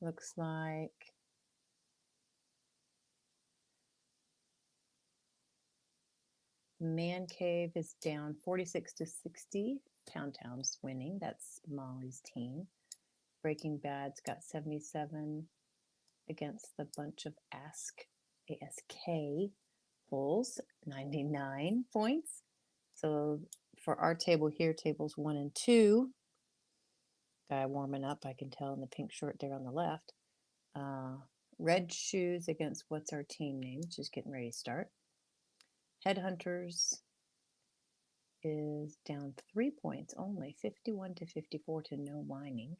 Looks like Man Cave is down 46 to 60. Pound Town's winning. That's Molly's team. Breaking Bad's got 77 against the bunch of ASK Bulls, 99 points. So for our table here, tables 1 and 2, guy warming up, I can tell in the pink short there on the left. Red Shoes against what's our team name, which is getting ready to start. Headhunters is down 3 points only, 51 to 54 to no whining.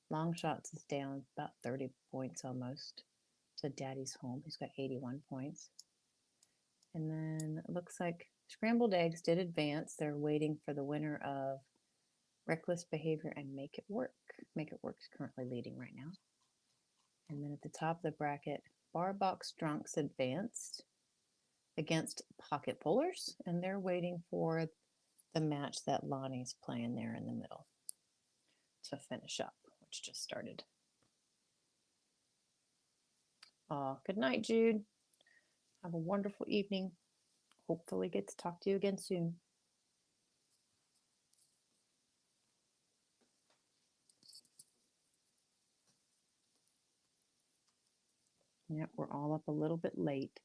Long Shots is down about 30 points almost to Daddy's Home, who's got 81 points. And then it looks like Scrambled Eggs did advance. They're waiting for the winner of Reckless Behavior and Make It Work. Make It Work is currently leading right now. And then at the top of the bracket, Bar Box Drunks advanced against Pocket Pullers, and they're waiting for the match that Lonnie's playing there in the middle to finish up, which just started. Good night, Jude. Have a wonderful evening. Hopefully get to talk to you again soon. Yep, we're all up a little bit late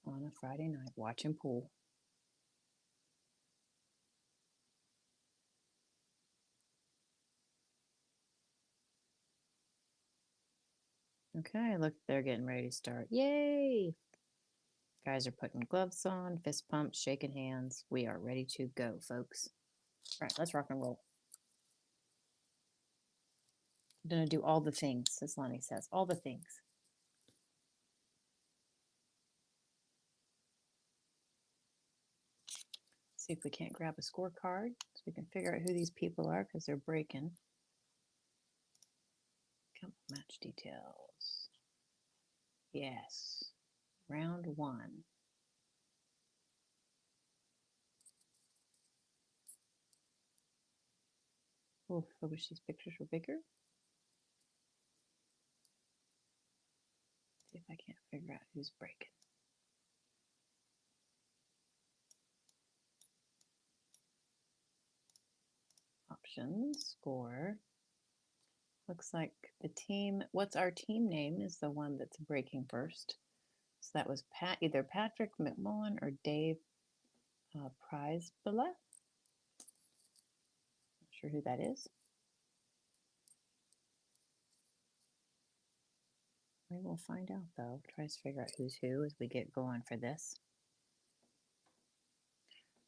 on a Friday night watching pool. Okay, look, they're getting ready to start. Yay! Guys are putting gloves on, fist pumps, shaking hands. We are ready to go, folks. All right, let's rock and roll. I'm going to do all the things, as Lonnie says, all the things. See if we can't grab a scorecard so we can figure out who these people are because they're breaking. Come on, match details. Yes. Round 1. Oh, I wish these pictures were bigger. See if I can't figure out who's breaking. Options, score. Looks like the team, what's our team name is the one that's breaking first. So that was either Patrick McMullen or Dave Prizebilla. Not sure who that is. We will find out though. Try to figure out who's who as we get going for this.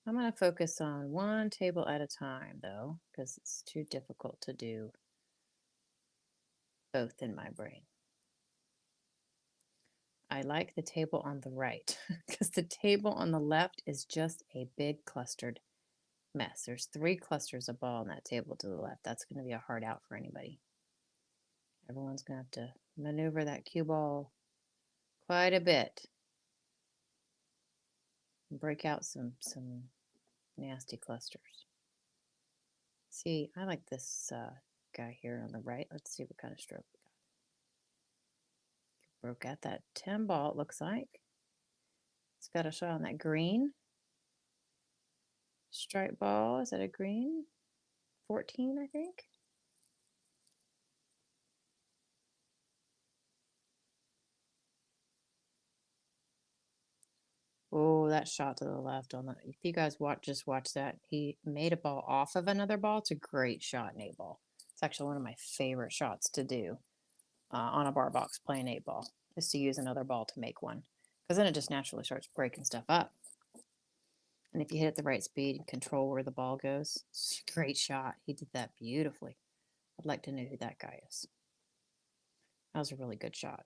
I'm going to focus on one table at a time though, because it's too difficult to do both in my brain. I like the table on the right because the table on the left is just a big clustered mess. There's 3 clusters of ball on that table to the left. That's going to be a hard out for anybody. Everyone's going to have to maneuver that cue ball quite a bit. Break out some nasty clusters. See, I like this guy here on the right. Let's see what kind of stroke we got. Broke out that 10 ball, it looks like. It's got a shot on that green. Stripe ball, is that a green? 14, I think. Oh, that shot to the left on that. If you guys just watch that, he made a ball off of another ball. It's a great shot in 8-ball. It's actually one of my favorite shots to do on a bar box playing 8-ball, is to use another ball to make one. Because then it just naturally starts breaking stuff up. And if you hit it the right speed and control where the ball goes, it's a great shot. He did that beautifully. I'd like to know who that guy is. That was a really good shot.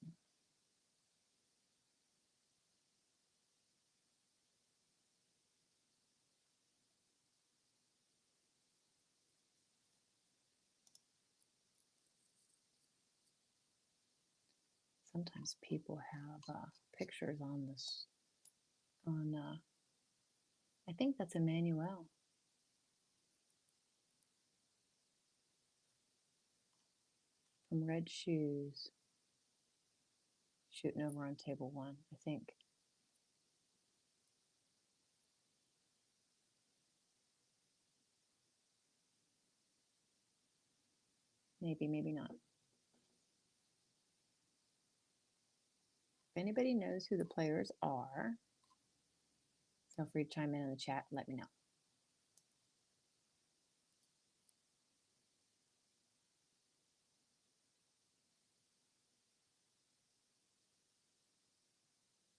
Sometimes people have pictures on this, I think that's Emmanuel. From Red Shoes. Shooting over on table 1, I think. Maybe, maybe not. If anybody knows who the players are, feel free to chime in the chat and let me know.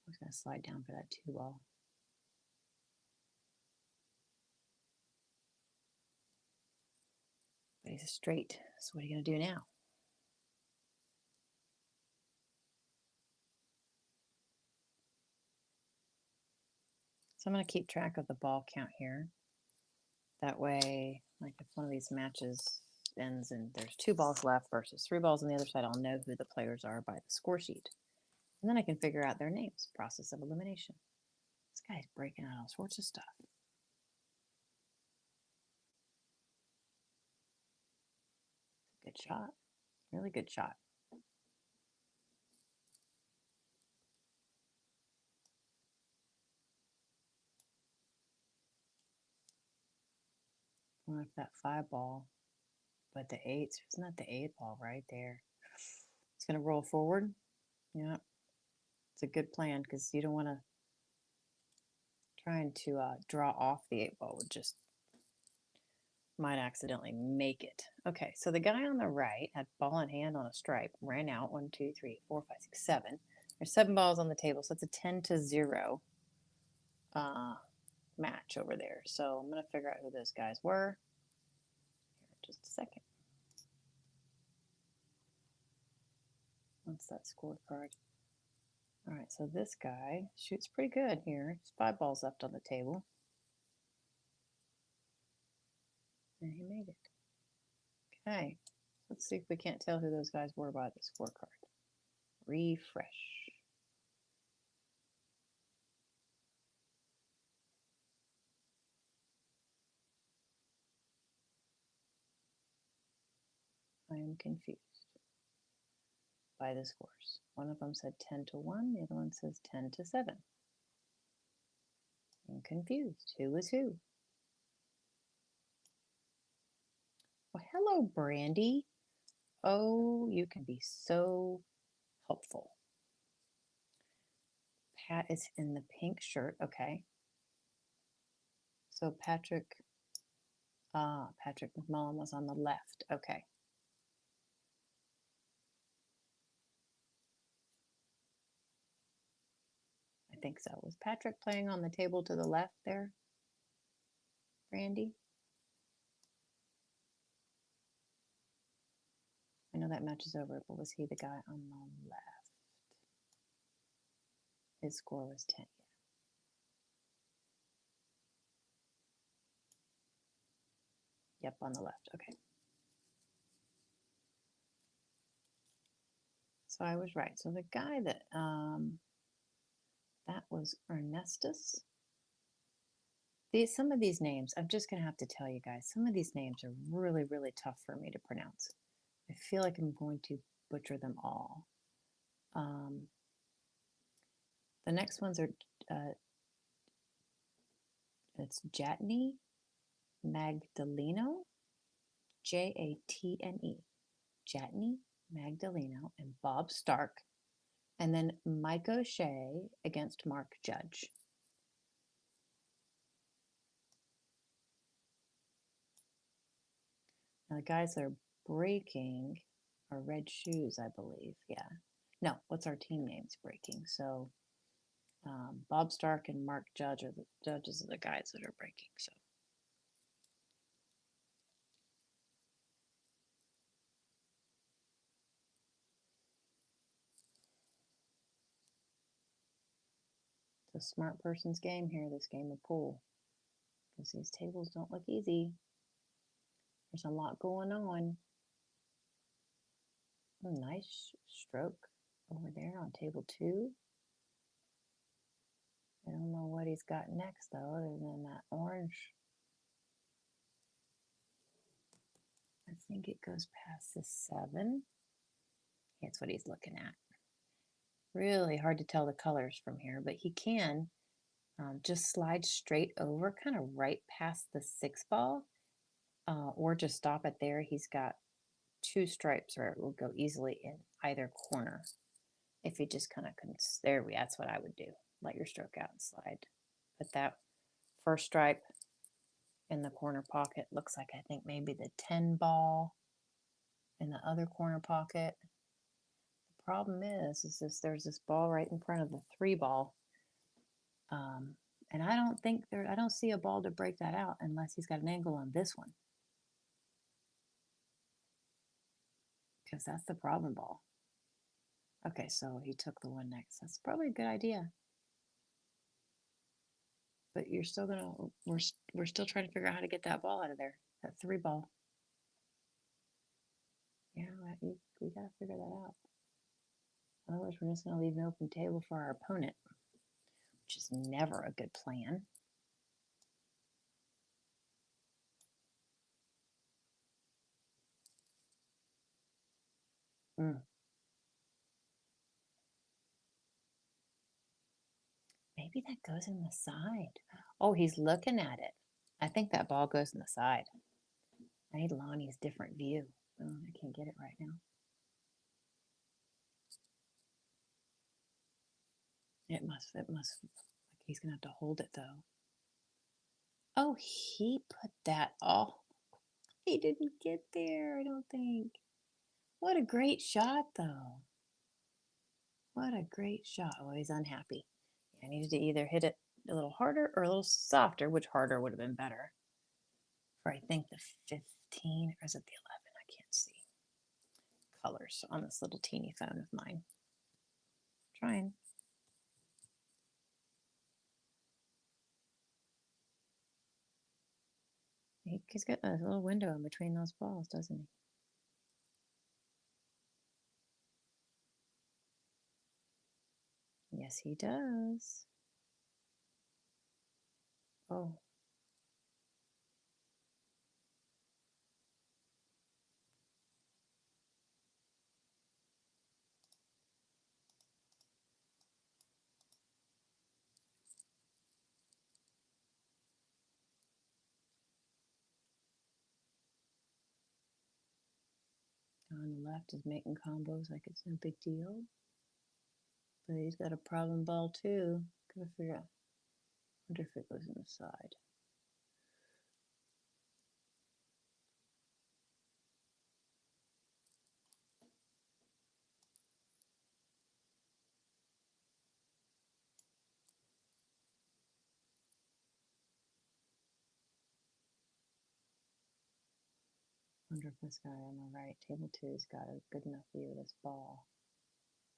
I was going to slide down for that 2-ball. But he's straight, so what are you going to do now? So I'm going to keep track of the ball count here. That way, like if one of these matches ends and there's 2 balls left versus 3 balls on the other side, I'll know who the players are by the score sheet. And then I can figure out their names. Process of elimination. This guy's breaking out all sorts of stuff. Good shot. Really good shot. If that 5-ball, but the 8's, isn't that the 8 ball right there? It's going to roll forward. Yeah, It's a good plan because you don't want to trying to draw off the 8 ball would just might accidentally make it. Okay, so the guy on the right had ball in hand on a stripe, ran out 1, 2, 3, 4, 5, 6, 7. There's 7 balls on the table, so it's a 10-0 match over there. So I'm going to figure out who those guys were. Here, just a second. What's that scorecard? All right, so this guy shoots pretty good here. There's 5 balls left on the table. And he made it. Okay, let's see if we can't tell who those guys were by the scorecard. Refresh. I am confused by the scores. One of them said 10-1, the other one says 10-7. I'm confused. Who is who? Well, hello, Brandy. Oh, you can be so helpful. Pat is in the pink shirt. Okay. So Patrick McMullen was on the left. Okay. I think so. Was Patrick playing on the table to the left there, Brandy? I know that match is over, but was he the guy on the left? His score was 10. Yep, on the left. Okay. So I was right. So the guy that that was Ernestus. Some of these names, I'm just gonna have to tell you guys, some of these names are really, really tough for me to pronounce. I feel like I'm going to butcher them all. The next ones are it's Jatne Magdaleno, Jatne, Jatne Magdaleno, and Bob Stark, and then Mike O'Shea against Mark Judge. Now the guys that are breaking are Red Shoes, I believe. Yeah. No, what's our team names breaking? So Bob Stark and Mark Judge are the judges of the guys that are breaking. So it's a smart person's game here, this game of pool. Because these tables don't look easy. There's a lot going on. Oh, nice stroke over there on table 2. I don't know what he's got next though, other than that orange. I think it goes past the 7. That's what he's looking at. Really hard to tell the colors from here, but he can just slide straight over, kind of right past the 6 ball, or just stop it there. He's got 2 stripes where it will go easily in either corner. If you just kind of, that's what I would do. Let your stroke out and slide. Put that first stripe in the corner pocket. Looks like I think maybe the 10 ball in the other corner pocket. The problem is there's this ball right in front of the 3 ball. And I don't see a ball to break that out unless he's got an angle on this one. Because that's the problem ball. Okay, so he took the one next. That's probably a good idea. But you're still gonna, we're still trying to figure out how to get that ball out of there, that 3 ball. Yeah, we gotta figure that out. Otherwise, we're just gonna leave an open table for our opponent, which is never a good plan. Maybe that goes in the side. Oh, he's looking at it. I think that ball goes in the side. I need Lonnie's different view. Oh, I can't get it right now. It must, like he's gonna have to hold it though. Oh, he put that, oh, he didn't get there, I don't think. What a great shot though. What a great shot. Oh, he's unhappy. I needed to either hit it a little harder or a little softer, which harder would have been better. For I think the 15, or is it the 11? I can't see colors on this little teeny phone of mine. Trying. He's got a little window in between those balls, doesn't he? Yes, he does. Oh. On the left is making combos like it's no big deal. But he's got a problem ball too. Gotta figure out. Wonder if it goes in the side. Wonder if this guy on the right, table 2's got a good enough view of this ball.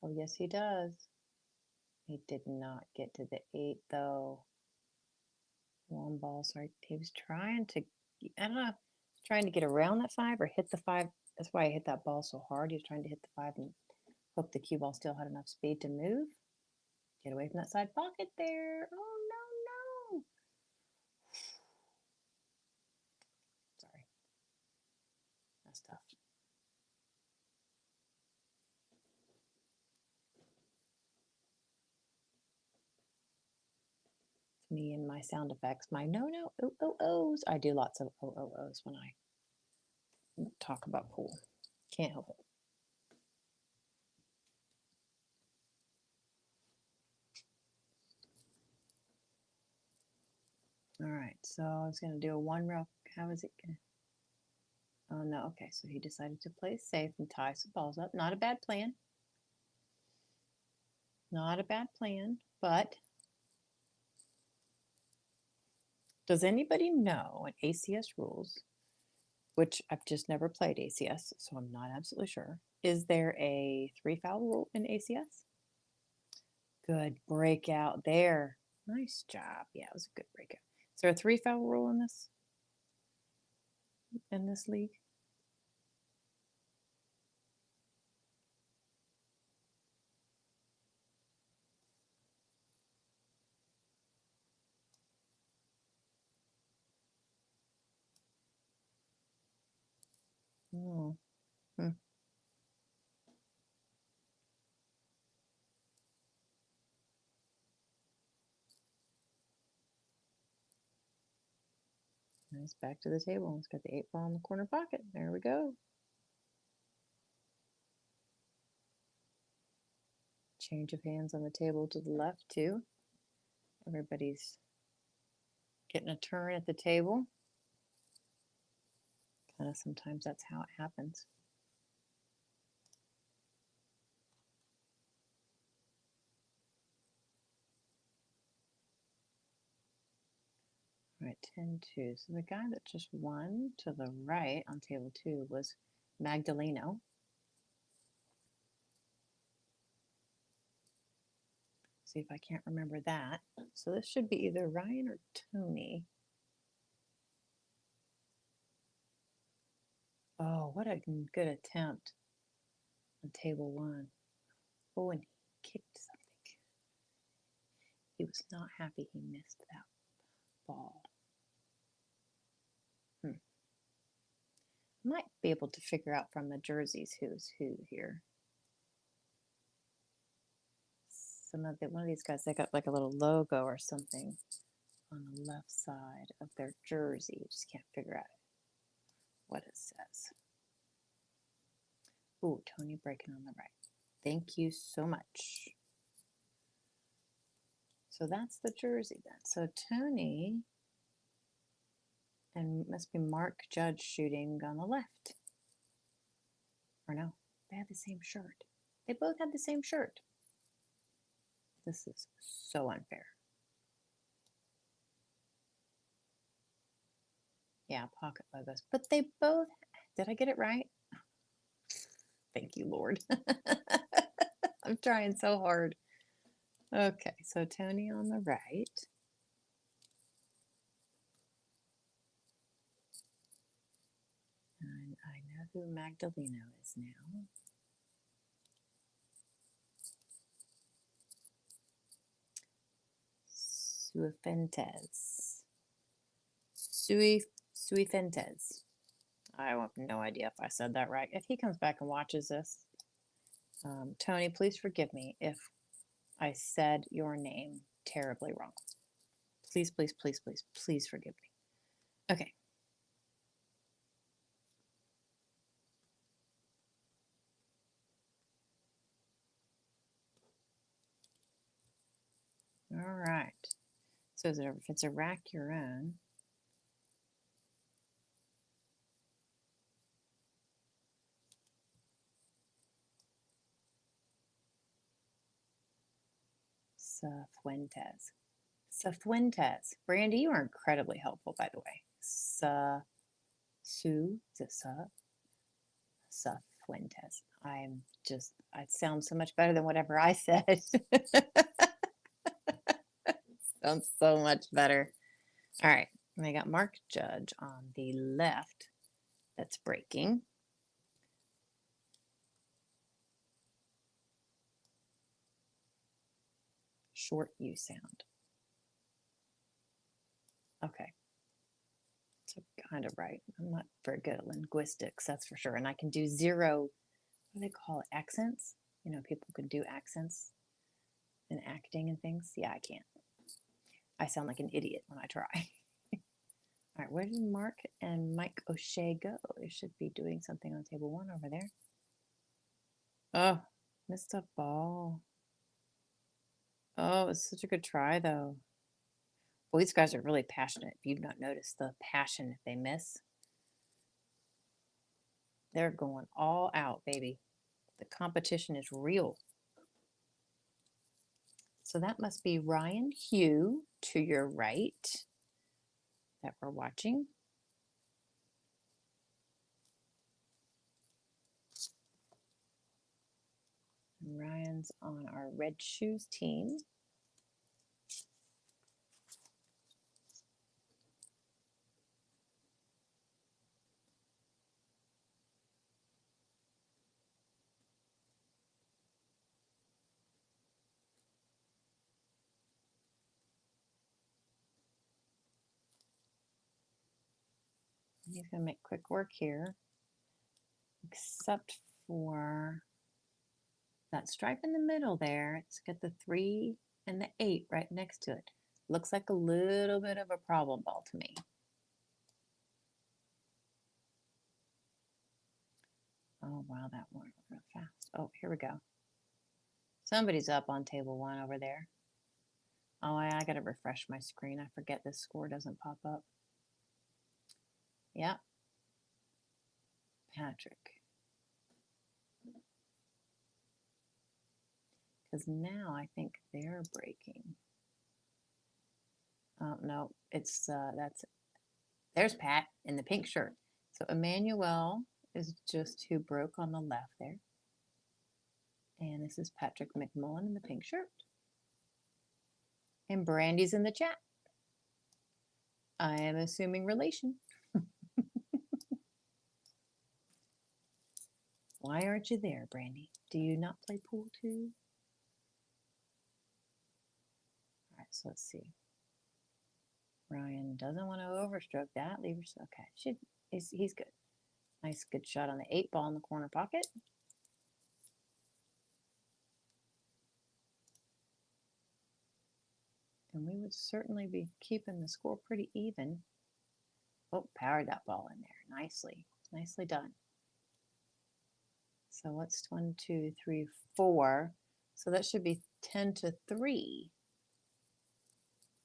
Oh, yes, he does. He did not get to the 8 though. One ball, sorry. He was trying to, I don't know, trying to get around that 5 or hit the 5. That's why I hit that ball so hard. He was trying to hit the 5 and hope the cue ball still had enough speed to move. Get away from that side pocket there. Oh, no, no. Sorry. That's tough. It's me and my sound effects. My no, oh, oh, ohs. I do lots of oh, oh, ohs when I talk about pool. Can't help it. All right, so I was going to do a 1 row. How is it going to? Oh, no. Okay, so he decided to play safe and tie some balls up. Not a bad plan. Not a bad plan, but does anybody know in ACS rules, which I've just never played ACS, so I'm not absolutely sure, is there a 3-foul rule in ACS? Good breakout there. Nice job. Yeah, it was a good breakout. Is there a 3-foul rule in this league? Oh. Hmm. Nice, back to the table. It's got the 8 ball in the corner pocket. There we go. Change of hands on the table to the left too. Everybody's getting a turn at the table. Kind of sometimes that's how it happens. All right, 10-2. So the guy that just won to the right on table 2 was Magdaleno. See if I can't remember that. So this should be either Ryan or Tony. Oh, what a good attempt on table 1. Oh, and he kicked something. He was not happy he missed that ball. Might be able to figure out from the jerseys who's who here. One of these guys, they got like a little logo or something on the left side of their jersey. You just can't figure out what it says. Ooh, Tony breaking on the right. Thank you so much. So that's the jersey then. So Tony and must be Mark Judge shooting on the left. Or no, they had the same shirt. They both had the same shirt. This is so unfair. Yeah, pocket logos. But they both, did I get it right? Thank you, Lord. I'm trying so hard. Okay, so Tony on the right. And I know who Magdaleno is now. Suifentes. Suifentes. I have no idea if I said that right. If he comes back and watches this, Tony, please forgive me if I said your name terribly wrong. Please, please, please, please, please forgive me. Okay. All right. So if it's a rack your own, Cifuentes. Cifuentes. Brandy, you are incredibly helpful, by the way. Cifuentes. I'm just, it sounds so much better than whatever I said. Sounds so much better. All right. And I got Mark Judge on the left that's breaking. Short U sound. Okay. So kind of right. I'm not very good at linguistics, that's for sure. And I can do zero, what do they call it? Accents? You know, people can do accents and acting and things. Yeah, I can't. I sound like an idiot when I try. All right, where did Mark and Mike O'Shea go? They should be doing something on table 1 over there. Oh, missed a ball. Oh, it's such a good try, though. Well, these guys are really passionate. If you've not noticed the passion if they miss, they're going all out, baby. The competition is real. So that must be Ryan Hugh to your right that we're watching. And Ryan's on our Red Shoes team. He's going to make quick work here, except for that stripe in the middle there. It's got the 3 and the 8 right next to it. Looks like a little bit of a problem ball to me. Oh, wow, that went real fast. Oh, here we go. Somebody's up on table 1 over there. Oh, I got to refresh my screen. I forget this score doesn't pop up. Yep. Patrick. Because now I think they're breaking. Oh, no, it's, there's Pat in the pink shirt. So Emmanuel is just who broke on the left there. And this is Patrick McMullen in the pink shirt. And Brandy's in the chat. I am assuming relation. Why aren't you there, Brandy? Do you not play pool too? All right, so let's see. Ryan doesn't want to overstroke that. Leave yourself. Okay, he's good. Nice, good shot on the 8 ball in the corner pocket. And we would certainly be keeping the score pretty even. Oh, powered that ball in there nicely. Nicely done. So what's 1, 2, 3, 4? So that should be 10-3.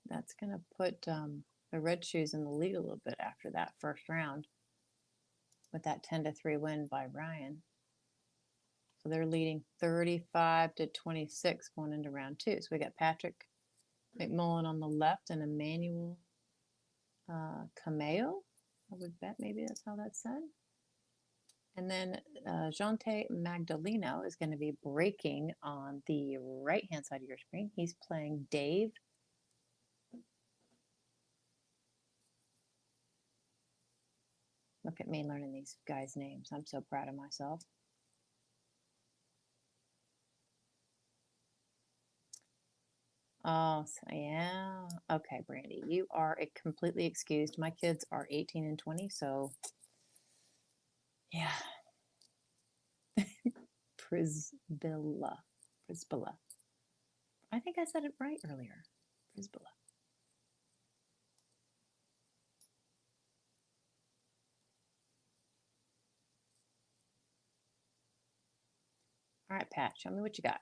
that's going to put the Red Shoes in the lead a little bit after that first round with that 10-3 win by Ryan. So they're leading 35-26 going into round 2. So we got Patrick McMullen on the left and Emmanuel Cameo. I would bet maybe that's how that's said. And then Jante Magdaleno is going to be breaking on the right-hand side of your screen. He's playing Dave. Look at me learning these guys' names. I'm so proud of myself. Oh, so yeah. Okay, Brandy, you are completely excused. My kids are 18 and 20, so yeah. Prisbilla. I think I said it right earlier. Prisbilla. All right, Pat, show me what you got.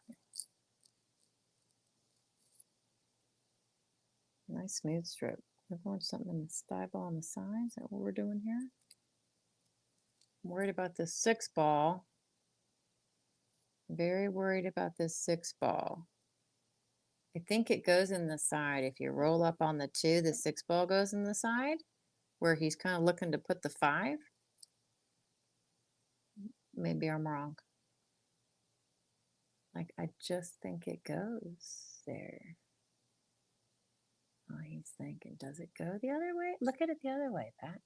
Nice smooth stroke. We're going something in the style on the side. Is that what we're doing here? I'm worried about this 6 ball. Very worried about this 6 ball. I think it goes in the side. If you roll up on the 2, the 6 ball goes in the side where he's kind of looking to put the 5. Maybe I'm wrong. Like, I just think it goes there. Oh, he's thinking, does it go the other way? Look at it the other way, Pat.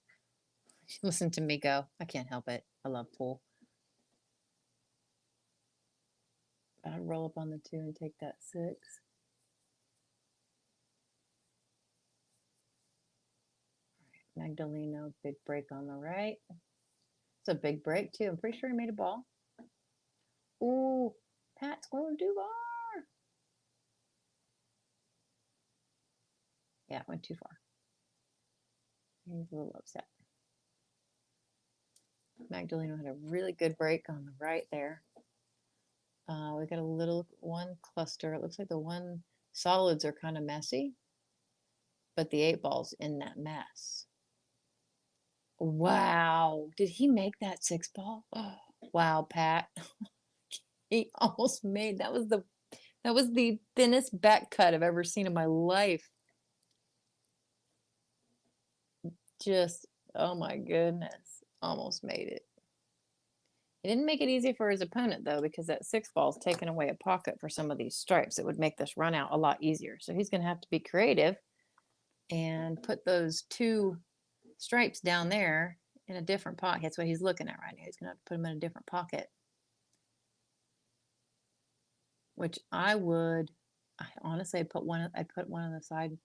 Listen to me go. I can't help it. I love pool. I'd roll up on the 2 and take that 6. All right, Magdaleno, big break on the right. It's a big break too. I'm pretty sure he made a ball. Ooh, Pat's going too far. Yeah, it went too far. He's a little upset. Magdaleno had a really good break on the right there. We got a little one cluster. It looks like the one solids are kind of messy, but the 8 ball's in that mess. Wow. Did he make that 6 ball? Oh, wow, Pat. He almost made that was the thinnest back cut I've ever seen in my life. Just, oh my goodness, almost made it. It didn't make it easy for his opponent, though, because that 6 ball is taking away a pocket for some of these stripes. It would make this run out a lot easier. So he's going to have to be creative and put those 2 stripes down there in a different pocket. That's what he's looking at right now. He's going to have to put them in a different pocket, which honestly, I'd put one on the side,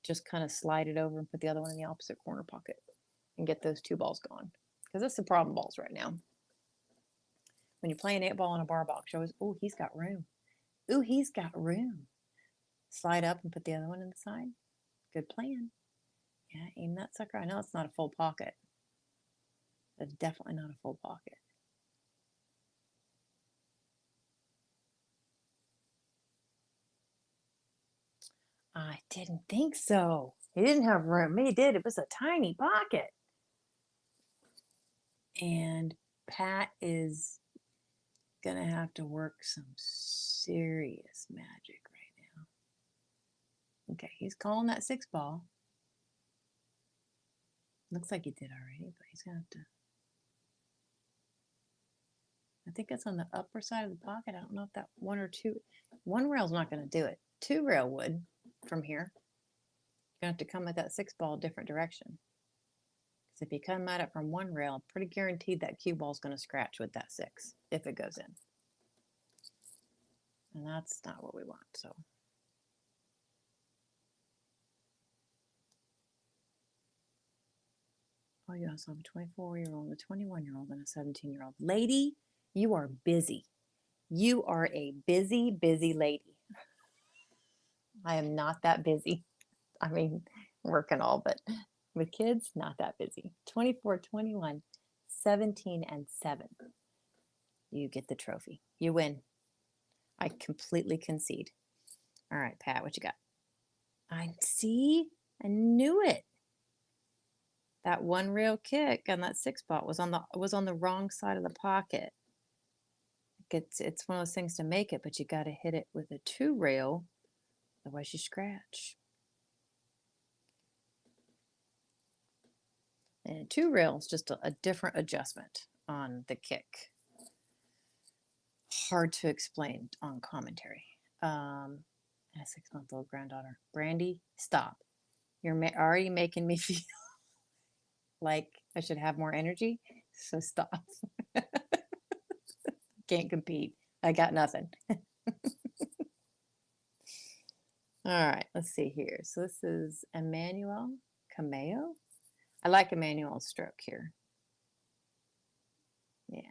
just kind of slide it over and put the other one in the opposite corner pocket and get those 2 balls gone. Because that's the problem balls right now. When you're playing 8 ball in a bar box, you always, oh, he's got room. Ooh, he's got room. Slide up and put the other one in the side. Good plan. Yeah, aim that sucker. I know it's not a full pocket. It's definitely not a full pocket. I didn't think so. He didn't have room. He did. It was a tiny pocket. And Pat is going to have to work some serious magic right now. Okay, he's calling that 6 ball. Looks like he did already, but he's going to have to. I think it's on the upper side of the pocket. I don't know if that 1 or 2. 1 rail's not going to do it. 2 rail would from here. You're going to have to come at that 6 ball a different direction. Because if you come at it from 1 rail, I'm pretty guaranteed that cue ball is going to scratch with that 6 if it goes in. And that's not what we want, so. Oh, you also have a 24-year-old, a 21-year-old, and a 17-year-old. Lady, you are busy. You are a busy, busy lady. I am not that busy. I mean, working all, but with kids, not that busy. 24, 21, 17, and 7. You get the trophy. You win. I completely concede. All right, Pat, what you got? I see. I knew it. That one rail kick on that 6-spot was on the wrong side of the pocket. It's one of those things to make it, but you got to hit it with a 2 rail, otherwise you scratch. And 2 rail is just a different adjustment on the kick. Hard to explain on commentary. A 6-month-old granddaughter. Brandy, stop. You're already making me feel like I should have more energy, so stop. Can't compete. I got nothing. All right, let's see here. So this is Emmanuel Cameo. I like Emmanuel's stroke here. Yeah.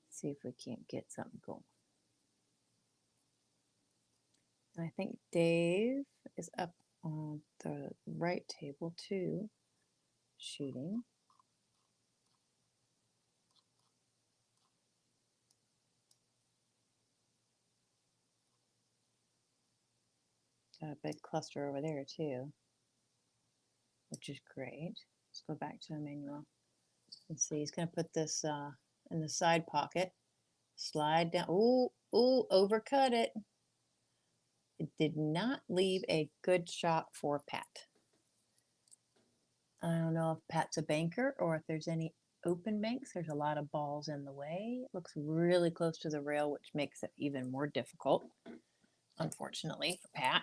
See if we can't get something going. I think Dave is up on the right table too, shooting. Got a big cluster over there too, which is great. Let's go back to Emmanuel. Let's see, he's going to put this in the side pocket. Slide down. Ooh, ooh, overcut it. It did not leave a good shot for Pat. I don't know if Pat's a banker or if there's any open banks. There's a lot of balls in the way. It looks really close to the rail, which makes it even more difficult, unfortunately, for Pat.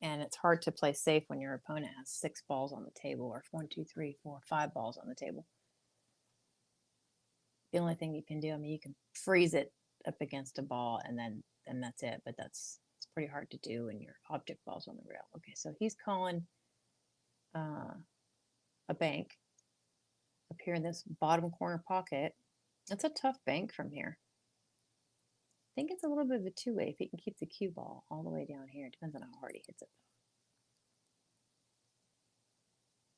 And it's hard to play safe when your opponent has 6 balls on the table, or 1, 2, 3, 4, 5 balls on the table. The only thing you can do, I mean, you can freeze it up against a ball and then that's it. But it's pretty hard to do when your object ball's on the rail. Okay, so he's calling a bank up here in this bottom corner pocket. That's a tough bank from here. I think it's a little bit of a 2-way if he can keep the cue ball all the way down here. It depends on how hard he hits it.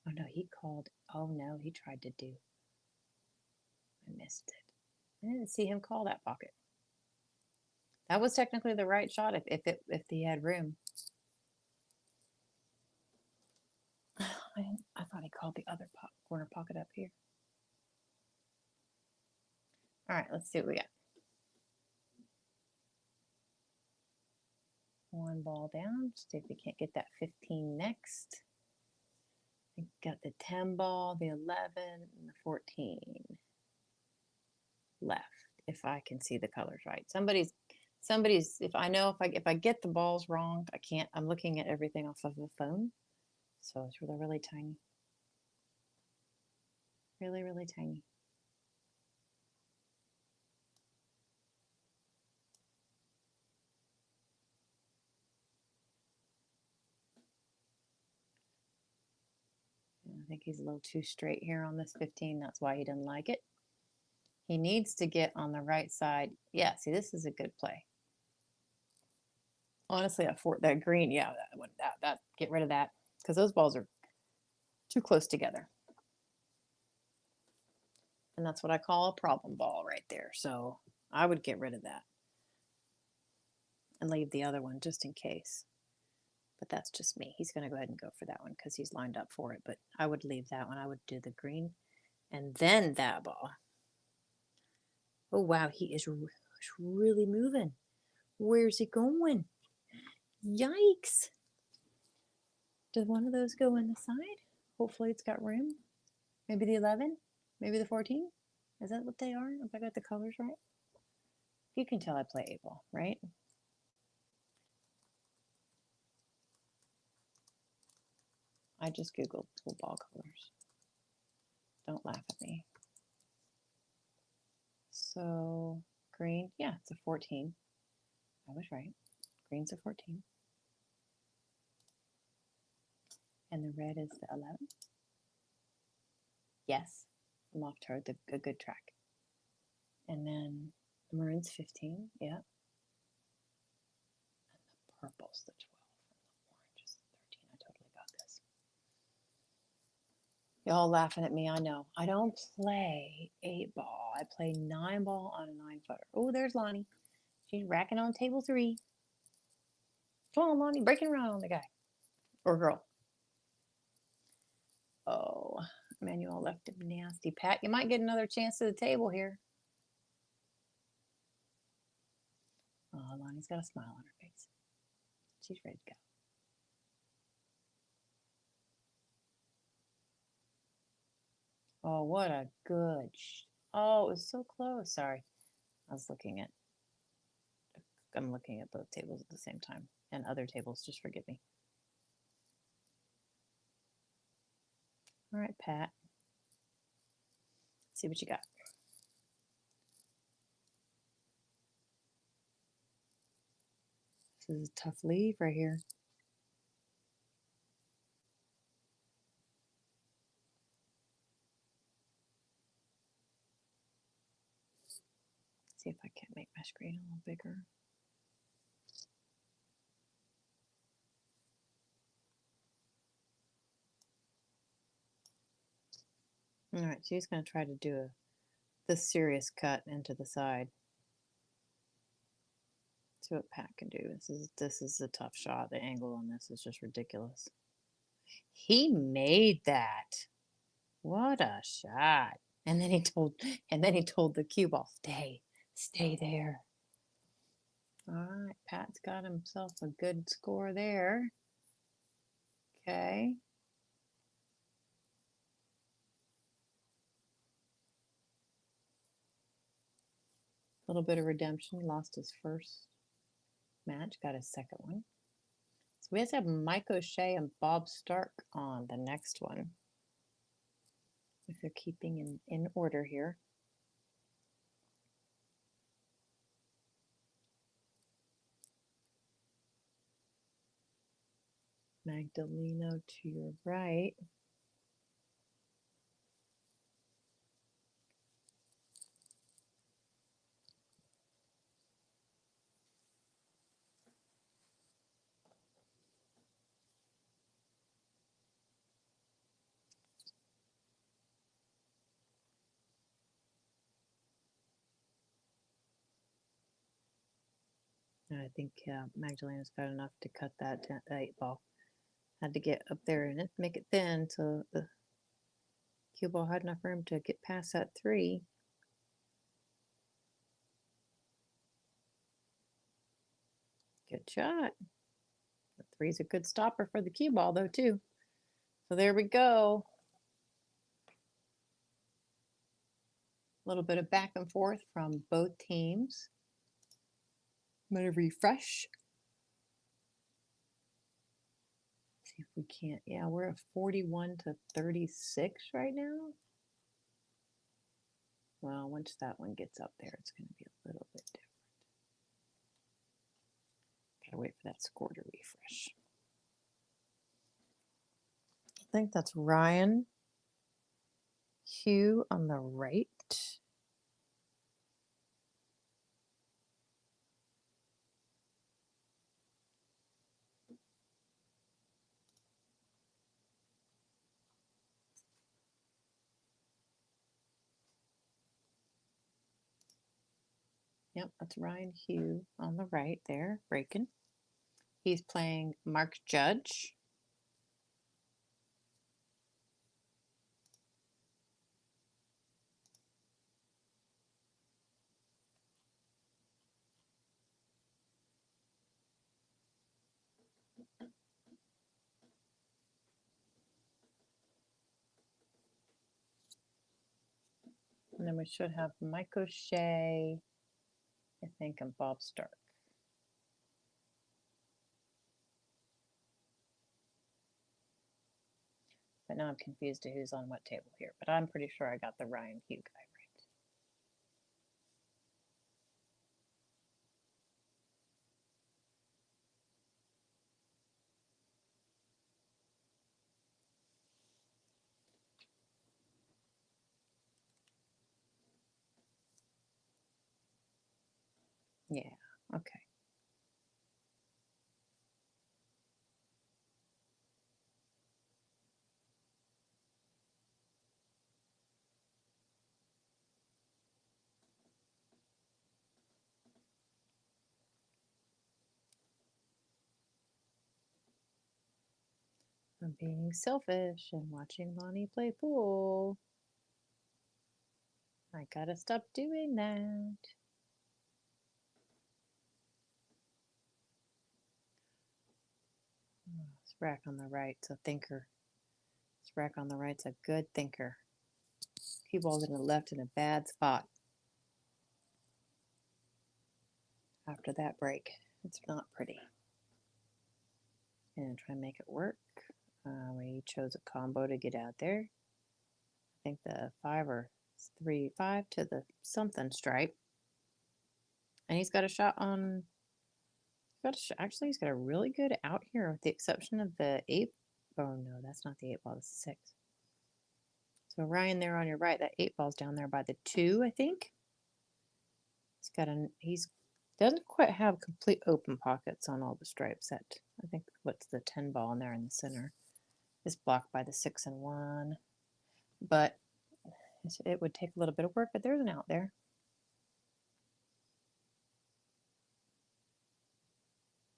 Oh no, he called. Oh no, he tried to do. I missed it. I didn't see him call that pocket. That was technically the right shot if he had room. I thought he called the other corner pocket up here. All right, let's see what we got. 1 ball down. See if we can't get that 15 next. We got the 10 ball, the 11, and the 14 left. If I can see the colors right. Somebody's. If I get the balls wrong, I can't. I'm looking at everything off of the phone, so it's really, really tiny. Really, really tiny. I think he's a little too straight here on this 15. That's why he didn't like it. He needs to get on the right side. Yeah, see, this is a good play. Honestly, that green, yeah, that get rid of that, because those balls are too close together. And that's what I call a problem ball right there. So I would get rid of that and leave the other one just in case. But that's just me. He's going to go ahead and go for that one because he's lined up for it. But I would leave that one. I would do the green and then that ball. Oh, wow. He is really moving. Where's he going? Yikes. Does one of those go in the side? Hopefully it's got room. Maybe the 11? Maybe the 14? Is that what they are? If I got the colors right? You can tell I play 8-ball, right? I just Googled pool ball colors. Don't laugh at me. So green, yeah, it's a 14. I was right. Green's a 14. And the red is the 11. Yes, I'm off to a good track. And then the maroon's 15, yeah. And the purple's the 12. And the orange is the 13. I totally got this. Y'all laughing at me, I know. I don't play 8-ball. I play 9-ball on a 9-footer. Oh, there's Lonnie. She's racking on table 3. Come on, Lonnie, breaking around on the guy or girl. Oh, Emmanuel left him nasty. Pat, you might get another chance to the table here. Oh, Lonnie's got a smile on her face. She's ready to go. Oh, what a good. Oh, it was so close. Sorry. I was looking at, I'm looking at both tables at the same time and other tables. Just forgive me. All right, Pat. See what you got. This is a tough leave right here. See if I can't make my screen a little bigger. All right, she's going to try to do the serious cut into the side. See what Pat can do. This is a tough shot. The angle on this is just ridiculous. He made that. What a shot. And then he told the cue ball, stay there. All right, Pat's got himself a good score there. Okay. A little bit of redemption. He lost his first match, got his second one. So we have to have Mike O'Shea and Bob Stark on the next one. If they're keeping in order here. Magdaleno to your right. And I think Magdalena's got enough to cut that 8 ball. Had to get up there and make it thin so the cue ball had enough room to get past that 3. Good shot. The 3's a good stopper for the cue ball though too. So there we go. A little bit of back and forth from both teams. I'm gonna refresh. See if we can't. Yeah, we're at 41 to 36 right now. Well, once that one gets up there, it's going to be a little bit different. Gotta wait for that score to refresh. I think that's Ryan Hugh on the right. Yep, that's Ryan Hugh on the right there, breaking. He's playing Mark Judge. And then we should have Mike O'Shea, I think, and Bob Stark. But now I'm confused to who's on what table here. But I'm pretty sure I got the Ryan Hugh guy right. Yeah, okay. I'm being selfish and watching Lonnie play pool. I gotta stop doing that. Oh, this rack on the right's a thinker. This rack on the right's a good thinker. Cue ball's in the left in a bad spot. After that break, it's not pretty. And try and make it work. We chose a combo to get out there. I think the 5 to the something stripe. And he's got a shot on. Actually, he's got a really good out here, with the exception of the 8. Oh no, that's not the 8 ball. That's the 6. So Ryan, there on your right, that 8 ball's down there by the 2, I think. He's doesn't quite have complete open pockets on all the stripes. That I think what's the 10 ball in there in the center is blocked by the 6 and 1. But it would take a little bit of work. But there's an out there.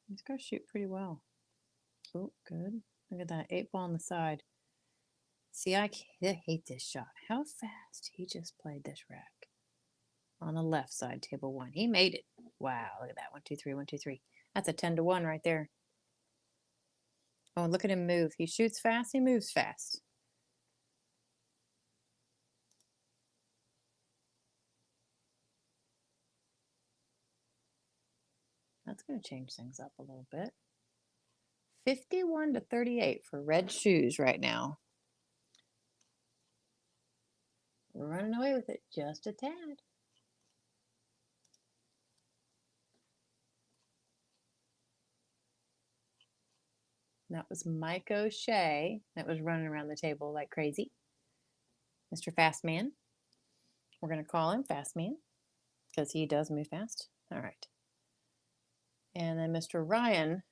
He's got to shoot pretty well. Oh, good. Look at that 8 ball on the side. See, I hate this shot. How fast he just played this rack. On the left side, table 1. He made it. Wow, look at that. 1, 2, 3, 1, 2, 3. That's a 10 to 1 right there. Oh, look at him move. He shoots fast. He moves fast. That's going to change things up a little bit. 51 to 38 for red shoes right now. We're running away with it just a tad. That was Mike O'Shea that was running around the table like crazy. Mr. Fast Man. We're going to call him Fast Man because he does move fast. All right. And then Mr. Ryan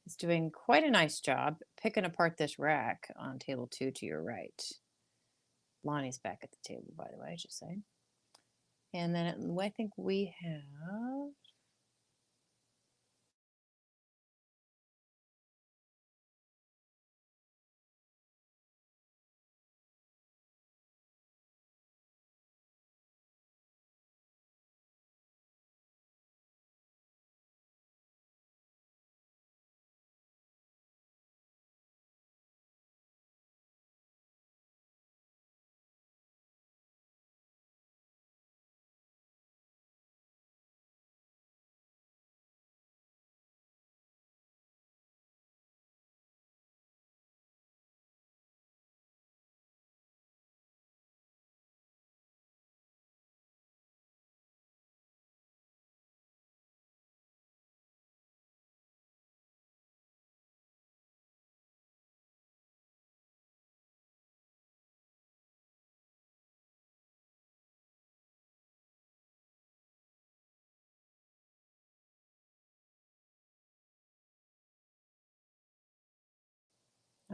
is doing quite a nice job picking apart this rack on table 2 to your right. Lonnie's back at the table, by the way, I should say. And then I think we have...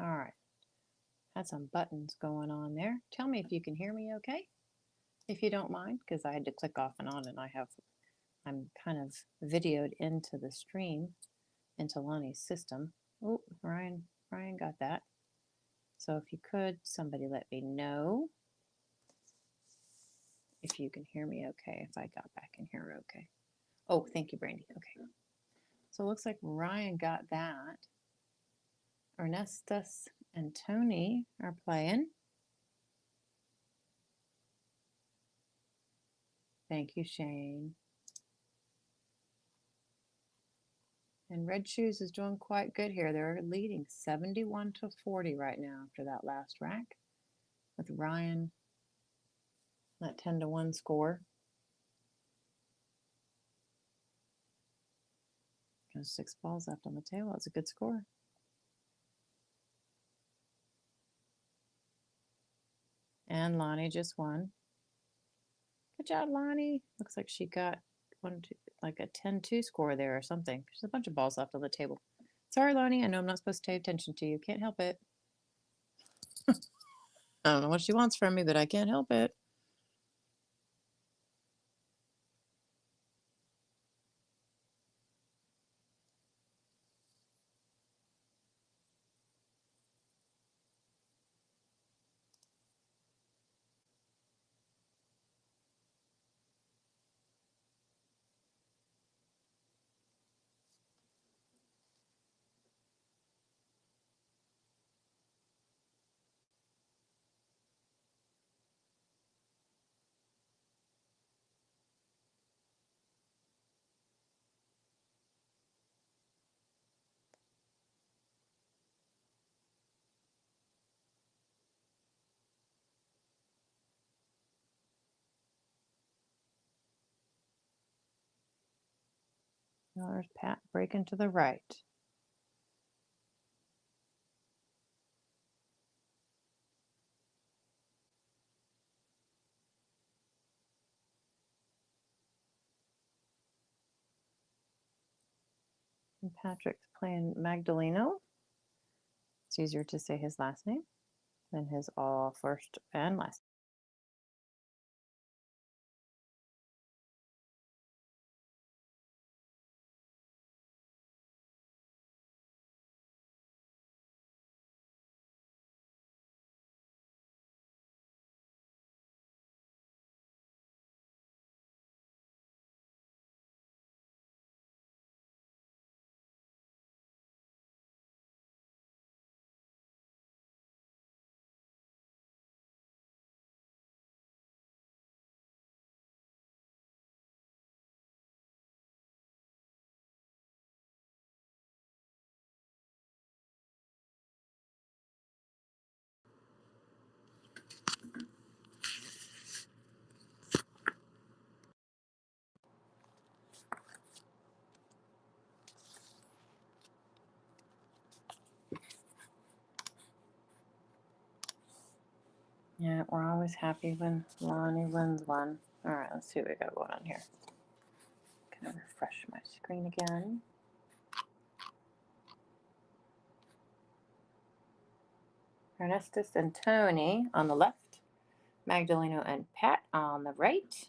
All right. Had some buttons going on there. Tell me if you can hear me okay, if you don't mind, because I had to click off and on, and I'm kind of videoed into the stream, into Lonnie's system. Oh, Ryan got that. So if you could, somebody let me know if you can hear me okay, if I got back in here okay. Oh, thank you, Brandy. Okay. So it looks like Ryan got that. Ernestus and Tony are playing. Thank you, Shane. And Red Shoes is doing quite good here. They're leading 71 to 40 right now after that last rack, with Ryan that 10 to 1 score. There's 6 balls left on the table. That's a good score. And Lonnie just won. Good job, Lonnie. Looks like she got like a 10-2 score there or something. There's a bunch of balls left on the table. Sorry, Lonnie. I know I'm not supposed to pay attention to you. Can't help it. I don't know what she wants from me, but I can't help it. Now there's Pat breaking to the right. And Patrick's playing Magdaleno. It's easier to say his last name than his all first and last. Yeah, we're always happy when Lonnie wins one. All right, let's see what we got going on here. Gonna refresh my screen again. Ernestus and Tony on the left. Magdaleno and Pat on the right.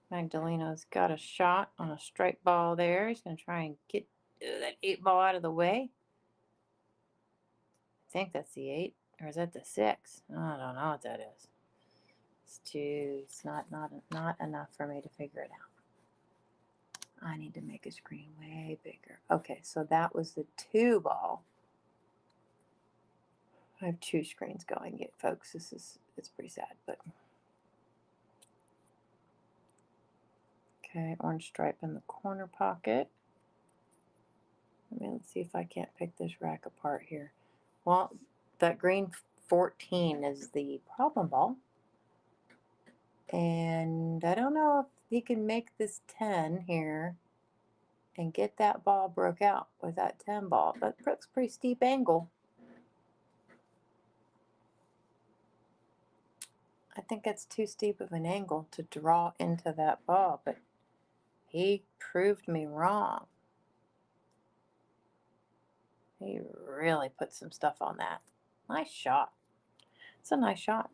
Magdaleno's got a shot on a strike ball there. He's going to try and get that 8 ball out of the way. I think that's the 8. Or is that the 6? I don't know what that is. It's too, it's not enough for me to figure it out. I need to make a screen way bigger. Okay, so that was the 2 ball. I have 2 screens going yet, folks. It's pretty sad, but. Okay, orange stripe in the corner pocket. Let's see if I can't pick this rack apart here. Well, that green 14 is the problem ball. And I don't know if he can make this 10 here and get that ball broke out with that 10 ball. That looks a pretty steep angle. I think that's too steep of an angle to draw into that ball, but he proved me wrong. He really put some stuff on that. Nice shot. It's a nice shot.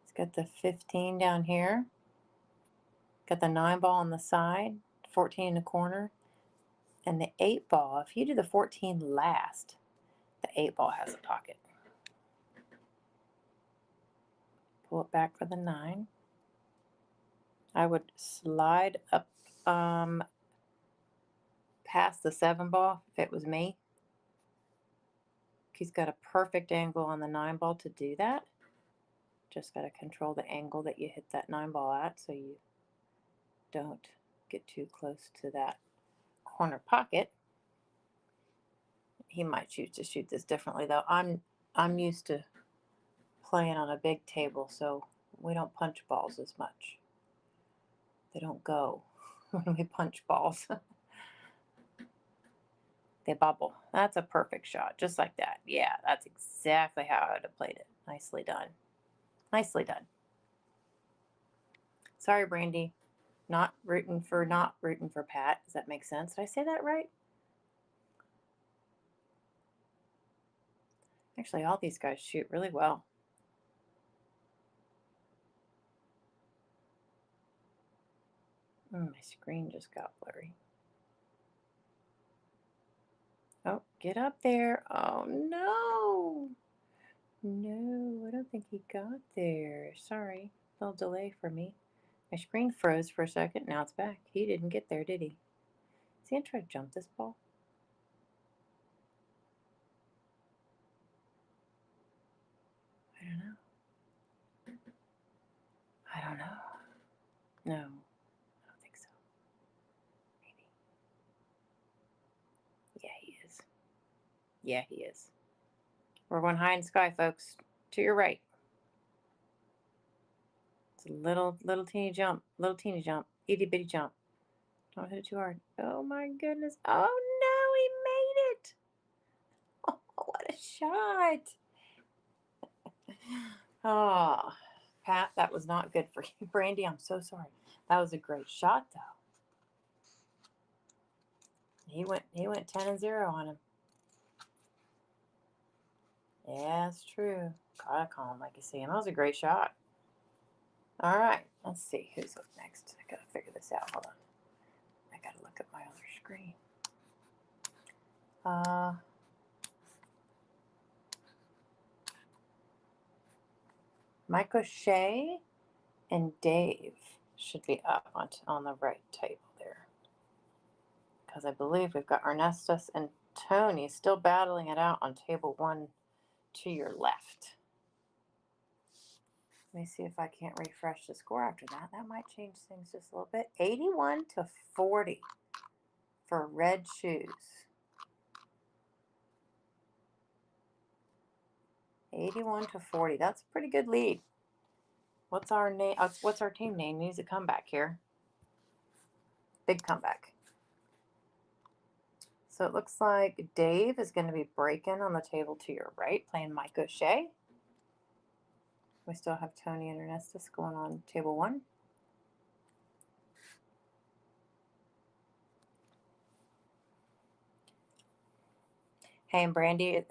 It's got the 15 down here. Got the 9 ball on the side, 14 in the corner, and the 8 ball. If you do the 14 last, the 8 ball has a pocket. Pull it back for the 9. I would slide up past the 7 ball if it was me. He's got a perfect angle on the 9 ball to do that. Just got to control the angle that you hit that 9 ball at so you don't get too close to that corner pocket. He might choose to shoot this differently though. I'm used to playing on a big table, so we don't punch balls as much. They don't go when we punch balls. They bubble. That's a perfect shot, just like that. Yeah, that's exactly how I would have played it. Nicely done. Nicely done. Sorry, Brandy. Not rooting for Pat. Does that make sense? Did I say that right? Actually, all these guys shoot really well. My screen just got blurry. Oh, get up there. Oh, no. No, I don't think he got there. Sorry. A little delay for me. My screen froze for a second. Now it's back. He didn't get there, did he? Is he going to try to jump this ball? I don't know. I don't know. No, I don't think so. Maybe. Yeah, he is. Yeah, he is. We're going high in the sky, folks. To your right. Just a little teeny jump. Little teeny jump. Itty bitty jump. Don't hit it too hard. Oh my goodness. Oh no, he made it. Oh, what a shot. Oh, Pat, that was not good for you. Brandy, I'm so sorry. That was a great shot though. He went 10-0 on him. Yeah, it's true. Gotta call him like you see him. That was a great shot. All right, let's see who's up next. I gotta figure this out. Hold on. I gotta look at my other screen. Mike O'Shea and Dave should be up on the right table there. Because I believe we've got Ernestus and Tony still battling it out on table 1 to your left. Let me see if I can't refresh the score after that. That might change things just a little bit. 81-40 for Red Shoes. 81-40. That's a pretty good lead. What's our name? What's our team name? Needs a comeback here. Big comeback. So it looks like Dave is going to be breaking on the table to your right, playing Mike O'Shea. We still have Tony and Ernestus going on table 1. Hey, and Brandy,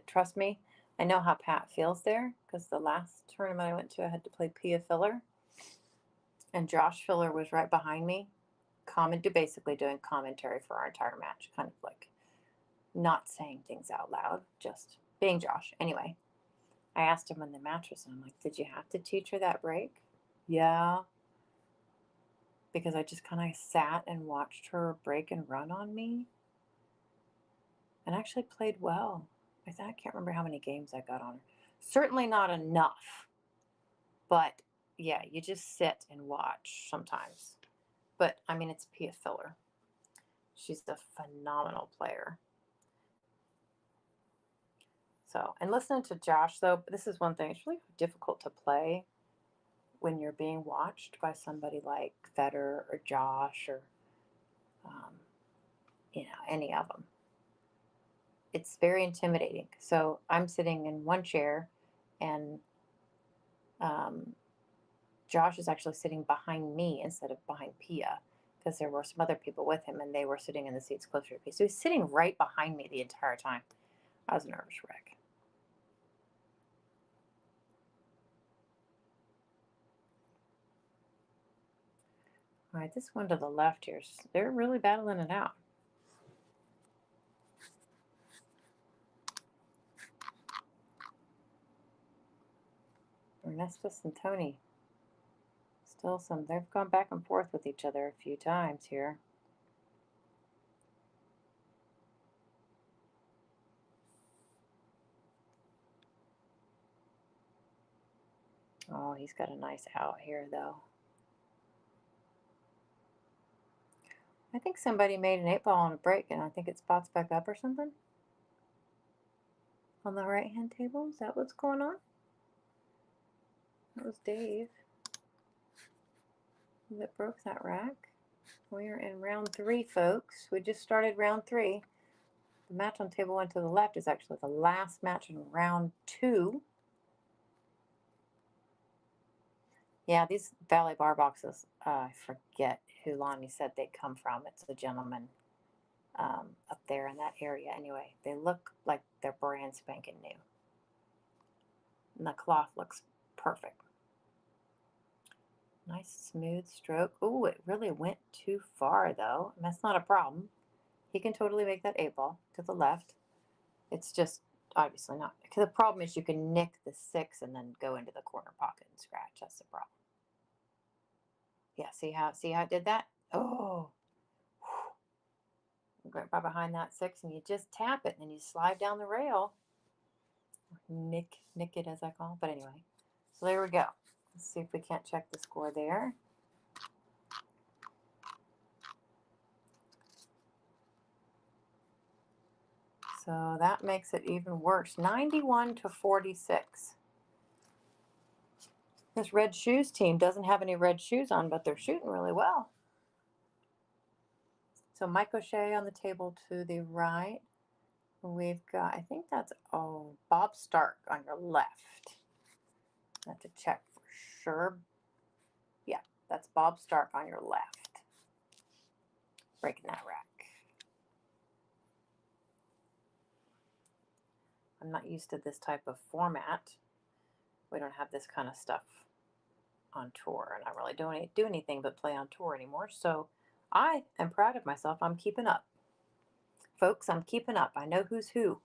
trust me, I know how Pat feels there because the last tournament I went to, I had to play Pia Filler, and Josh Filler was right behind me, basically doing commentary for our entire match, kind of like not saying things out loud, just being Josh. Anyway, I asked him when the match was, and I'm like, did you have to teach her that break? Yeah. Because I just kind of sat and watched her break and run on me. And actually played well. I can't remember how many games I got on her. Certainly not enough. But yeah, you just sit and watch sometimes. But I mean, it's Pia Filler. She's a phenomenal player. So, and listening to Josh, though, this is one thing. It's really difficult to play when you're being watched by somebody like Federer or Josh or, any of them. It's very intimidating. So I'm sitting in one chair, and Josh is actually sitting behind me instead of behind Pia, because there were some other people with him, and they were sitting in the seats closer to me. So he's sitting right behind me the entire time. I was a nervous wreck. All right, this one to the left here, they're really battling it out. Ernestus and Tony. Still they've gone back and forth with each other a few times here. Oh, he's got a nice out here, though. I think somebody made an 8-ball on a break, and I think it spots back up or something. On the right-hand table, is that what's going on? That was Dave that broke that rack. We're in round 3, folks. We just started round 3. The match on table 1 to the left is actually the last match in round 2. Yeah, these Valley bar boxes, I forget who Lonnie said they come from. It's a gentleman up there in that area. Anyway, they look like they're brand spanking new. And the cloth looks perfect. Nice smooth stroke. Oh, it really went too far, though. And that's not a problem. He can totally make that 8-ball to the left. It's just obviously not. Because the problem is you can nick the 6 and then go into the corner pocket and scratch. That's the problem. Yeah, see how it did that? Oh. Right by behind that 6, and you just tap it, and then you slide down the rail. Nick it, as I call it. But anyway, so there we go. Let's see if we can't check the score there. So that makes it even worse. 91-46. This red shoes team doesn't have any red shoes on, but they're shooting really well. So Mike O'Shea on the table to the right. We've got, I think that's, oh, Bob Stark on your left. I have to check for sure. Yeah, that's Bob Stark on your left. Breaking that rack. I'm not used to this type of format. We don't have this kind of stuff on tour, and I really don't do anything but play on tour anymore. So I am proud of myself. I'm keeping up. Folks, I'm keeping up. I know who's who.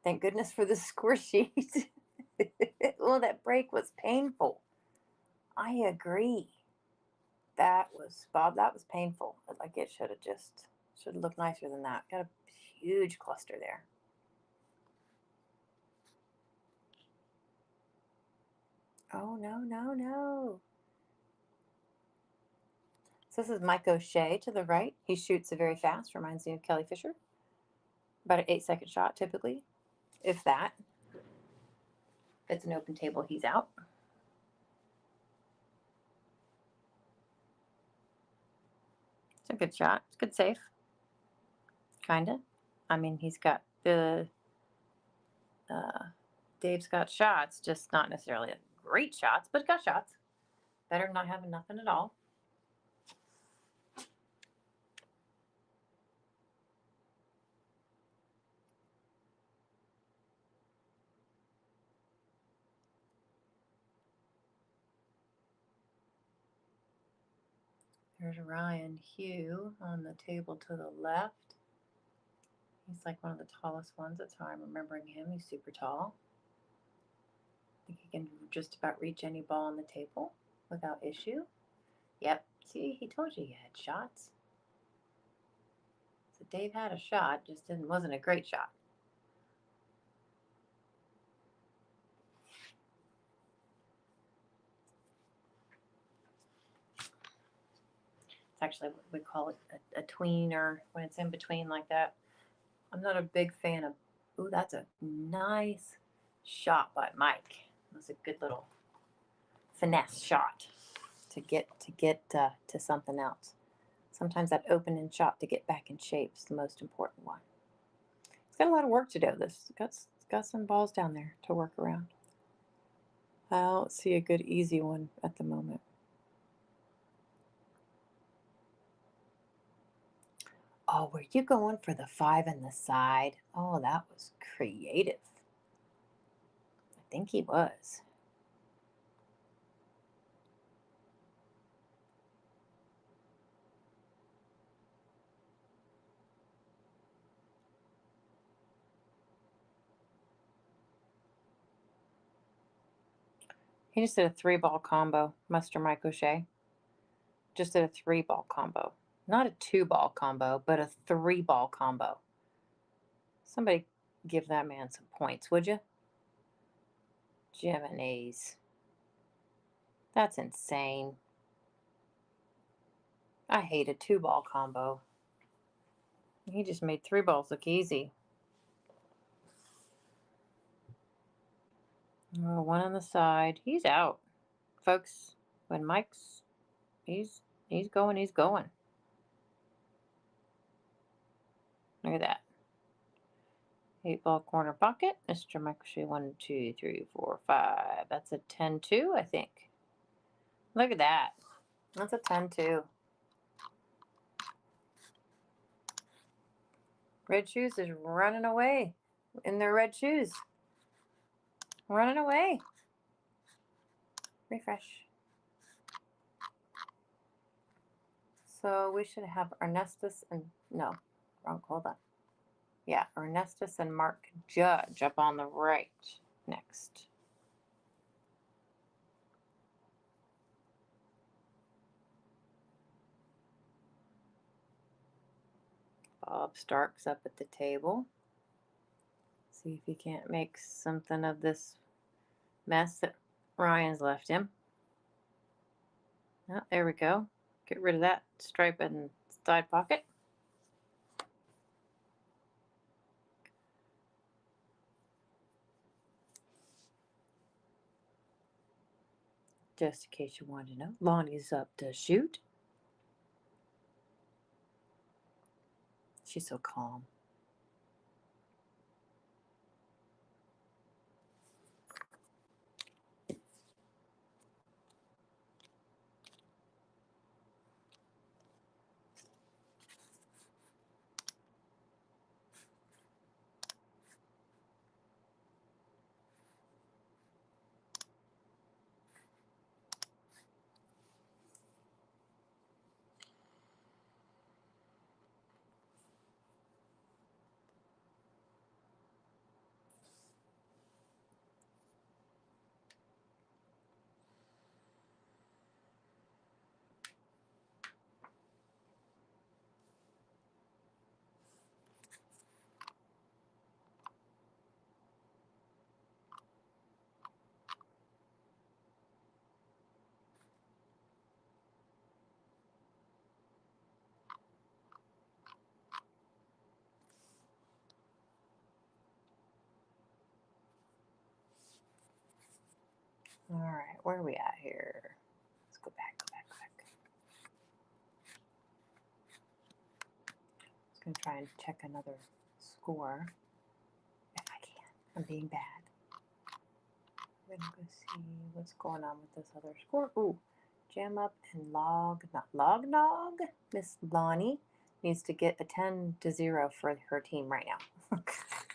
Thank goodness for the score sheet. Well, that break was painful. I agree. That was, Bob, that was painful. Like it should have looked nicer than that. Got a huge cluster there. Oh, no, no, no. So this is Mike O'Shea to the right. He shoots it very fast. Reminds me of Kelly Fisher. About an 8-second shot typically, if that. If it's an open table, he's out. It's a good shot. It's a good safe. Kinda. I mean, he's got the Dave's got shots, just not necessarily great shots, but got shots. Better than not having nothing at all. There's Ryan Hugh on the table to the left. He's like one of the tallest ones. That's how I'm remembering him. He's super tall. I think he can just about reach any ball on the table without issue. Yep. See, he told you he had shots. So Dave had a shot, just wasn't a great shot. It's actually what we call it a tweener when it's in between like that. I'm not a big fan of, ooh, that's a nice shot by Mike. That's a good little finesse shot to get to something else. Sometimes that opening shot to get back in shape is the most important one. It's got a lot of work to do. It's got some balls down there to work around. I don't see a good easy one at the moment. Oh, were you going for the 5 in the side? Oh, that was creative. I think he was. He just did a 3-ball combo, Mr. Mike O'Shea. Just did a 3-ball combo. Not a 2-ball combo, but a 3-ball combo. Somebody give that man some points, would you? Jiminy's. That's insane. I hate a 2-ball combo. He just made 3 balls look easy. Oh, 1 on the side. He's out. Folks, when Mike's, he's going, he's going. Look at that. 8-ball corner pocket. Mr. Mike O'Shea, 1, 2, 3, 4, 5. That's a 10-2, I think. Look at that. That's a 10-2. Red Shoes is running away in their red shoes. Running away. Refresh. So we should have Ernestus and, no, wrong, hold on. Yeah, Ernestus and Mark Judge up on the right next. Bob Stark's up at the table. See if he can't make something of this mess that Ryan's left him. Oh, there we go. Get rid of that stripe and side pocket. Just in case you wanted to know, Lonnie's up to shoot. She's so calm. All right, where are we at here? Let's go back. Just gonna try and check another score if I can. I'm being bad. I'm gonna go see what's going on with this other score. Ooh, jam up and log. Miss Lonnie needs to get a 10-0 for her team right now.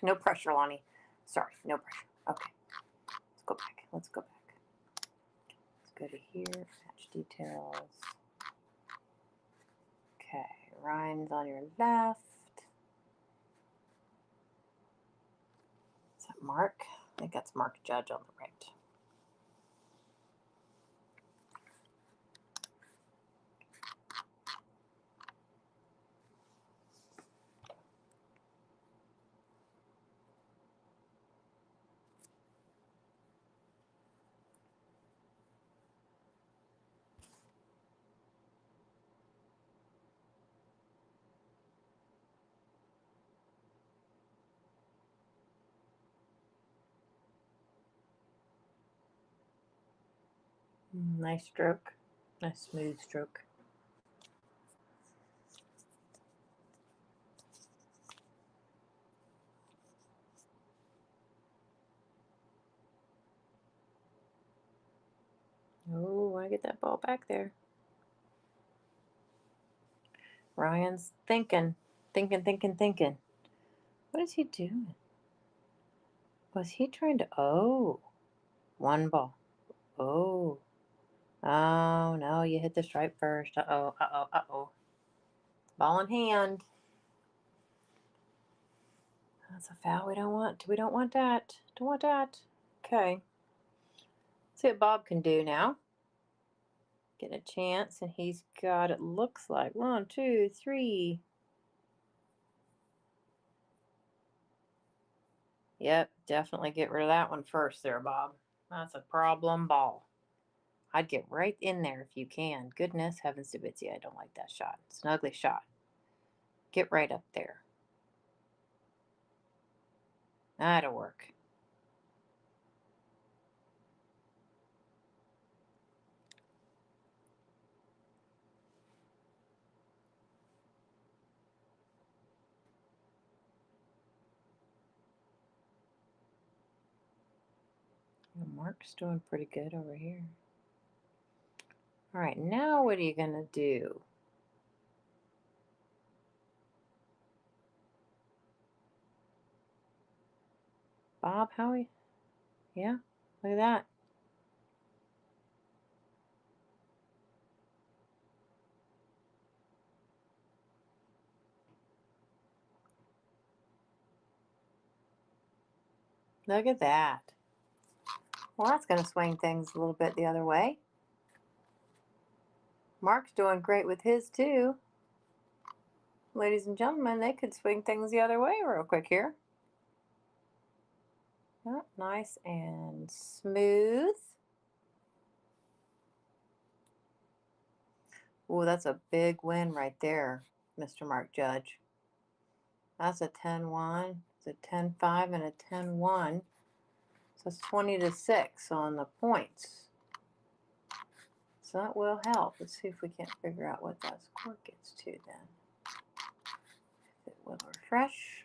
No pressure, Lonnie. Sorry, no pressure. Okay, let's go back. Let's go to here. Match details. Okay, Ryan's on your left. Is that Mark? I think that's Mark Judge on the right. Nice stroke. Nice smooth stroke. Oh, want to get that ball back there. Ryan's thinking. What is he doing? Was he trying to, oh, one ball. Oh, no, you hit the stripe first. Uh-oh. Ball in hand. That's a foul we don't want. We don't want that. Don't want that. Okay. See what Bob can do now. Get a chance, and he's got, it looks like, 1, 2, 3. Yep, definitely get rid of that one first there, Bob. That's a problem ball. I'd get right in there if you can. Goodness heavens to Bitsy, I don't like that shot. It's an ugly shot. Get right up there. That'll work. Mark's doing pretty good over here. All right, now what are you going to do? Bob, Howie? Yeah, look at that. Look at that. Well, that's going to swing things a little bit the other way. Mark's doing great with his, too. Ladies and gentlemen, they could swing things the other way real quick here. Yep, nice and smooth. Ooh, that's a big win right there, Mr. Mark Judge. That's a 10-1. It's a 10-5 and a 10-1. So it's 20-6 on the points. So that will help. Let's see if we can't figure out what that score gets to then. If it will refresh.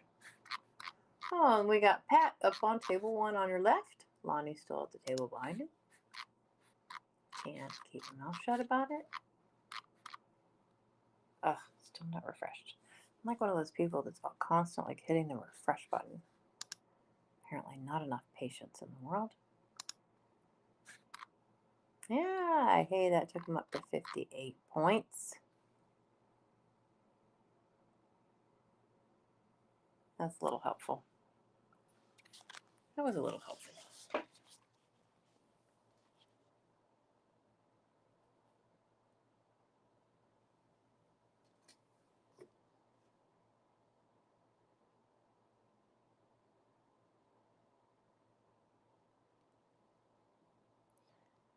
Oh, and we got Pat up on table 1 on your left. Lonnie's still at the table behind him. Can't keep my mouth shut about it. Ugh, still not refreshed. I'm like one of those people that's constantly hitting the refresh button. Apparently not enough patience in the world. Yeah, hey, that took him up to 58 points. That's a little helpful. That was a little helpful.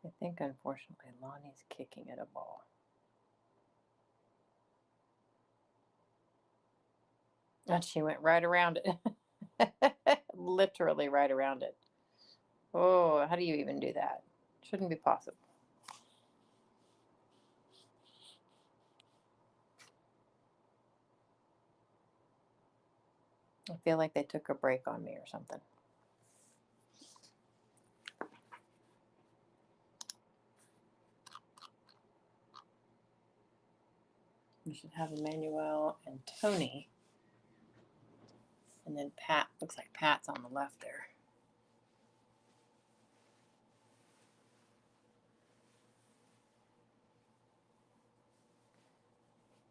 I think, unfortunately, Lonnie's kicking at a ball. And she went right around it. Literally right around it. Oh, how do you even do that? Shouldn't be possible. I feel like they took a break on me or something. We should have Emmanuel and Tony. And then Pat. Looks like Pat's on the left there.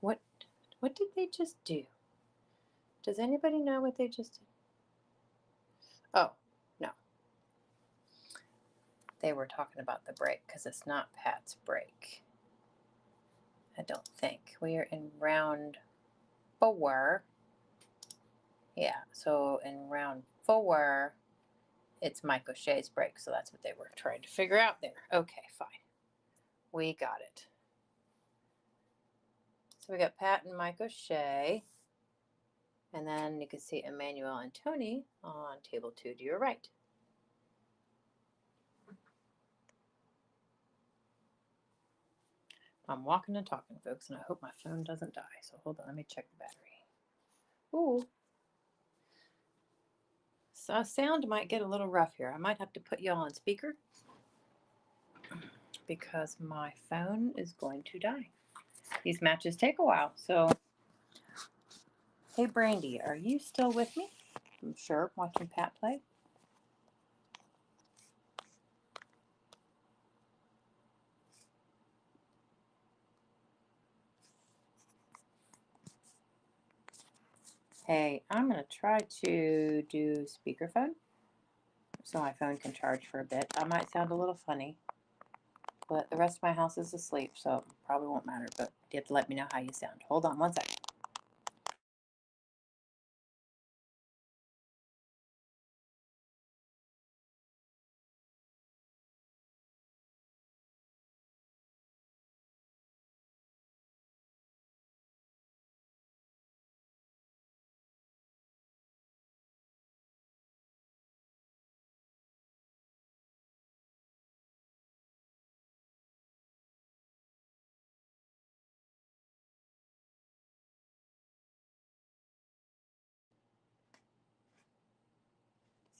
What did they just do? Does anybody know what they just did? Oh, no. They were talking about the break because it's not Pat's break. I don't think. We are in round 4. Yeah, so in round 4, it's Mike O'Shea's break. So that's what they were trying to figure out there. Okay, fine. We got it. So we got Pat and Mike O'Shea. And then you can see Emmanuel and Tony on table 2 to your right. I'm walking and talking, folks, and I hope my phone doesn't die. So hold on, let me check the battery. Ooh. So sound might get a little rough here. I might have to put y'all on speaker because my phone is going to die. These matches take a while. So, hey, Brandy, are you still with me? I'm sure, watching Pat play. Hey, I'm going to try to do speakerphone so my phone can charge for a bit. I might sound a little funny, but the rest of my house is asleep, so it probably won't matter, but you have to let me know how you sound. Hold on one second.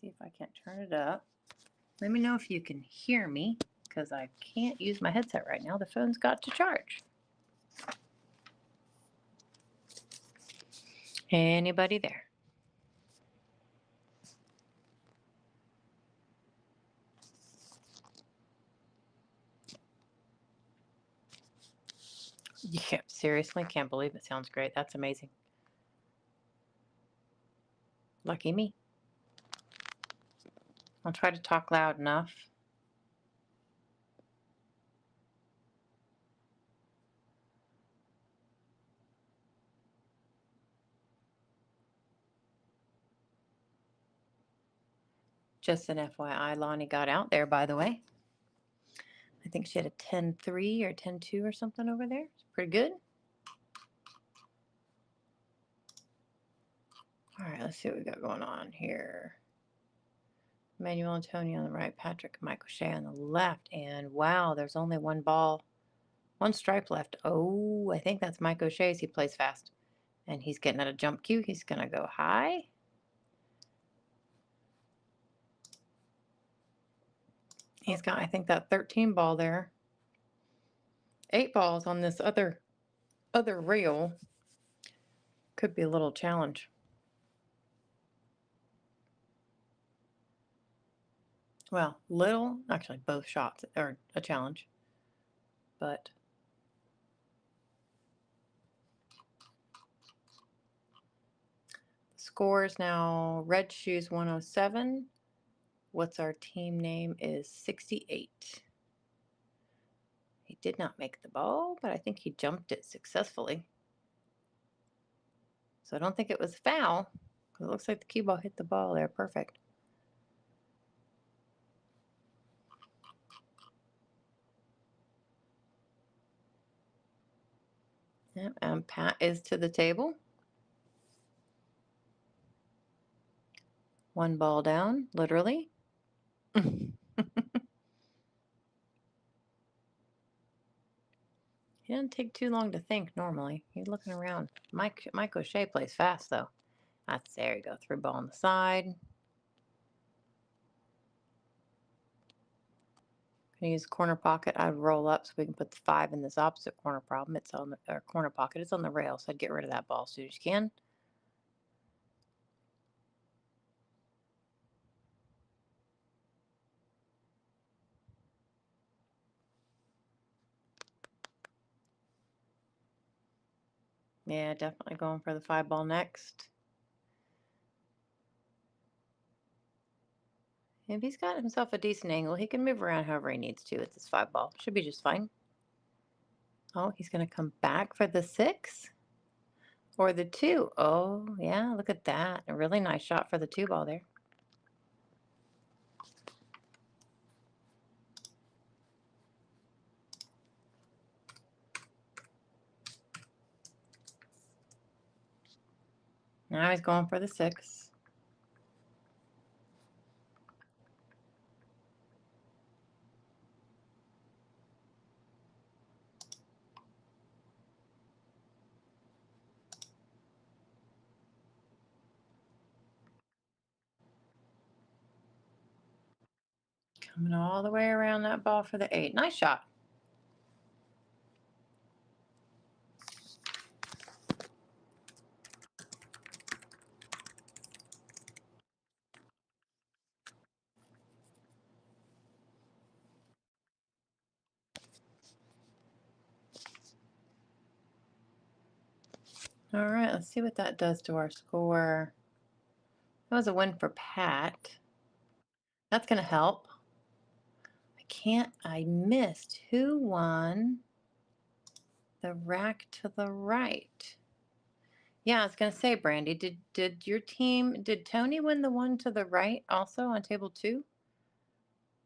See if I can't turn it up. Let me know if you can hear me, because I can't use my headset right now. The phone's got to charge. Anybody there? Yeah, seriously, can't believe it. Sounds great. That's amazing. Lucky me. I'll try to talk loud enough. Just an FYI, Lonnie got out there, by the way. I think she had a 10-3 or 10-2 or something over there. It's pretty good. All right, let's see what we got going on here. Emmanuel and Tony on the right, Patrick and Mike O'Shea on the left. And wow, there's only one ball One stripe left. Oh, I think that's Mike O'Shea's. He plays fast. And he's getting at a jump cue. He's going to go high. He's got, I think, that 13 ball there. 8 balls on this other reel. Could be a little challenge. Well, little, actually both shots are a challenge. But the score is now Red Shoes 107. What's our team name is 68. He did not make the ball, but I think he jumped it successfully. So I don't think it was foul, because it looks like the cue ball hit the ball there. Perfect. Yep, and Pat is to the table. 1 ball down, literally. He doesn't take too long to think normally. He's looking around. Mike O'Shea plays fast though. There you go. 3 ball on the side. Gonna use corner pocket. I'd roll up so we can put the 5 in this opposite corner problem. It's on the corner pocket. It's on the rail, so I'd get rid of that ball as soon as you can. Yeah, definitely going for the 5 ball next. If he's got himself a decent angle, he can move around however he needs to with this 5 ball. Should be just fine. Oh, he's going to come back for the 6 or the 2. Oh, yeah, look at that. A really nice shot for the 2 ball there. Now he's going for the 6. Coming all the way around that ball for the 8. Nice shot. All right, let's see what that does to our score. That was a win for Pat. That's going to help. I missed. Who won the rack to the right? Yeah, I was going to say, Brandy, did your team, did Tony win the one to the right also on table 2?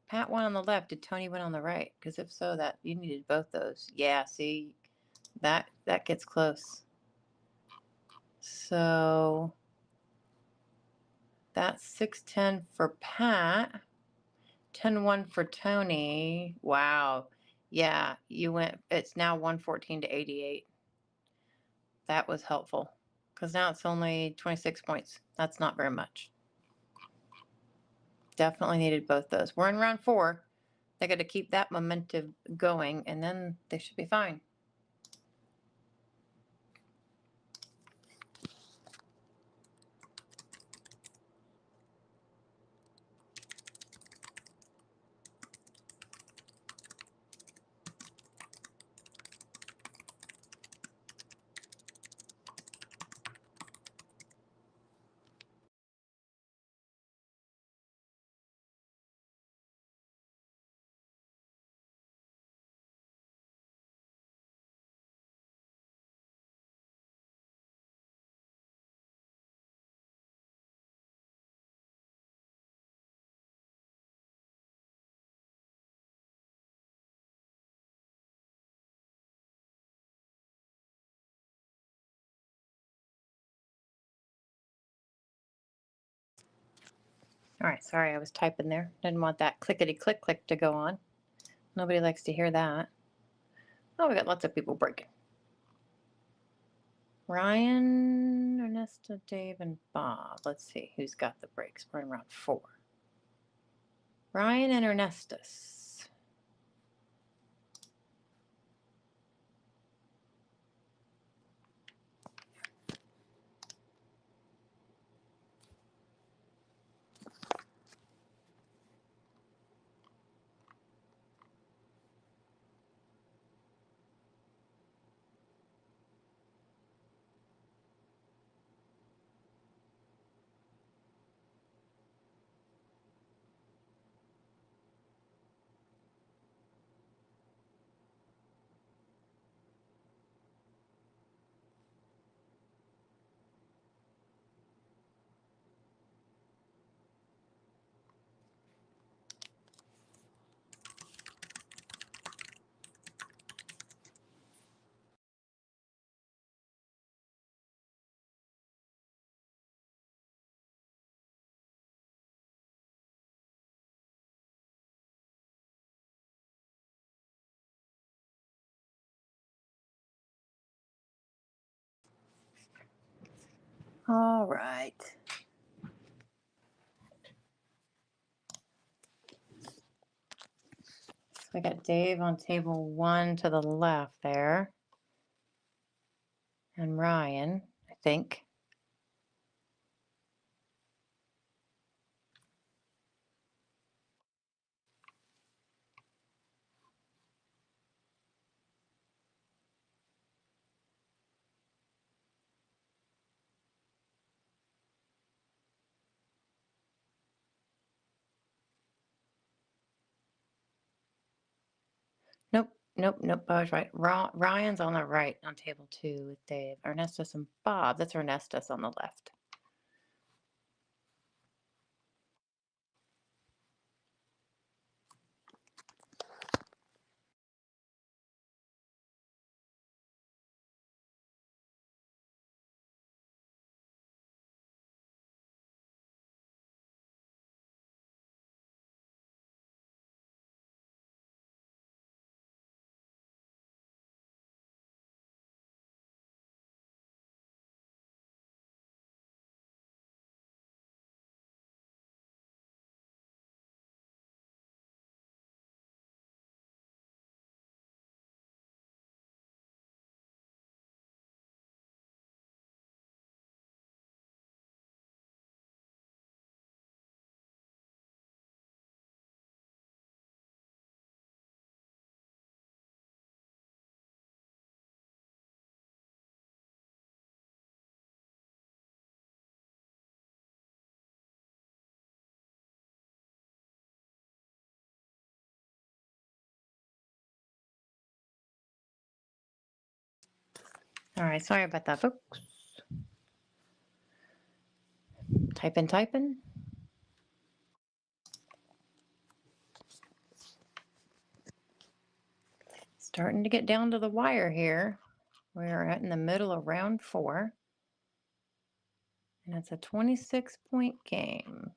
Pat won on the left. Did Tony win on the right? Because if so, that you needed both those. Yeah, see, that gets close. So that's 6-10 for Pat. 10-1 for Tony. Wow. Yeah, you went, it's now 114 to 88. That was helpful because now it's only 26 points. That's not very much. Definitely needed both those. We're in round 4. They got to keep that momentum going and then they should be fine. All right, sorry, I was typing there. Didn't want that clickety click click to go on. Nobody likes to hear that. Oh, we got lots of people breaking. Ryan, Ernesta, Dave, and Bob. Let's see who's got the breaks. We're in round 4. Ryan and Ernestus. All right. So we got Dave on table 1 to the left there. And Ryan, I think. Nope. I was right. Ryan's on the right on table 2 with Dave. Ernestus and Bob. That's Ernestus on the left. All right, sorry about that, folks. Typing. Starting to get down to the wire here. We are in the middle of round 4. And it's a 26-point game.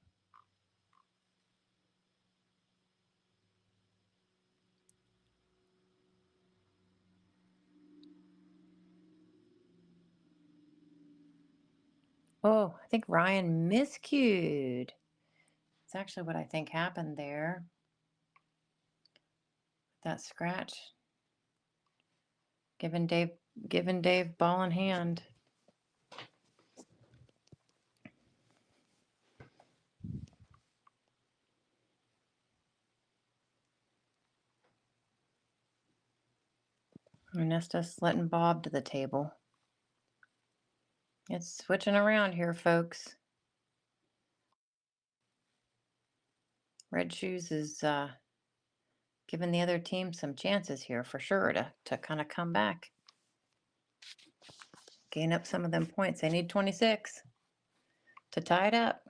Oh, I think Ryan miscued. It's actually what I think happened there. That scratch. Giving Dave ball in hand. Ernestus letting Bob to the table. It's switching around here, folks. Red Shoes is giving the other team some chances here for sure to kind of come back. Gain up some of them points. They need 26 to tie it up.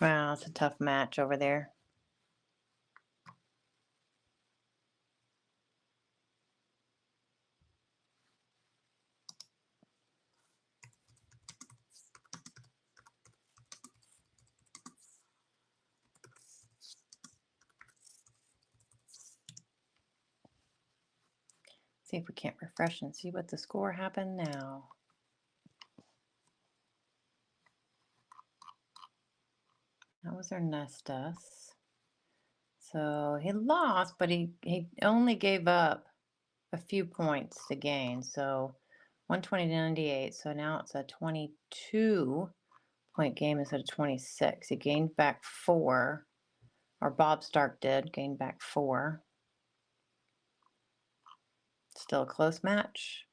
Wow, it's a tough match over there. See if we can't refresh and see what the score happened now. That was Ernestus. So he lost, but he only gave up a few points to gain. So 120 to 98. So now it's a 22-point game instead of 26. He gained back 4. Or Bob Stark did, gain back 4. Still a close match.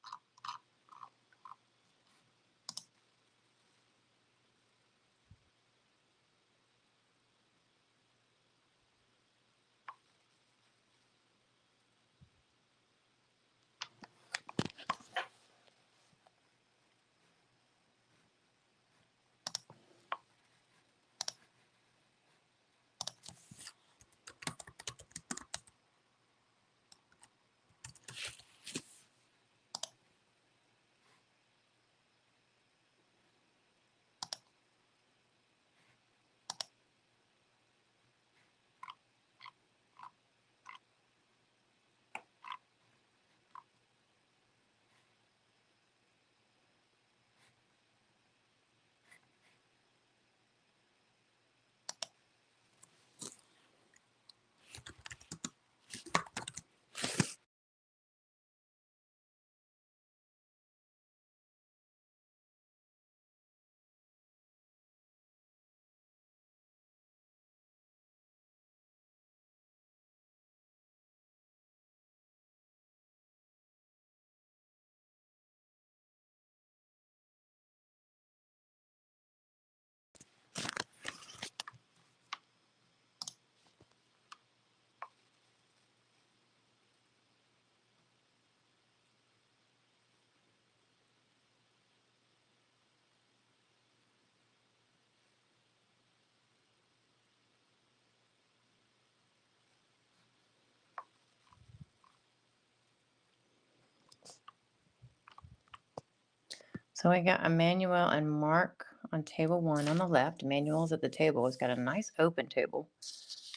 So I got Emmanuel and Mark on table 1 on the left. Emmanuel's at the table. He's got a nice open table.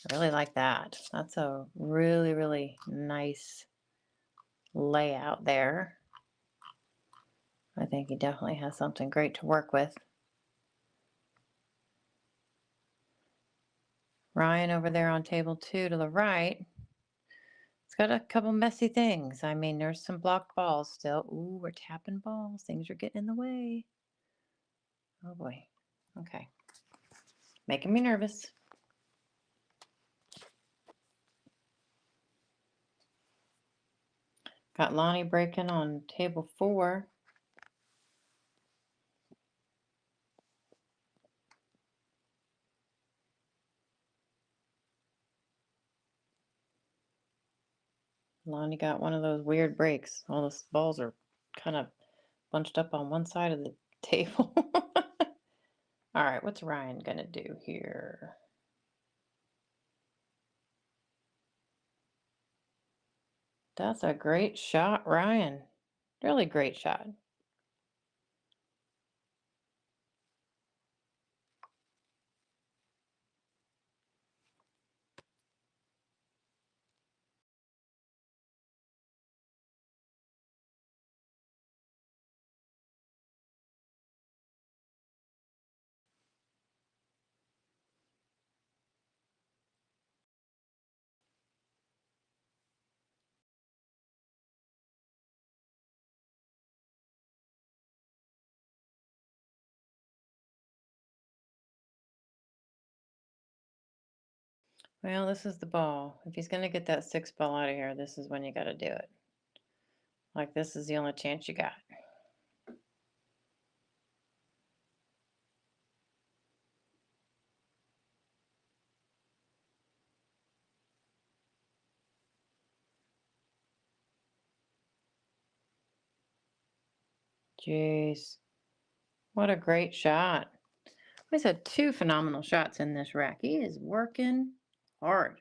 I really like that. That's a really, really nice layout there. I think he definitely has something great to work with. Ryan over there on table 2 to the right. It's got a couple messy things. I mean, there's some blocked balls still. Ooh, we're tapping balls. Things are getting in the way. Oh boy. Okay. Making me nervous. Got Lonnie breaking on table 4. Lonnie got one of those weird breaks. All the balls are kind of bunched up on one side of the table. All right, what's Ryan gonna do here? That's a great shot, Ryan. Really great shot. Well, this is the ball. If he's gonna get that 6 ball out of here, this is when you gotta do it. Like, this is the only chance you got. Jeez. What a great shot. He's had 2 phenomenal shots in this rack. He is working hard.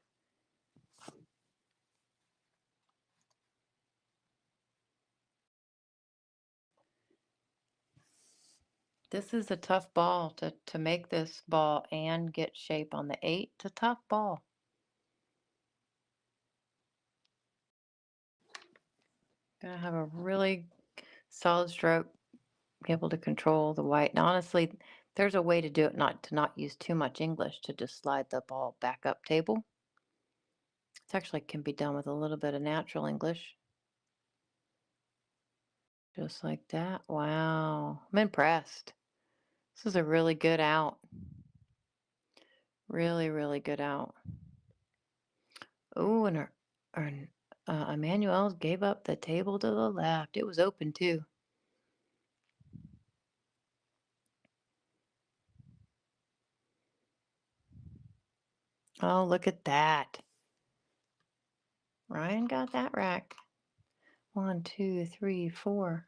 This is a tough ball to make this ball and get shape on the 8. It's a tough ball. Gotta have a really solid stroke, be able to control the white. Now, honestly, there's a way to do it to not use too much English, to just slide the ball back up table. It actually can be done with a little bit of natural English. Just like that. Wow. I'm impressed. This is a really good out. Really, really good out. Oh, and Emmanuel gave up the table to the left. It was open too. Oh, look at that. Ryan got that rack. 1, 2, 3, 4.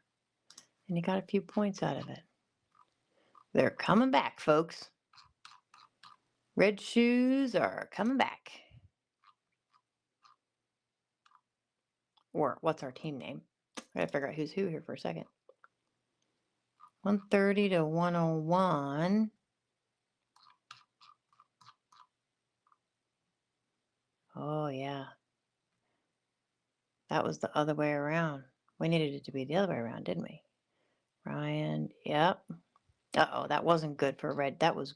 And he got a few points out of it. They're coming back, folks. Red shoes are coming back. Or what's our team name? I gotta figure out who's who here for a second. 130 to 101. Oh, yeah. That was the other way around. We needed it to be the other way around, didn't we? Ryan, yep. Uh-oh, that wasn't good for red. That was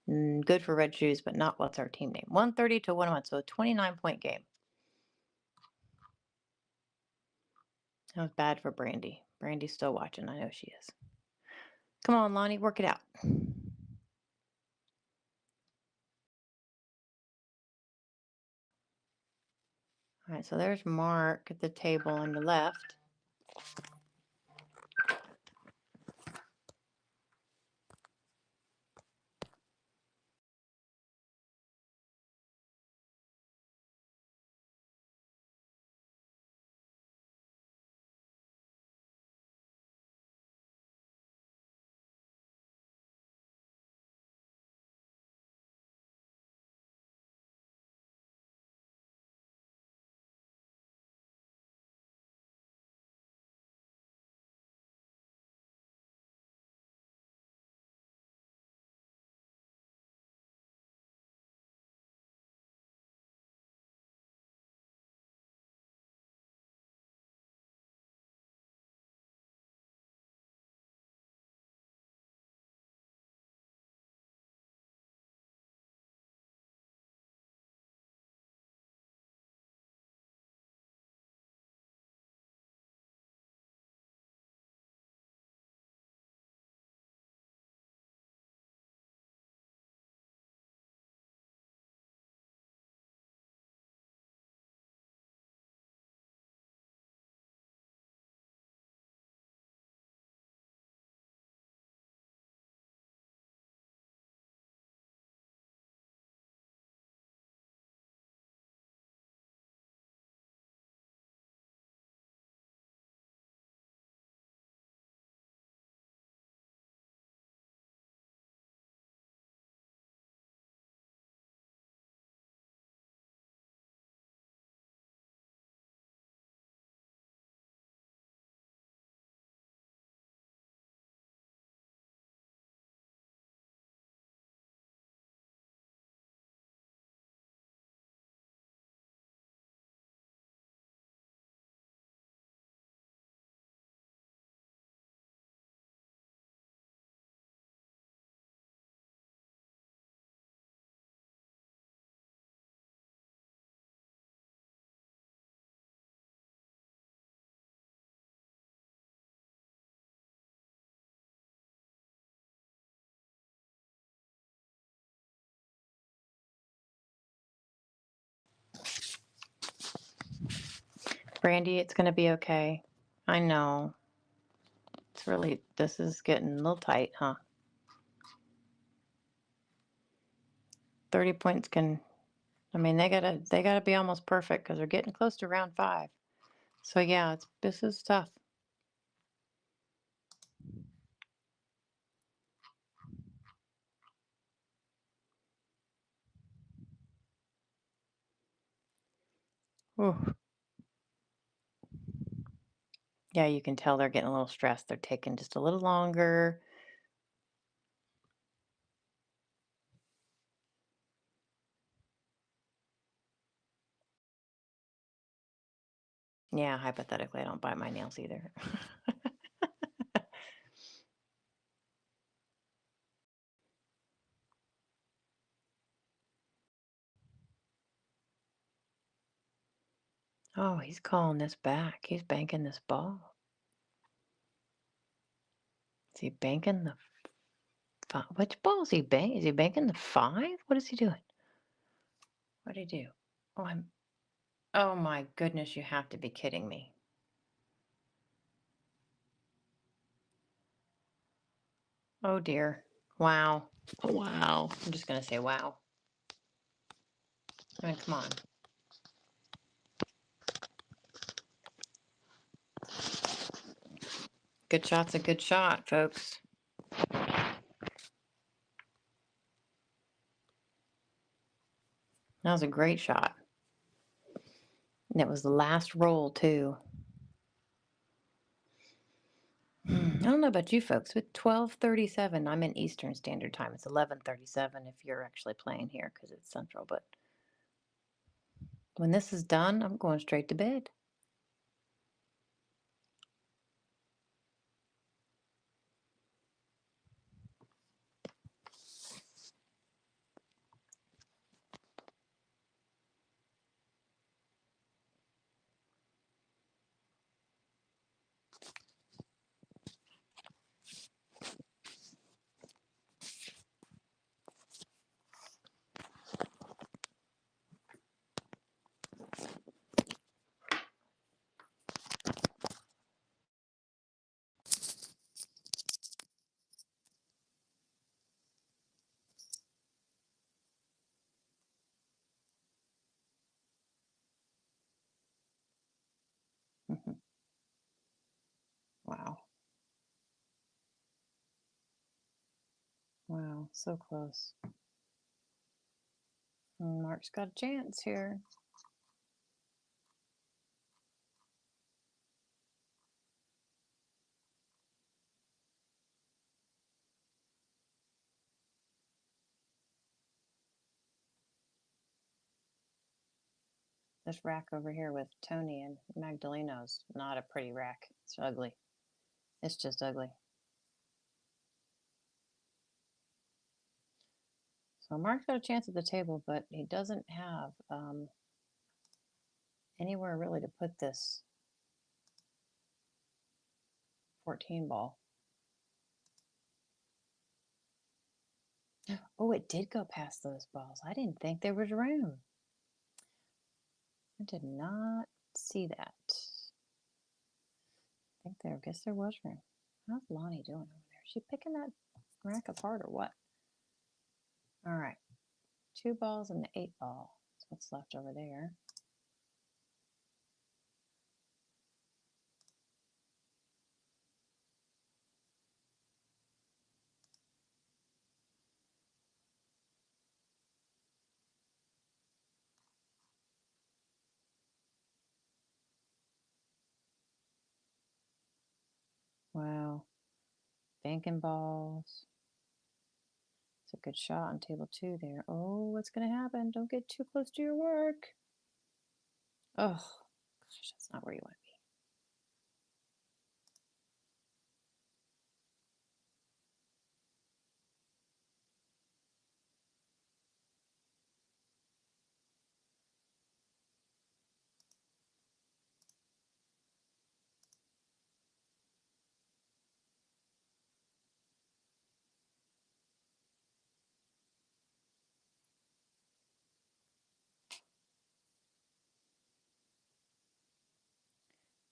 good for red shoes, but not what's our team name. 130 to 101, so a 29-point game. That was bad for Brandy. Brandy's still watching. I know she is. Come on, Lonnie, work it out. All right, so there's Mark at the table on the left. Brandy, it's going to be okay. I know. It's really, this is getting a little tight, huh? 30 points can, I mean, they gotta be almost perfect because they're getting close to round 5. So yeah, this is tough. Ooh. Yeah, you can tell they're getting a little stressed. They're taking just a little longer. Yeah, hypothetically, I don't bite my nails either. Oh, he's calling this back. He's banking this ball. Is he banking the five? Which ball is he banking? Is he banking the 5? What is he doing? What did he do? Oh, oh my goodness, you have to be kidding me. Oh dear. Wow. Wow. I'm just going to say wow. I mean, come on. Good shot's a good shot, folks. That was a great shot. And it was the last roll, too. I don't know about you folks, but 12:37, I'm in Eastern Standard Time. It's 11:37 if you're actually playing here because it's Central. But when this is done, I'm going straight to bed. Wow. Wow, so close. Mark's got a chance here. This rack over here with Tony and Magdalena's not a pretty rack. It's ugly. It's just ugly. So Mark's got a chance at the table, but he doesn't have anywhere really to put this 14 ball. Oh, it did go past those balls. I didn't think there was room. I did not see that. I guess there was room. How's Lonnie doing over there? Is she picking that rack apart or what? All right. 2 balls and the 8 ball. That's what's left over there. Wow. Banking balls. It's a good shot on table 2 there. Oh, what's going to happen? Don't get too close to your work. Oh, gosh, that's not where you want to be.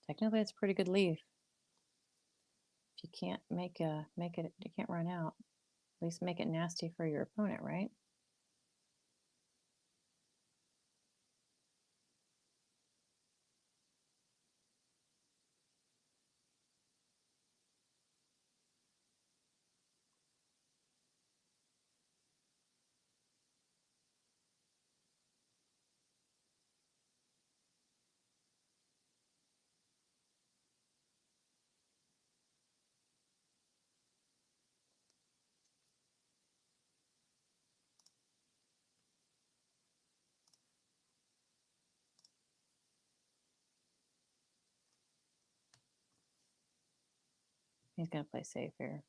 Technically, it's a pretty good leave. If you can't make it, you can't run out. At least make it nasty for your opponent, right? He's gonna play safe here.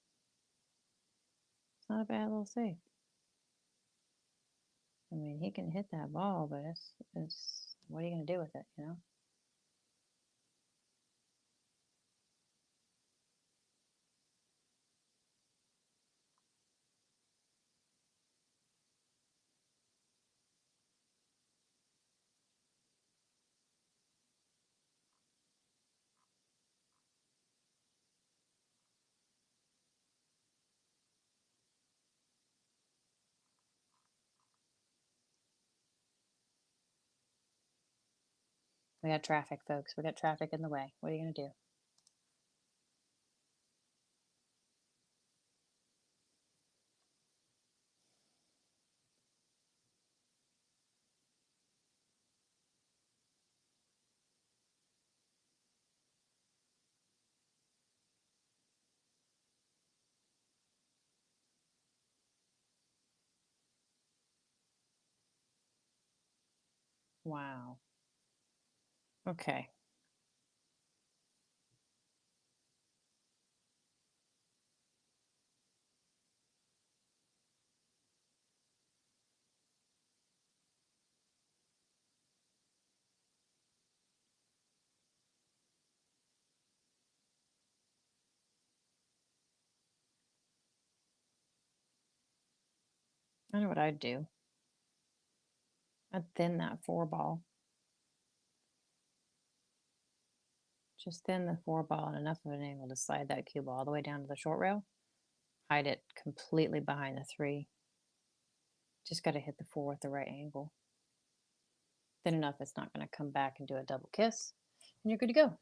It's not a bad little safe. I mean, he can hit that ball, but it's what are you gonna do with it, you know? We got traffic, folks. We got traffic in the way. What are you gonna do? Wow. Okay. I know what I'd do. I'd thin that 4 ball. Just thin the 4 ball and enough of an angle to slide that cue ball all the way down to the short rail. Hide it completely behind the 3. Just got to hit the 4 with the right angle. Thin enough it's not going to come back and do a double kiss. And you're good to go.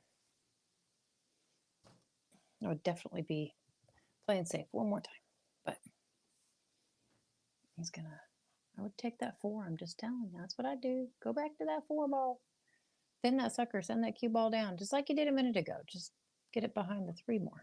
I would definitely be playing safe one more time. But he's going to... I would take that 4. I'm just telling you. That's what I do. Go back to that 4 ball. Thin that sucker. Send that cue ball down. Just like you did a minute ago. Just get it behind the 3 more.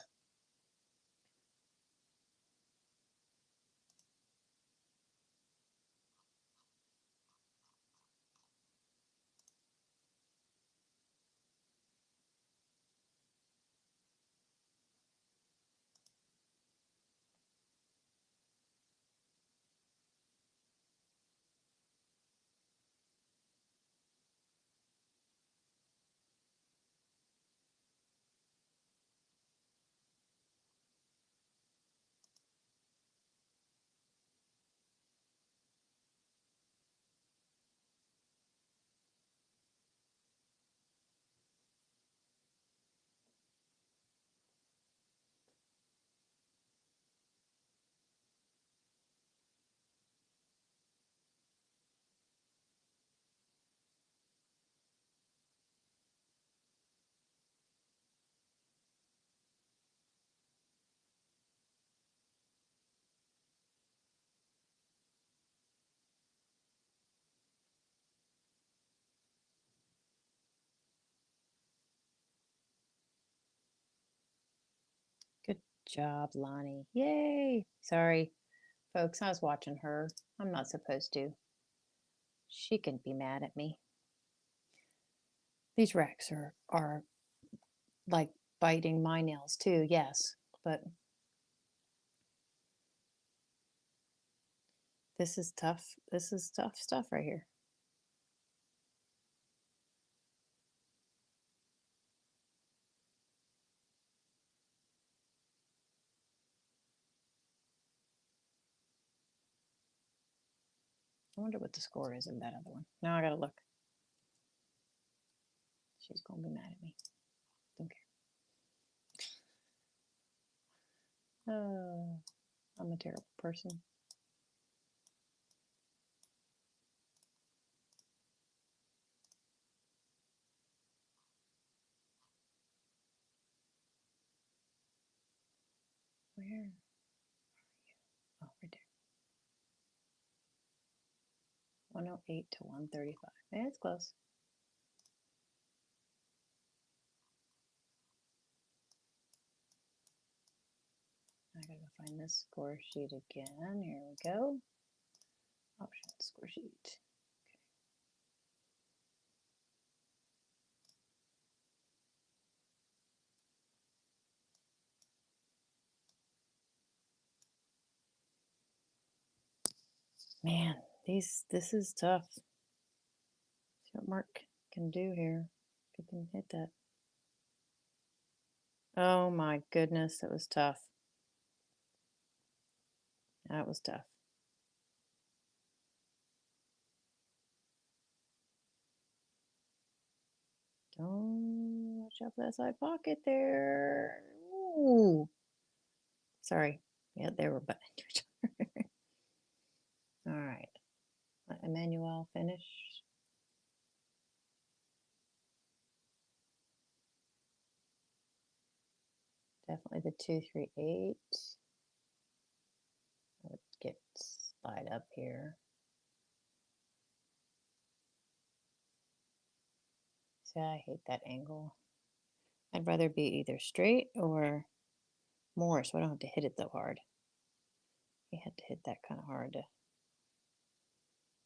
Good job, Lonnie. Yay! Sorry, folks, I was watching her. I'm not supposed to. She can be mad at me. These racks are like biting my nails too, yes, but this is tough. This is tough stuff right here. I wonder what the score is of that other one. Now I gotta look. She's gonna be mad at me. Don't care. Oh, I'm a terrible person. Where are you? Oh, right there. 108 to 135. Yeah, it's close. I gotta go find this score sheet again. Here we go. Option score sheet. Man, this is tough. See what Mark can do here. If he can hit that. Oh my goodness, that was tough. That was tough. Don't watch out for that side pocket there. Ooh. Sorry. Yeah, they were butting each other. All right. Let Emmanuel finish. Definitely the 2-3-8. I would get slide up here. See, I hate that angle. I'd rather be either straight or more, so I don't have to hit it so hard. He had to hit that kind of hard.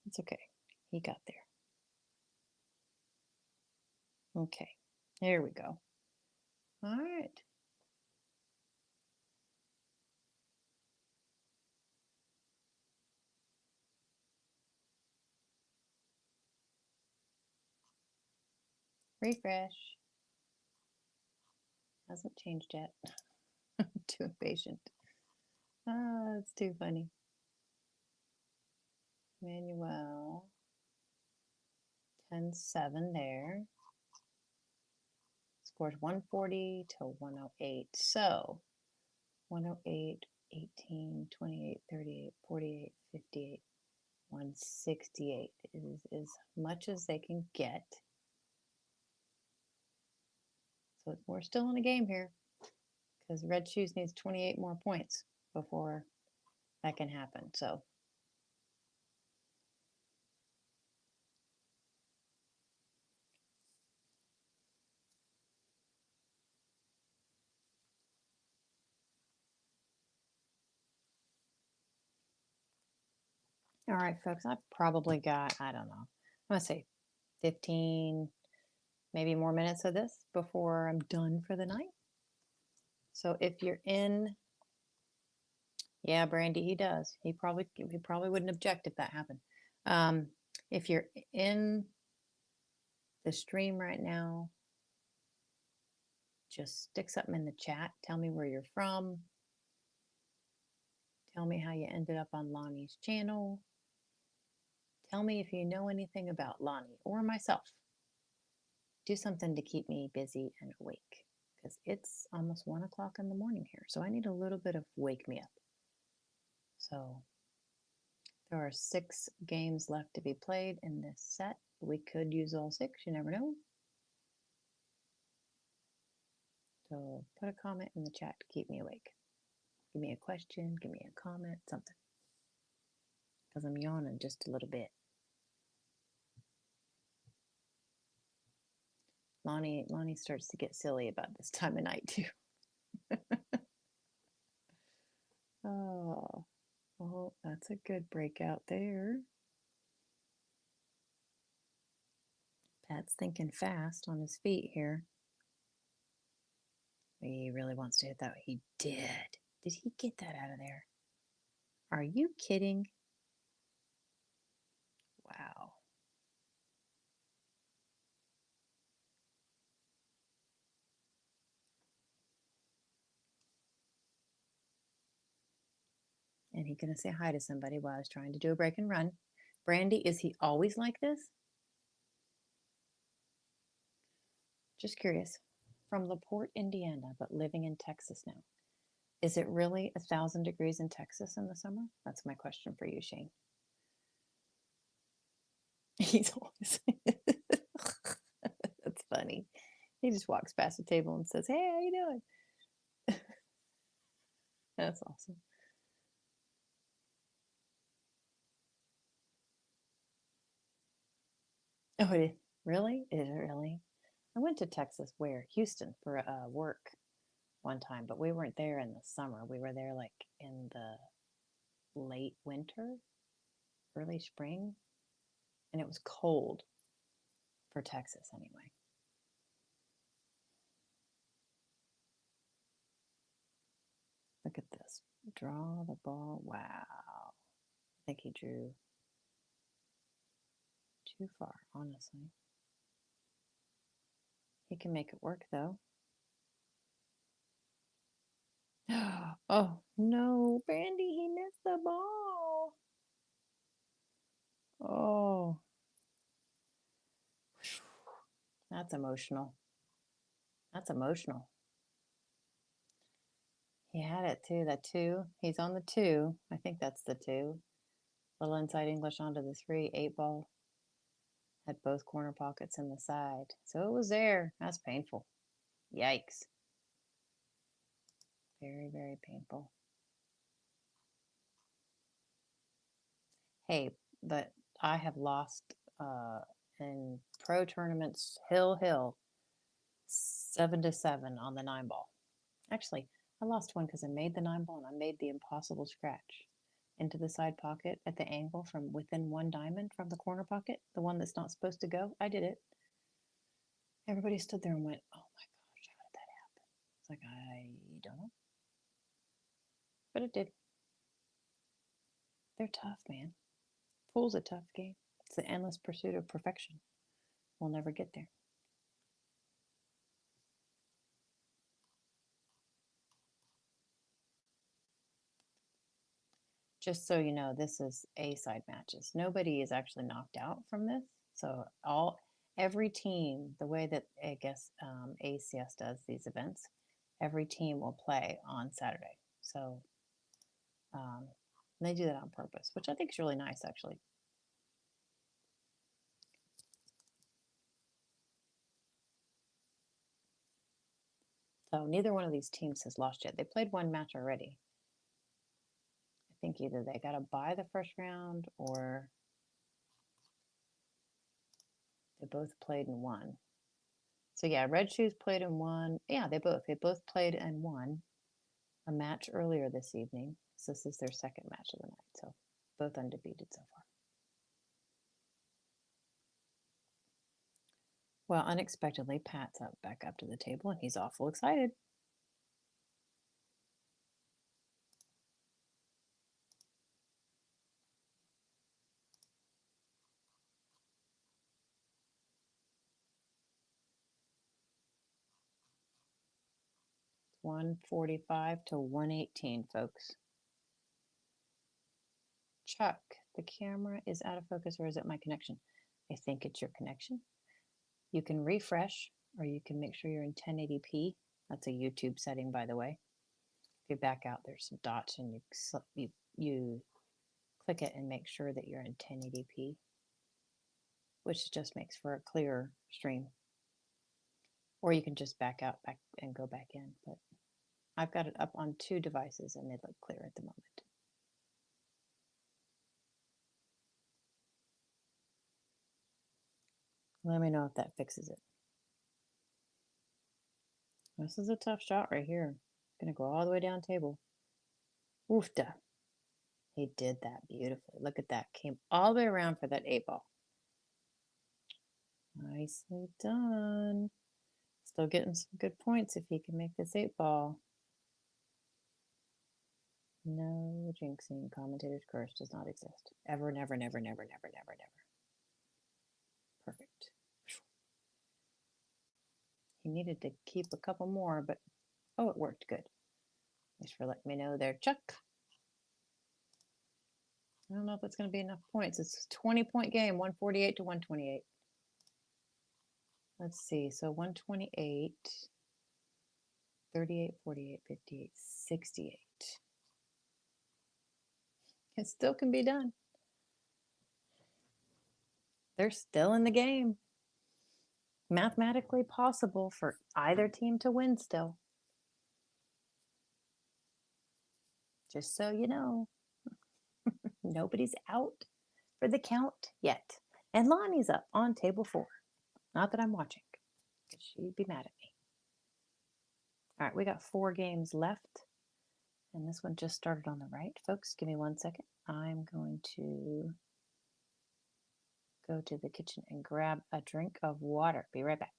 It's okay. He got there. Okay. There we go. All right. Refresh. Hasn't changed yet. I'm too impatient. Ah, it's too funny. Manuel. 10-7 there. Scores 140 to 108. So 108, 18, 28, 38, 48, 58, 168 is as much as they can get. So we're still in a game here because Red Shoes needs 28 more points before that can happen. So all right, folks, I've probably got, I don't know, I'm gonna say 15, maybe more minutes of this before I'm done for the night. So if you're in, yeah, Brandy, he does. He probably wouldn't object if that happened. If you're in the stream right now, just stick something in the chat. Tell me where you're from. Tell me how you ended up on Lonnie's channel. Tell me if you know anything about Lonnie or myself. Do something to keep me busy and awake because it's almost 1 o'clock in the morning here. So I need a little bit of wake me up. So there are 6 games left to be played in this set. We could use all 6, you never know. So put a comment in the chat to keep me awake. Give me a question, give me a comment, something. Because I'm yawning just a little bit. Lonnie starts to get silly about this time of night too. Oh, well, that's a good breakout there. Pat's thinking fast on his feet here. He really wants to hit that. He did. Did he get that out of there? Are you kidding? Wow. And he's going to say hi to somebody while I was trying to do a break and run. Brandy, is he always like this? Just curious. From LaPorte, Indiana, but living in Texas now. Is it really 1,000 degrees in Texas in the summer? That's my question for you, Shane. He's always, that's funny. He just walks past the table and says, hey, how you doing? That's awesome. Oh, really? Is it really? I went to Texas, where? Houston for work one time, but we weren't there in the summer. We were there like in the late winter, early spring, and it was cold for Texas anyway. Look at this. Draw the ball. Wow. I think he drew too far, honestly. He can make it work, though. Oh, no, Brandy, he missed the ball. Oh, that's emotional. That's emotional. He had it too, that 2. He's on the 2. I think that's the 2. Little inside English onto the 3. 8 ball. Had both corner pockets in the side. So it was there. That's painful. Yikes. Very, very painful. Hey, but I have lost in pro tournaments, hill, 7-7 on the 9 ball. Actually, I lost one because I made the 9 ball and I made the impossible scratch into the side pocket at the angle from within 1 diamond from the corner pocket, the one that's not supposed to go. I did it. Everybody stood there and went, "Oh my gosh, how did that happen?" It's like, I don't know. But it did. They're tough, man. Pool's a tough game. It's the endless pursuit of perfection. We'll never get there. Just so you know, this is A-side matches. Nobody is actually knocked out from this. So every team, the way that I guess ACS does these events, every team will play on Saturday. So they do that on purpose, which I think is really nice, actually. So neither one of these teams has lost yet. They played 1 match already. I think either they got to buy the first round or they both played and won. So yeah, Red Shoes played and won. Yeah, they both played and won a match earlier this evening. So this is their second match of the night. So both undefeated so far. Well, unexpectedly, Pat's back up to the table and he's awful excited. It's 145 to 118, folks. Chuck, the camera is out of focus, or is it my connection? I think it's your connection. You can refresh, or you can make sure you're in 1080p. That's a YouTube setting, by the way. If you back out, there's some dots, and you click it and make sure that you're in 1080p, which just makes for a clearer stream. Or you can just back out and go back in. But I've got it up on 2 devices, and they look clear at the moment. Let me know if that fixes it. This is a tough shot right here. Gonna go all the way down table. Oofda. He did that beautifully. Look at that. Came all the way around for that 8 ball. Nicely done. Still getting some good points if he can make this 8 ball. No jinxing. Commentator's curse does not exist. Ever, never, never, never, never, never, never. Perfect. He needed to keep a couple more, but oh, it worked good. Thanks for letting me know there, Chuck. I don't know if it's going to be enough points. It's a 20-point game, 148 to 128. Let's see. So 128, 38, 48, 58, 68. It still can be done. They're still in the game. Mathematically possible for either team to win still. Just so you know, nobody's out for the count yet. And Lonnie's up on table 4. Not that I'm watching, because she'd be mad at me. All right, we got 4 games left. And this one just started on the right. Folks, give me 1 second. I'm going to go to the kitchen and grab a drink of water. Be right back.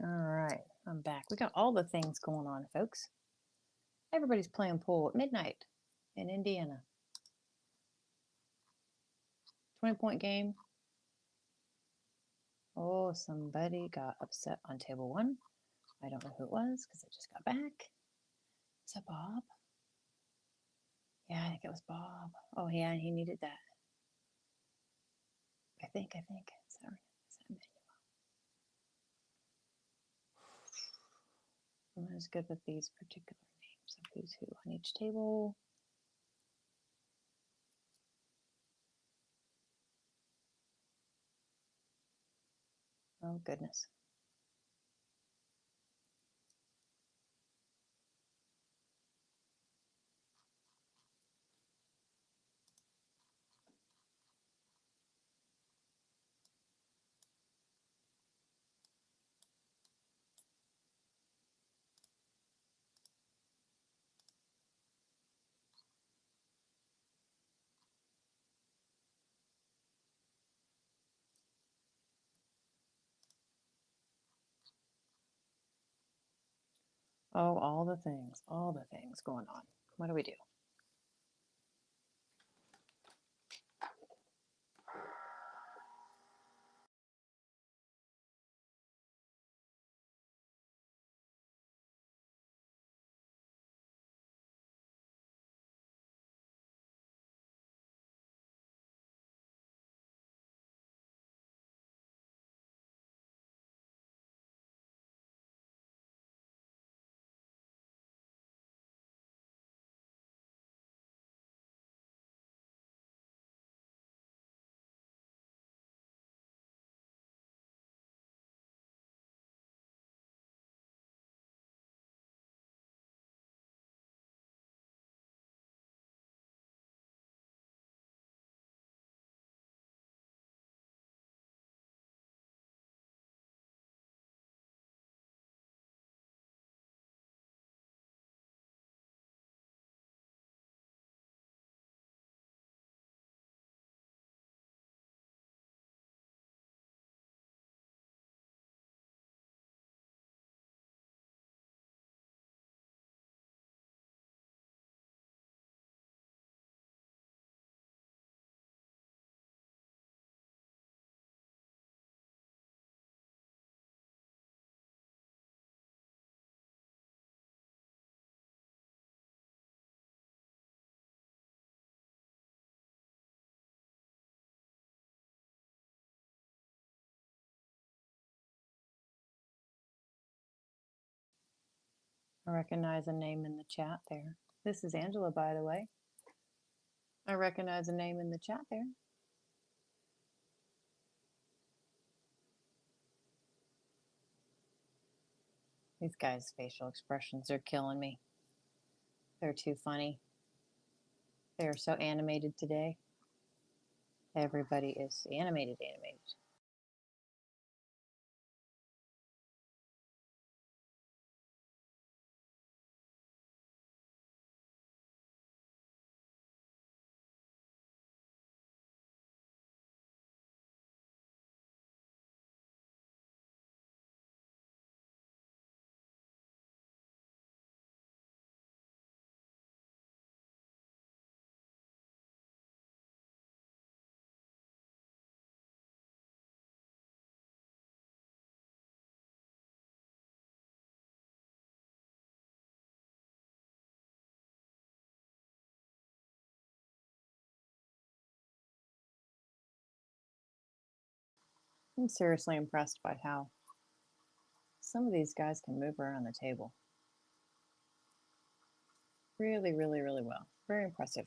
All right, I'm back. We got all the things going on, folks. Everybody's playing pool at midnight in Indiana. 20-point game. Oh, somebody got upset on table 1. I don't know who it was because I just got back. Is that Bob? Yeah, I think it was Bob. Oh, yeah, he needed that. I think. Is that right? Is that Manuel? I'm not as good with these particular names of who's who on each table. Oh, goodness. Oh, all the things going on. What do we do? I recognize a name in the chat there. This is Angela, by the way. I recognize a name in the chat there. These guys' facial expressions are killing me. They're too funny. They are so animated today. Everybody is animated. I'm seriously impressed by how some of these guys can move around the table. Really, really, really well. Very impressive.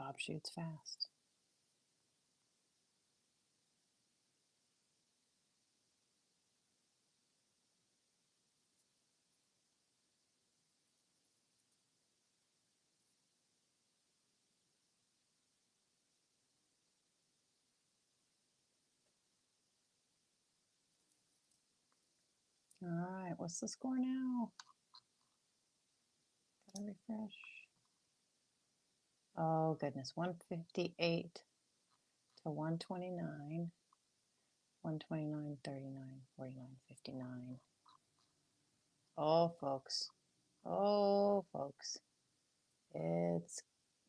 Bob shoots fast. All right, what's the score now? Gotta refresh. Oh goodness, 158 to 129, 129, 39, 49, 59. Oh folks,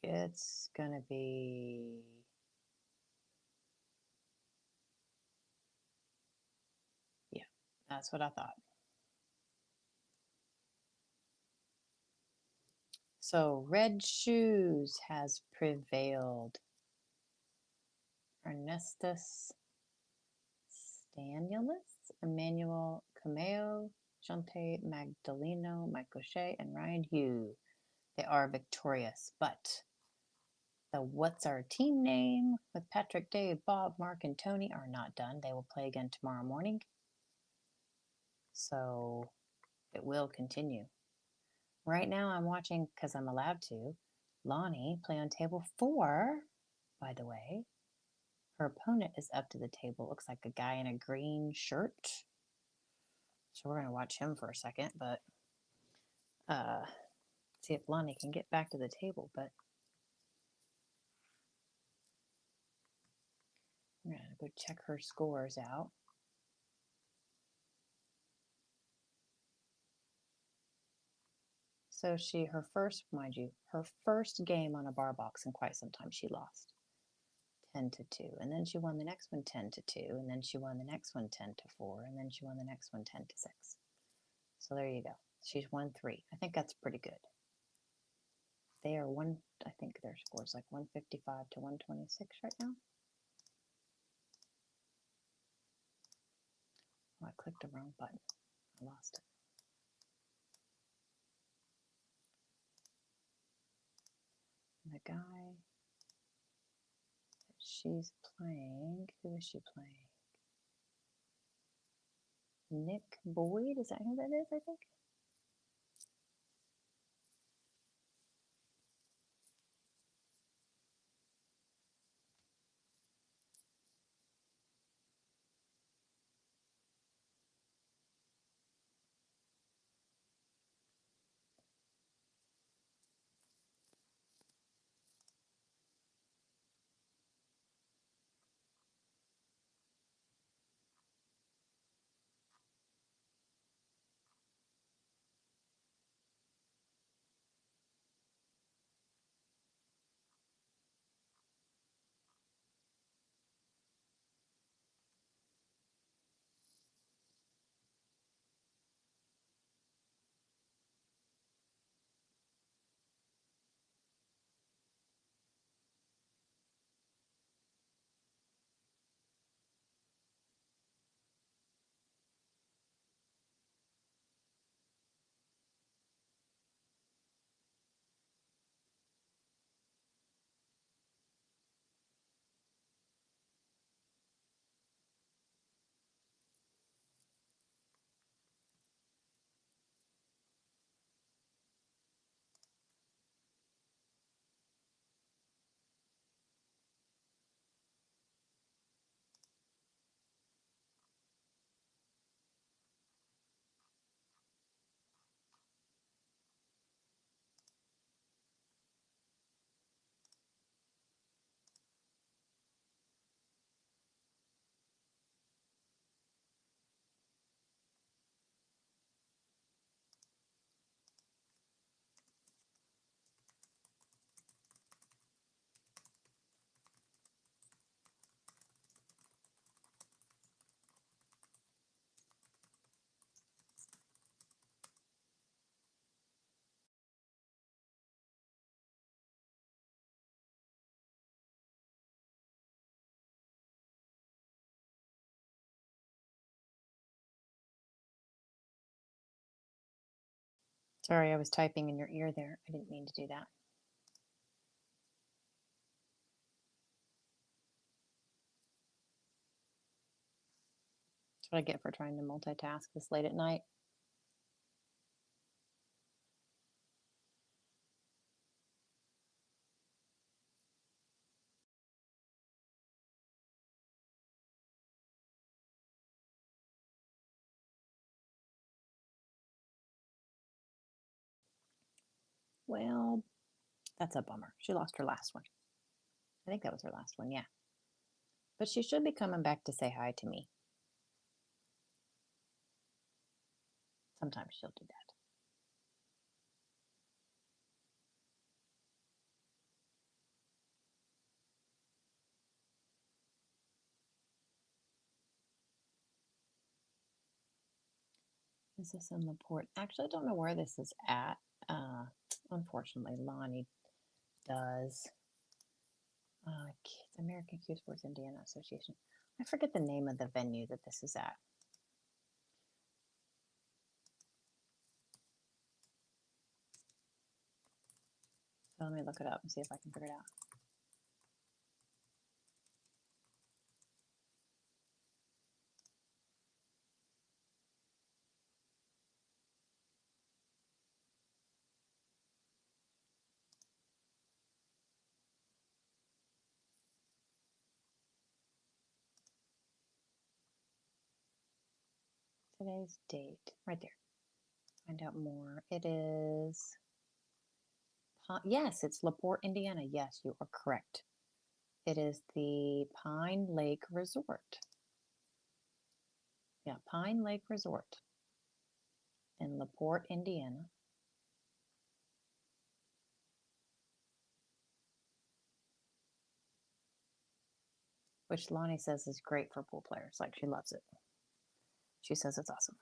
it's gonna be, yeah, that's what I thought. So Red Shoes has prevailed. Ernestus Stanulus, Emmanuel Cameo, Jante Magdaleno, Mike Gaucher, and Ryan Hugh. They are victorious, but the What's Our Team Name with Patrick, Dave, Bob, Mark, and Tony are not done. They will play again tomorrow morning. So it will continue. Right now I'm watching, because I'm allowed to, Lonnie play on table 4, by the way. Her opponent is up to the table. Looks like a guy in a green shirt. So we're going to watch him for a second, but see if Lonnie can get back to the table. But I'm going to go check her scores out. So her first, mind you, her first game on a bar box in quite some time, she lost 10 to 2. And then she won the next one 10 to 2. And then she won the next one 10 to 4. And then she won the next one 10 to 6. So there you go. She's won 3. I think that's pretty good. They are I think their score's like 155 to 126 right now. Oh, I clicked the wrong button. I lost it. And the guy that she's playing, who is she playing? Nick Boyd, is that who that is, I think? Sorry, I was typing in your ear there. I didn't mean to do that. what I get for trying to multitask this late at night. Well, that's a bummer. She lost her last one. I think that was her last one, yeah. But she should be coming back to say hi to me. Sometimes she'll do that. Is this in LaPorte? Actually, I don't know where this is at. Unfortunately, Lonnie does. American Cuesports Indiana Association. I forget the name of the venue that this is at. So let me look it up and see if I can figure it out. Today's date, right there. Find out more. It is, yes, it's LaPorte, Indiana. Yes, you are correct. It is the Pine Lake Resort. Yeah, Pine Lake Resort in LaPorte, Indiana. Which Lonnie says is great for pool players. Like, she loves it. She says it's awesome.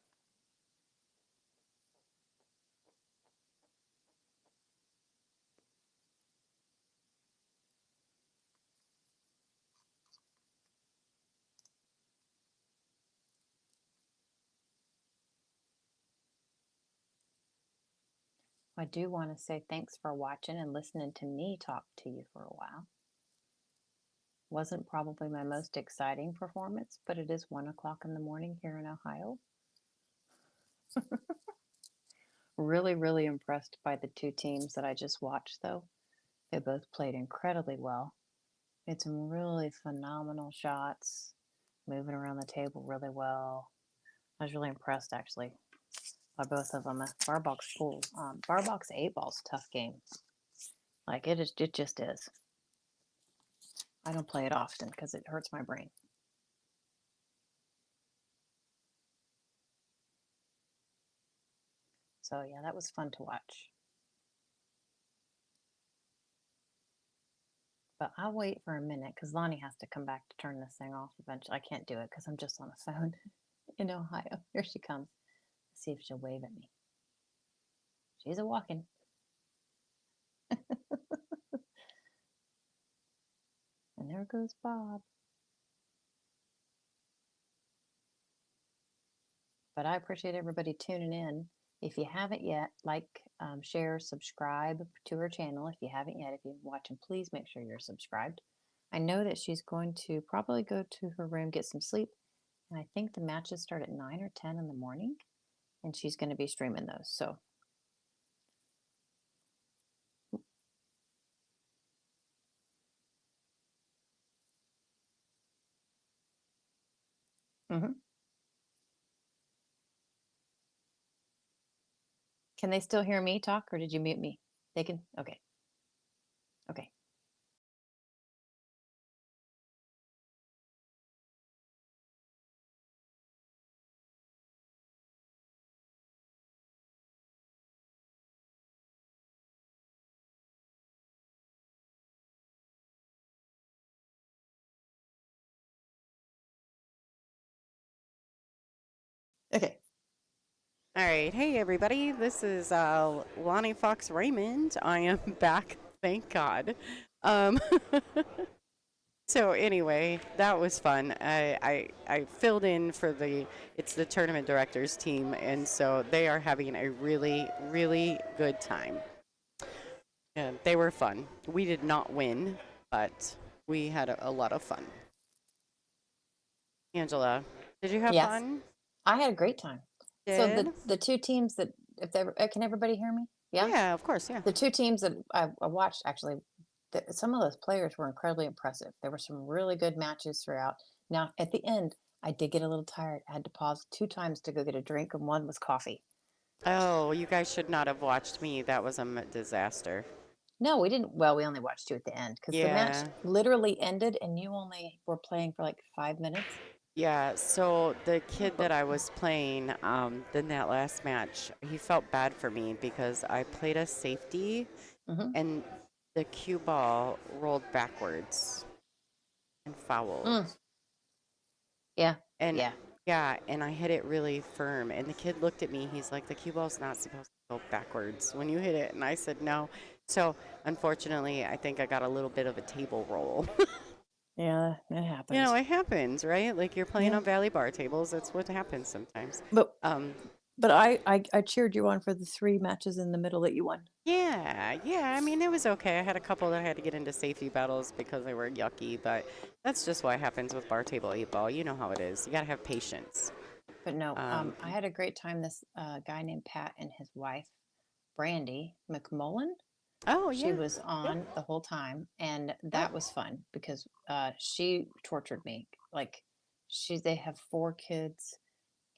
I do want to say thanks for watching and listening to me talk to you for a while. Wasn't probably my most exciting performance, but it is 1 o'clock in the morning here in Ohio. Really, really impressed by the two teams that I just watched, though. They both played incredibly well. Made some really phenomenal shots, moving around the table really well. I was really impressed, actually, by both of them. Bar box pool, bar box 8-ball's a tough game. Like, it just is. I don't play it often because it hurts my brain. So yeah, that was fun to watch. But I'll wait for a minute because Lonnie has to come back to turn this thing off eventually. I can't do it because I'm just on the phone in Ohio. Here she comes. Let's see if she'll wave at me. She's a walking. And there goes Bob. But I appreciate everybody tuning in. If you haven't yet, like, share, subscribe to her channel. If you haven't yet, if you're watching, please make sure you're subscribed. I know that she's going to probably go to her room, get some sleep. And I think the matches start at 9 or 10 in the morning. And she's going to be streaming those. So Can they still hear me talk, or did you mute me? They can? Okay. Okay. Okay. All right. Hey, everybody. This is Lonnie Fox Raymond. I am back. Thank God. So anyway, that was fun. I filled in for it's the tournament directors team, and so they are having a really, really good time. And they were fun. We did not win, but we had a lot of fun. Angela, Did you have Yes. fun? I had a great time. So Did? the two teams that if they can everybody hear me? Yeah. Yeah, of course, yeah. The two teams that I watched actually, some of those players were incredibly impressive. There were some really good matches throughout. Now at the end, I did get a little tired. I had to pause 2 times to go get a drink, and one was coffee. Oh, you guys should not have watched me. That was a disaster. No, we didn't. Well, we only watched 2 at the end because the match Yeah. literally ended, and you only were playing for like 5 minutes. Yeah, so the kid But that I was playing, in that last match, he felt bad for me because I played a safety hmm and the cue ball rolled backwards and fouled. mm, yeah, And yeah. yeah, and I hit it really firm. And the kid looked at me. He's like, the cue ball's not supposed to go backwards when you hit it. And I said, no. So unfortunately, I think I got a little bit of a table roll. Yeah, it You happens. know, it happens, right? Like you're playing Yeah. on Valley Bar tables. That's what happens sometimes. But Um, I cheered you on for the 3 matches in the middle that you won. yeah. I mean, it was okay. I had a couple that I had to get into safety battles because they were yucky, but that's just what happens with bar table 8-ball. You know how it is. You got to have patience. But no, Um, I had a great time. This guy named Pat and his wife, Brandy McMullen, oh, she yeah. was on the whole time, and that was fun because she tortured me. Like they have 4 kids,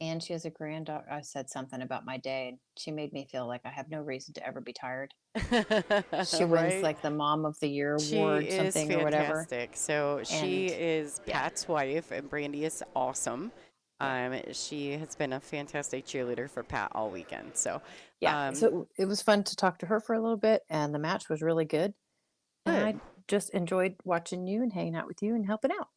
and she has a granddaughter. I said something about my day, and she made me feel like I have no reason to ever be tired. She wins Right? like the Mom of the Year She award, is something or whatever. fantastic. So she And is yeah, Pat's wife, and Brandy is awesome. yeah, She has been a fantastic cheerleader for Pat all weekend. So, yeah. um, So it was fun to talk to her for a little bit, and the match was really good. And good. I just enjoyed watching you and hanging out with you and helping out.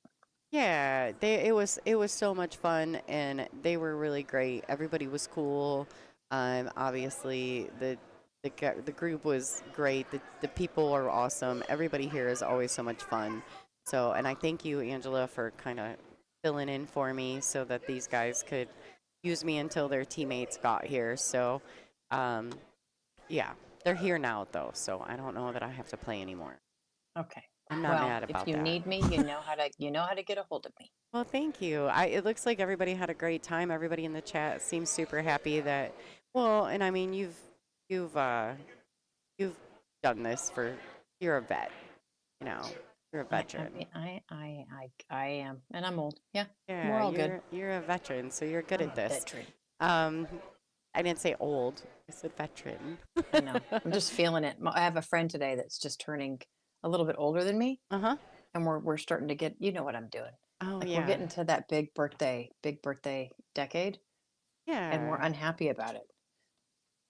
Yeah, it was so much fun, and they were really great. Everybody was cool. Obviously the group was great. The people are awesome. Everybody here is always so much fun. So, and I thank you, Angela, for kind of filling in for me so that these guys could use me until their teammates got here. So, um, yeah, they're here now though, so I don't know that I have to play anymore. Okay. I'm not Well, mad if about you that. need me, you know how to get a hold of me. Well, thank you. It looks like everybody had a great time. Everybody in the chat seems super happy that, well, and I mean, you've you've done this for, you're a vet, you know, you're a veteran. I am, and I'm old. Yeah, we're Yeah, all good. you're a veteran, so you're good I'm at a this. veteran. Um, I didn't say old. I said veteran. I know. I'm just feeling it. I have a friend today that's just turning a little bit older than me, Uh-huh. and we're starting to get. You know what I'm doing? Oh, Like we're yeah. getting to that big birthday decade, and we're Yeah. unhappy about it.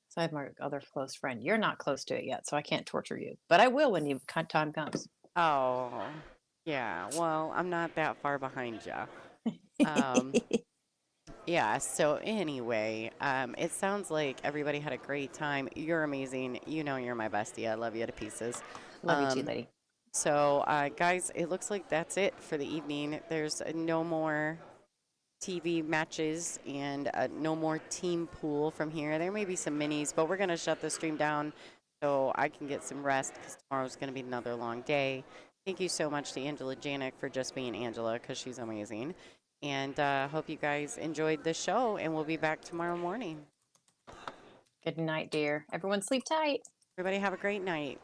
So I have my other close friend. You're not close to it yet, so I can't torture you, but I will when time comes. Oh, yeah. Well, I'm not that far behind you. Yeah, so anyway, it sounds like everybody had a great time. You're amazing. You know you're my bestie. I love you to pieces. Love you too, lady. So, guys, it looks like that's it for the evening. There's no more TV matches and no more team pool from here. There may be some minis, but we're going to shut the stream down so I can get some rest because tomorrow's going to be another long day. Thank you so much to Angela Janik for just being Angela because she's amazing. And hope you guys enjoyed the show, and we'll be back tomorrow morning. Good night, dear. Everyone sleep tight. Everybody have a great night.